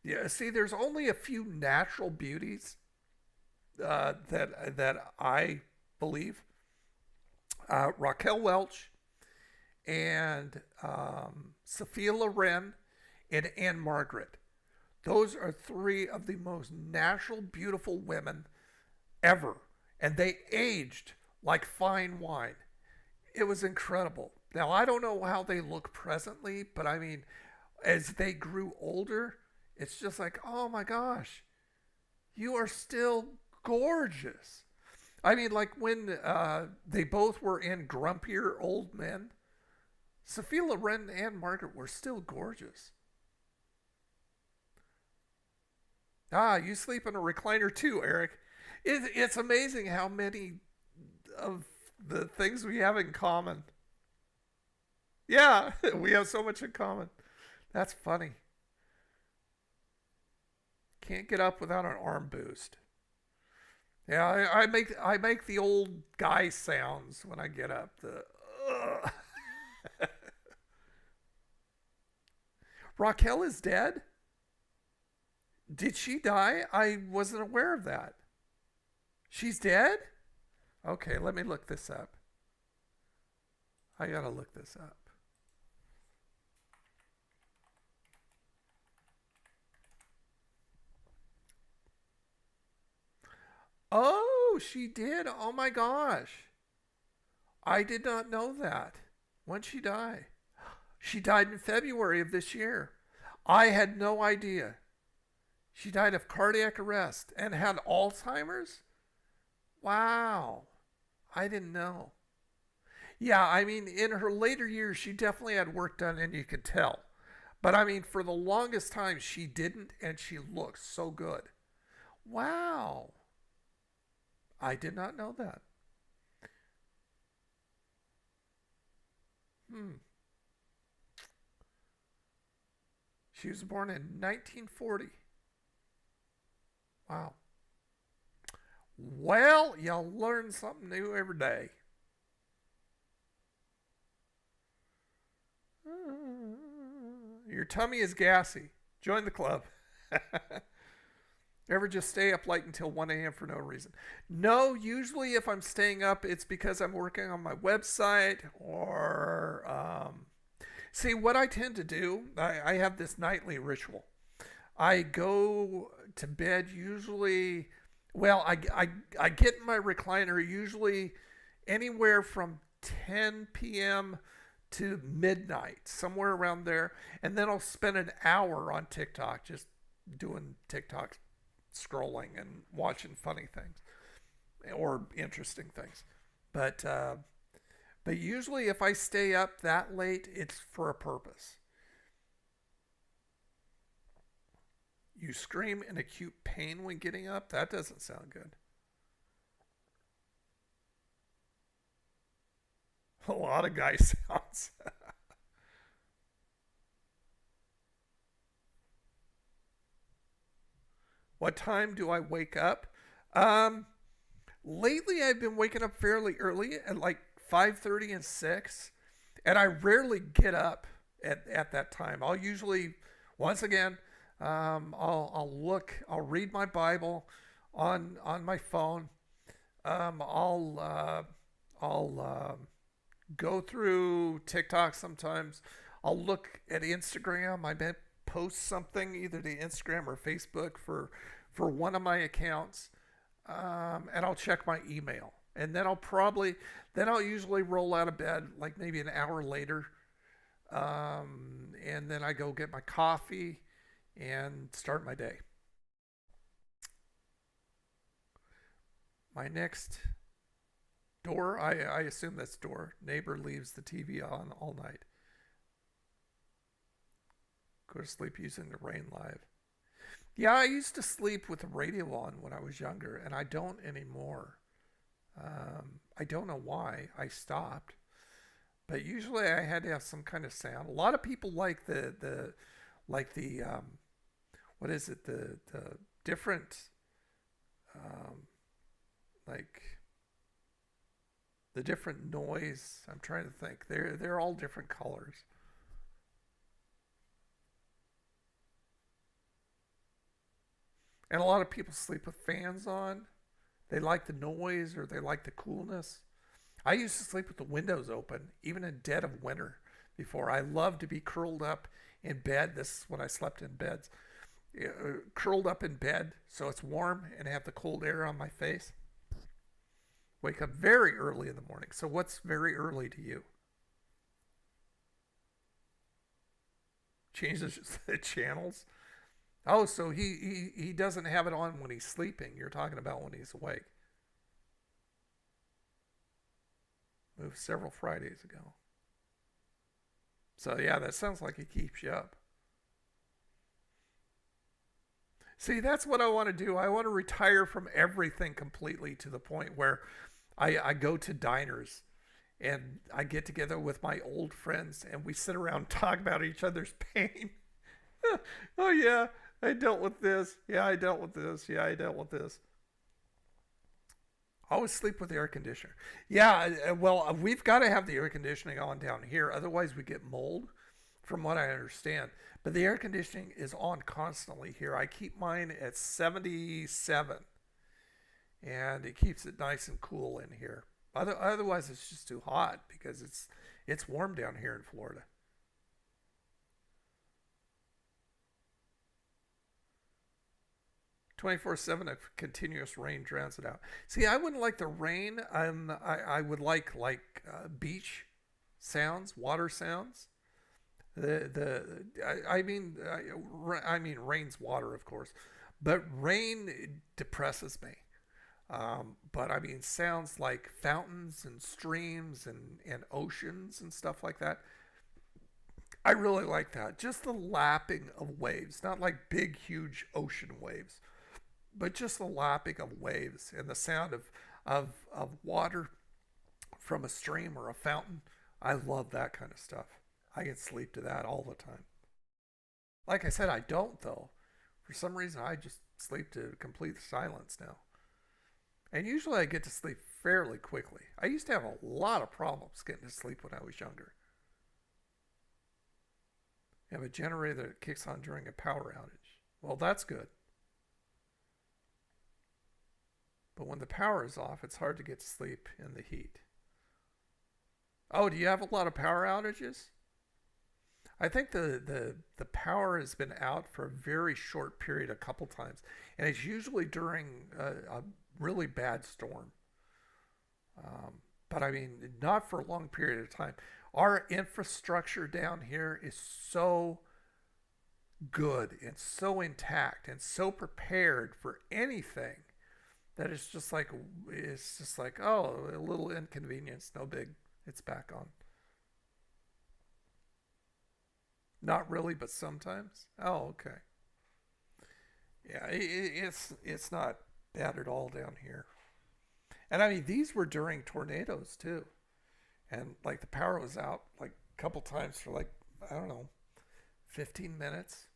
Yeah, see, there's only a few natural beauties that I believe. Raquel Welch and Sophia Loren and Anne Margaret. Those are three of the most natural, beautiful women ever. And they aged like fine wine. It was incredible. Now, I don't know how they look presently, but I mean, as they grew older, it's just like, oh my gosh, you are still gorgeous. I mean, like when they both were in Grumpier Old Men, Sophia Loren and Anne Margaret were still gorgeous. You sleep in a recliner too, Eric. It's amazing how many of the things we have in common. Yeah, we have so much in common. That's funny. Can't get up without an arm boost. Yeah, I make the old guy sounds when I get up. Raquel is dead? Did she die? I wasn't aware of that. She's dead? Okay, let me look this up. I gotta look this up. Oh, she did. Oh my gosh. I did not know that. When'd she die? She died in February of this year. I had no idea. She died of cardiac arrest and had Alzheimer's? Wow. I didn't know. Yeah, I mean, in her later years, she definitely had work done, and you could tell. But I mean, for the longest time, she didn't, and she looked so good. Wow. I did not know that. She was born in 1940. Wow. Well, you'll learn something new every day. Your tummy is gassy. Join the club. Ever just stay up late until 1 a.m. for no reason? No, usually if I'm staying up, it's because I'm working on my website or... See, what I tend to do, I have this nightly ritual. I go to bed usually... Well, I get in my recliner usually anywhere from 10 p.m. to midnight, somewhere around there. And then I'll spend an hour on TikTok just doing TikTok scrolling and watching funny things or interesting things. But usually if I stay up that late, it's for a purpose. You scream in acute pain when getting up? That doesn't sound good. A lot of guy sounds. What time do I wake up? Lately I've been waking up fairly early at like 5:30 and 6, and I rarely get up at that time. I'll usually, once again, I'll read my Bible on my phone. I'll go through TikTok sometimes. I'll look at Instagram. I may post something either to Instagram or Facebook for one of my accounts, and I'll check my email. And then I'll usually roll out of bed like maybe an hour later, and then I go get my coffee and start my day. My next door, I assume that's door. Neighbor leaves the TV on all night. Go to sleep using the rain live. Yeah, I used to sleep with the radio on when I was younger, and I don't anymore. I don't know why I stopped, but usually I had to have some kind of sound. A lot of people like the what is it, the different like the different noise. I'm trying to think. They're all different colors. And a lot of people sleep with fans on. They like the noise or they like the coolness. I used to sleep with the windows open, even in dead of winter before. I loved to be curled up in bed. This is when I slept in beds. Curled up in bed so it's warm and have the cold air on my face. Wake up very early in the morning. So what's very early to you? Change the channels? Oh, so he doesn't have it on when he's sleeping. You're talking about when he's awake. Moved several Fridays ago. So yeah, that sounds like it keeps you up. See, that's what I want to do. I want to retire from everything completely to the point where I go to diners and I get together with my old friends and we sit around and talk about each other's pain. Oh yeah, I dealt with this. Yeah, I dealt with this. Yeah, I dealt with this. Always sleep with the air conditioner. Yeah, well, we've got to have the air conditioning on down here. Otherwise, we get mold, from what I understand. But the air conditioning is on constantly here. I keep mine at 77. And it keeps it nice and cool in here. Otherwise, it's just too hot because it's warm down here in Florida. "24/7 of continuous rain drowns it out." See, I wouldn't like the rain. I would like beach sounds, water sounds. I mean rain's water, of course, but rain depresses me. But I mean sounds like fountains and streams and oceans and stuff like that. I really like that. Just the lapping of waves, not like big, huge ocean waves, but just the lapping of waves and the sound of water from a stream or a fountain. I love that kind of stuff. I can sleep to that all the time. Like I said, I don't though. For some reason, I just sleep to complete silence now. And usually I get to sleep fairly quickly. I used to have a lot of problems getting to sleep when I was younger. You have a generator that kicks on during a power outage. Well, that's good. But when the power is off, it's hard to get to sleep in the heat. Oh, do you have a lot of power outages? I think the power has been out for a very short period a couple times. And it's usually during a really bad storm. but I mean, not for a long period of time. Our infrastructure down here is so good and so intact and so prepared for anything that it's just like, oh, a little inconvenience, no big, it's back on. Not really, but sometimes. Oh, okay. Yeah, it's not bad at all down here. And I mean, these were during tornadoes too, and like the power was out like a couple times for like, I don't know, 15 minutes.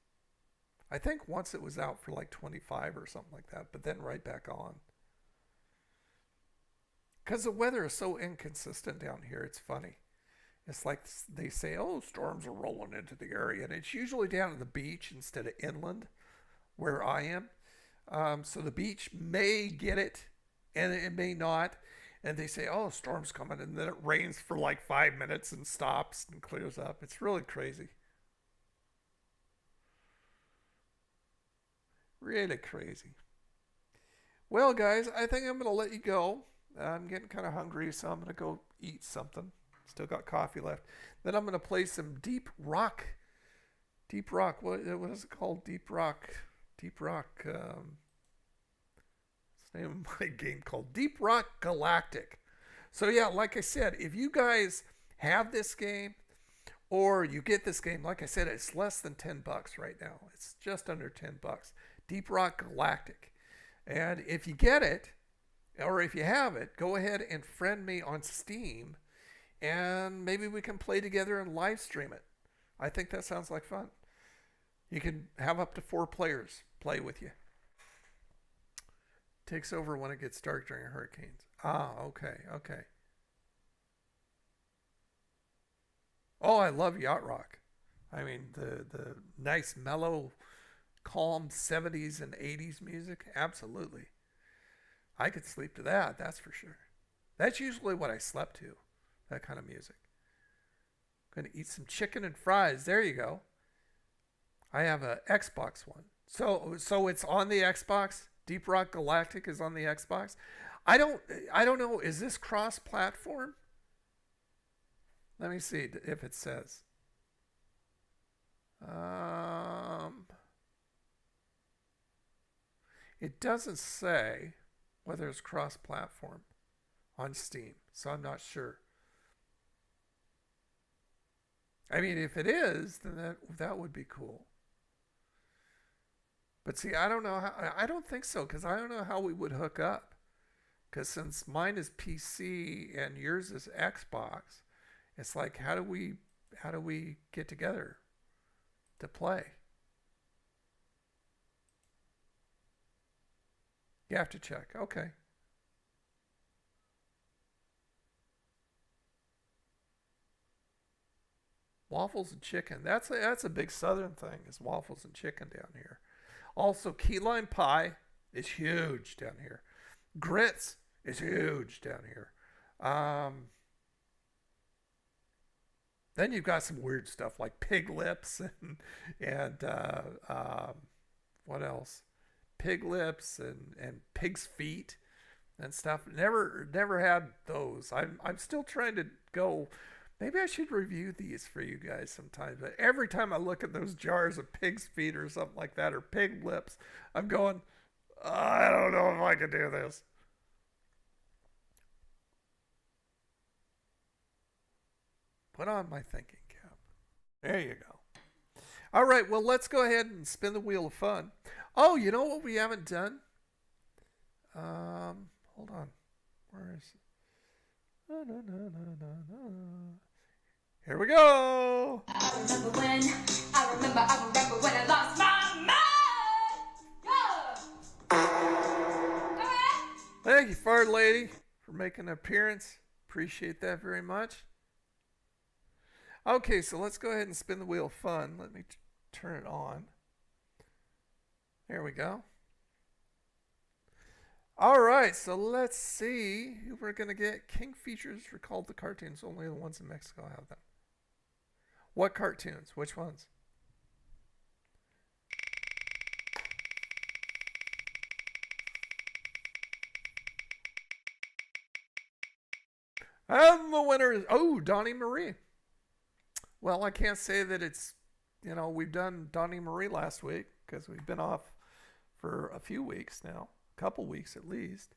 I think once it was out for like 25 or something like that, but then right back on. Because the weather is so inconsistent down here, it's funny. It's like they say, oh, storms are rolling into the area, and it's usually down at the beach instead of inland, where I am. So the beach may get it, and it may not. And they say, oh, storm's coming, and then it rains for like 5 minutes and stops and clears up. It's really crazy. Really crazy. Well, guys, I think I'm going to let you go. I'm getting kind of hungry, so I'm going to go eat something. Still got coffee left. Then I'm going to play some deep rock. Deep rock. What is it called? Deep rock. Deep rock. It's the name of my game called Deep Rock Galactic. So yeah, like I said, if you guys have this game or you get this game, like I said, it's less than $10 right now. It's just under $10. Deep Rock Galactic. And if you get it, or if you have it, go ahead and friend me on Steam, and maybe we can play together and live stream it. I think that sounds like fun. You can have up to 4 players play with you. Takes over when it gets dark during hurricanes. Ah, okay. Oh, I love yacht rock. I mean, the nice, mellow, calm 70s and 80s music. Absolutely. I could sleep to that, that's for sure. That's usually what I slept to, that kind of music. Going to eat some chicken and fries. There you go. I have a Xbox one. So it's on the Xbox. Deep Rock Galactic is on the Xbox. I don't know. Is this cross-platform? Let me see if it says. It doesn't say whether it's cross-platform on Steam, so I'm not sure. I mean, if it is, then that would be cool. But see, I don't know how. I don't think so, because I don't know how we would hook up. Because since mine is PC and yours is Xbox, it's like, how do we get together to play? You have to check. Okay. Waffles and chicken. That's a big southern thing, is waffles and chicken down here. Also, key lime pie is huge down here. Grits is huge down here. Then you've got some weird stuff like pig lips and what else? Pig lips and pig's feet and stuff. Never had those. I'm still trying to go. Maybe I should review these for you guys sometime. But every time I look at those jars of pig's feet or something like that, or pig lips, I'm going, I don't know if I can do this. Put on my thinking cap. There you go. All right, well, let's go ahead and spin the wheel of fun. Oh, you know what we haven't done? Hold on. Where is it? No. Here we go. I remember when I lost my mind. Yeah. Thank you, Fart Lady, for making an appearance. Appreciate that very much. Okay, so let's go ahead and spin the wheel of fun. Let me turn it on. There we go. All right, so let's see who we're going to get. King features recalled the cartoons. Only the ones in Mexico have them. What cartoons? Which ones? And the winner is, Donnie Marie. Well, I can't say that it's, we've done Donnie Marie last week because we've been off for a few weeks now, a couple weeks at least.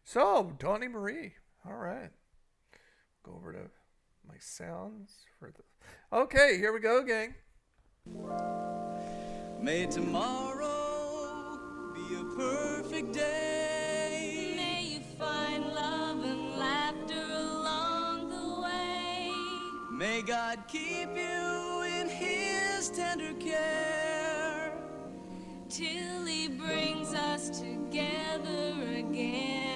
So, Donnie Marie. All right. Go over to my sounds for the. Okay, here we go, gang. May tomorrow be a perfect day. May you find love and laughter along the way. May God keep you in his tender care. Till he brings us together again.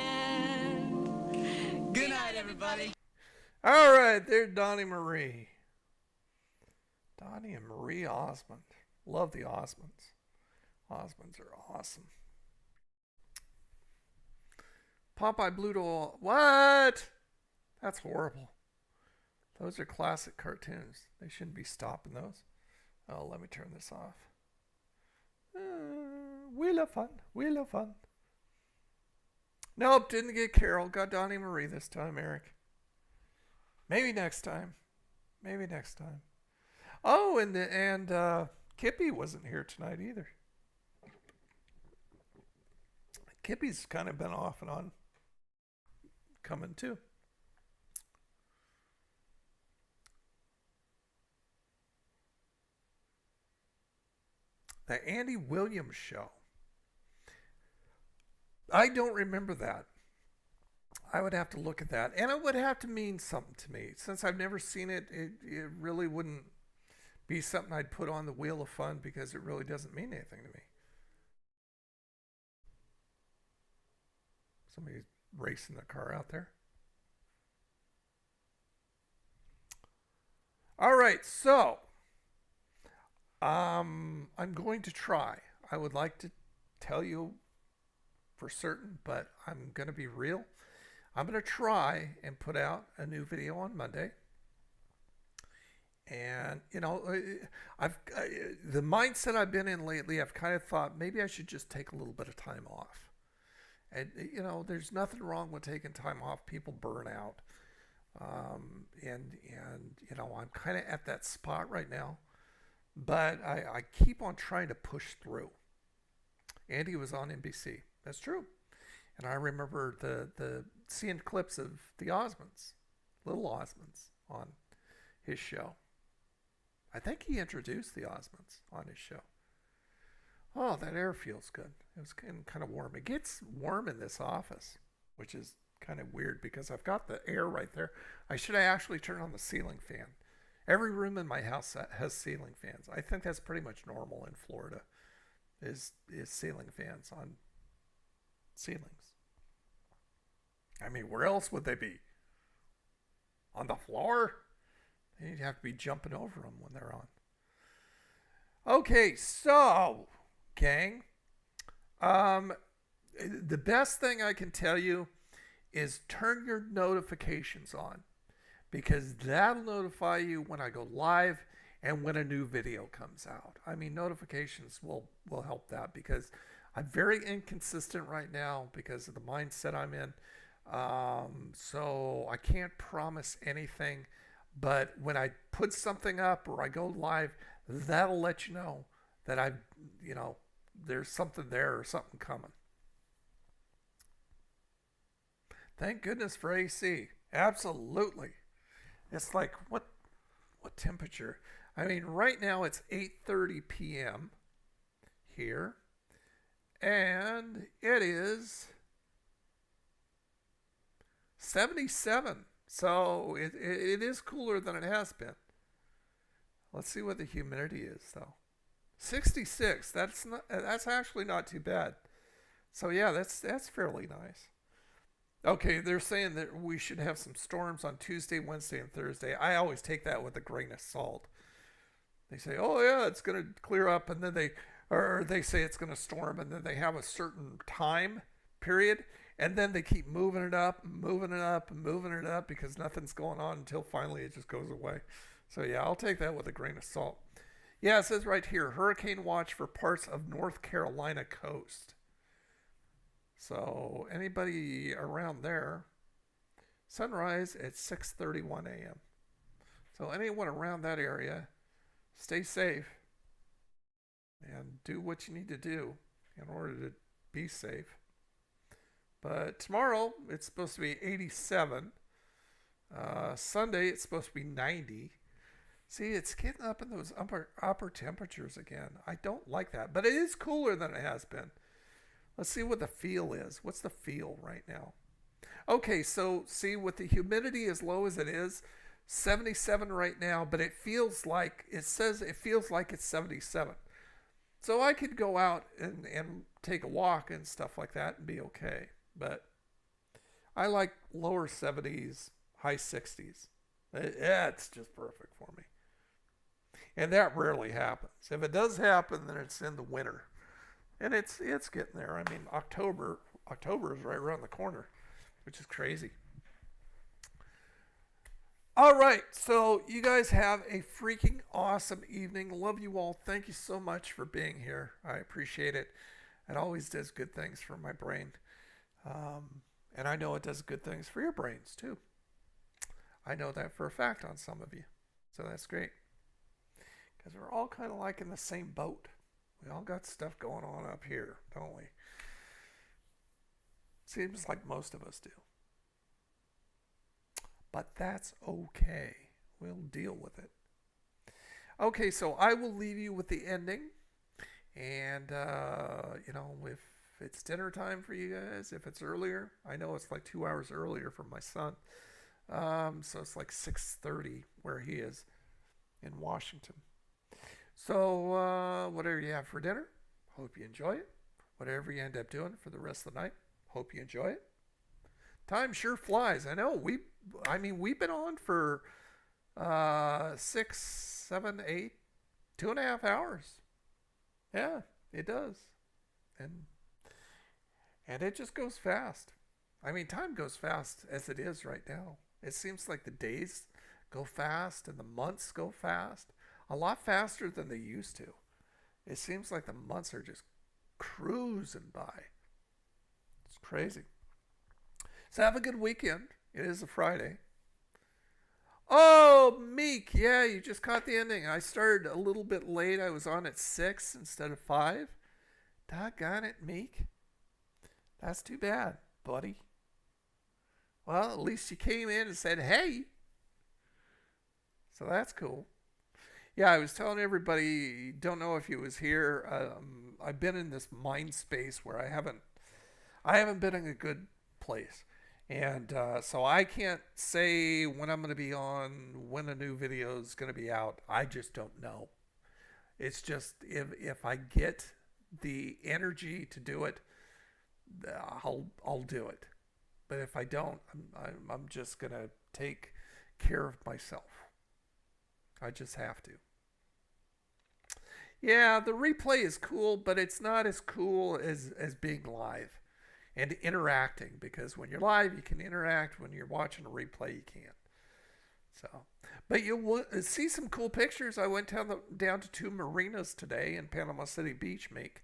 Good night, everybody. All right, there's Donnie Marie. Donnie and Marie Osmond. Love the Osmonds. Osmonds are awesome. Popeye Blue Doll. What? That's horrible. Those are classic cartoons. They shouldn't be stopping those. Oh, let me turn this off. Wheel of Fun. Wheel of Fun. Nope, didn't get Carol. Got Donnie Marie this time, Eric. Maybe next time. Maybe next time. Oh, and Kippy wasn't here tonight either. Kippy's kind of been off and on coming too. The Andy Williams Show. I don't remember that. I would have to look at that. And it would have to mean something to me. Since I've never seen it, it really wouldn't be something I'd put on the Wheel of Fun because it really doesn't mean anything to me. Somebody's racing the car out there. All right, so I'm going to try. I would like to tell you for certain, but I'm going to be real. I'm going to try and put out a new video on Monday. And, the mindset I've been in lately, I've kind of thought maybe I should just take a little bit of time off. And, there's nothing wrong with taking time off. People burn out. I'm kind of at that spot right now. But I keep on trying to push through. Andy was on NBC. That's true. And I remember the seeing clips of the Osmonds, little Osmonds, on his show. I think he introduced the Osmonds on his show. Oh, that air feels good. It was kind of warm. It gets warm in this office, which is kind of weird because I've got the air right there. I should actually turn on the ceiling fan. Every room in my house has ceiling fans. I think that's pretty much normal in Florida, is ceiling fans on ceilings. I mean, where else would they be? On the floor? You'd have to be jumping over them when they're on. Okay, so, gang, the best thing I can tell you is turn your notifications on, because that'll notify you when I go live and when a new video comes out. I mean, notifications will help that, because I'm very inconsistent right now because of the mindset I'm in. So I can't promise anything, but when I put something up or I go live, that'll let you know that there's something there or something coming. Thank goodness for AC. Absolutely. It's like, what temperature? I mean, right now it's 8:30 p.m. here, and it is 77. So it is cooler than it has been. Let's see what the humidity is, though. 66. That's actually not too bad. So yeah, that's fairly nice. Okay, they're saying that we should have some storms on Tuesday, Wednesday, and Thursday. I always take that with a grain of salt. They say, "Oh yeah, it's going to clear up," and then they say it's going to storm, and then they have a certain time period, and then they keep moving it up, moving it up, and moving it up because nothing's going on until finally it just goes away. So yeah, I'll take that with a grain of salt. Yeah, it says right here, hurricane watch for parts of North Carolina coast. So anybody around there, Sunrise at 6:31 a.m. So anyone around that area, stay safe and do what you need to do in order to be safe. But tomorrow it's supposed to be 87. Sunday it's supposed to be 90. See, it's getting up in those upper temperatures again. I don't like that, but it is cooler than it has been. Let's see what the feel is. What's the feel right now? Okay, so see, with the humidity as low as it is, 77 right now, but it feels like, it feels like it's 77. So I could go out and take a walk and stuff like that and be okay. But I like lower 70s, high 60s. It's just perfect for me. And that rarely happens. If it does happen, then it's in the winter. And it's getting there. I mean, October is right around the corner, which is crazy. All right, so you guys have a freaking awesome evening. Love you all. Thank you so much for being here. I appreciate it. It always does good things for my brain. And I know it does good things for your brains, too. I know that for a fact on some of you. So that's great. Because we're all kind of like in the same boat. We all got stuff going on up here, don't we? Seems like most of us do. But that's okay. We'll deal with it. Okay, so I will leave you with the ending. And, if it's dinner time for you guys, if it's earlier, I know it's like 2 hours earlier for my son. So it's like 6:30 where he is in Washington. So whatever you have for dinner, hope you enjoy it. Whatever you end up doing for the rest of the night, hope you enjoy it. Time sure flies. I know we've been on for 6, 7, 8, 2.5 hours. Yeah, it does. And it just goes fast. I mean, time goes fast as it is right now. It seems like the days go fast and the months go fast. A lot faster than they used to. It seems like the months are just cruising by. It's crazy. So have a good weekend. It is a Friday. Oh, Meek. Yeah, you just caught the ending. I started a little bit late. I was on at 6 instead of 5. Doggone it, Meek. That's too bad, buddy. Well, at least you came in and said, hey. So that's cool. Yeah, I was telling everybody, don't know if he was here. I've been in this mind space where I haven't been in a good place. And so I can't say when I'm going to be on, when a new video is going to be out. I just don't know. It's just if I get the energy to do it, I'll do it. But if I don't, I'm just going to take care of myself. I just have to. Yeah, the replay is cool, but it's not as cool as being live and interacting, because when you're live, you can interact. When you're watching a replay, you can't. So, but you'll see some cool pictures. I went down to 2 marinas today in Panama City Beach, Meek.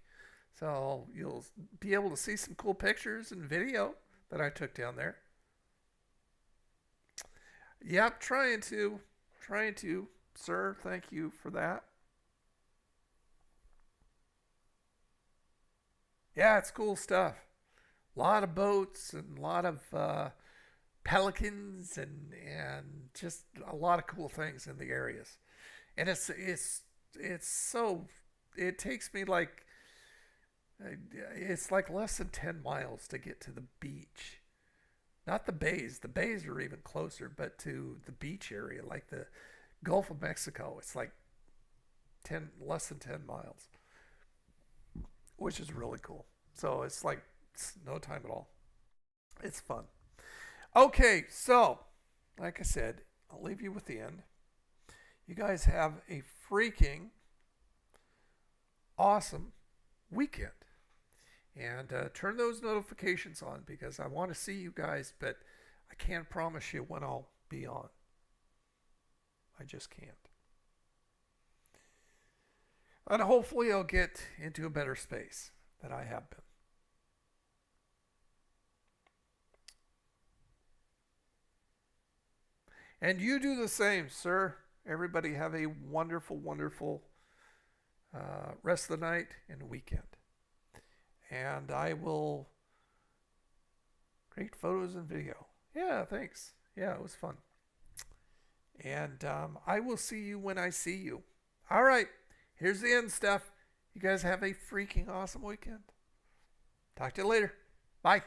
So you'll be able to see some cool pictures and video that I took down there. Yep, trying to, sir. Thank you for that. Yeah, it's cool stuff. A lot of boats and a lot of pelicans and just a lot of cool things in the areas. And it's so, it takes me like, it's like less than 10 miles to get to the beach. Not the bays. The bays are even closer, but to the beach area, like the Gulf of Mexico, it's like less than 10 miles, which is really cool. So it's no time at all. It's fun. Okay, so like I said, I'll leave you with the end. You guys have a freaking awesome weekend. And turn those notifications on, because I want to see you guys, but I can't promise you when I'll be on. I just can't. And hopefully I'll get into a better space than I have been. And you do the same, sir. Everybody have a wonderful, wonderful rest of the night and weekend. And I will create photos and video. Yeah, thanks. Yeah, it was fun. And I will see you when I see you. All right, here's the end stuff. You guys have a freaking awesome weekend. Talk to you later. Bye.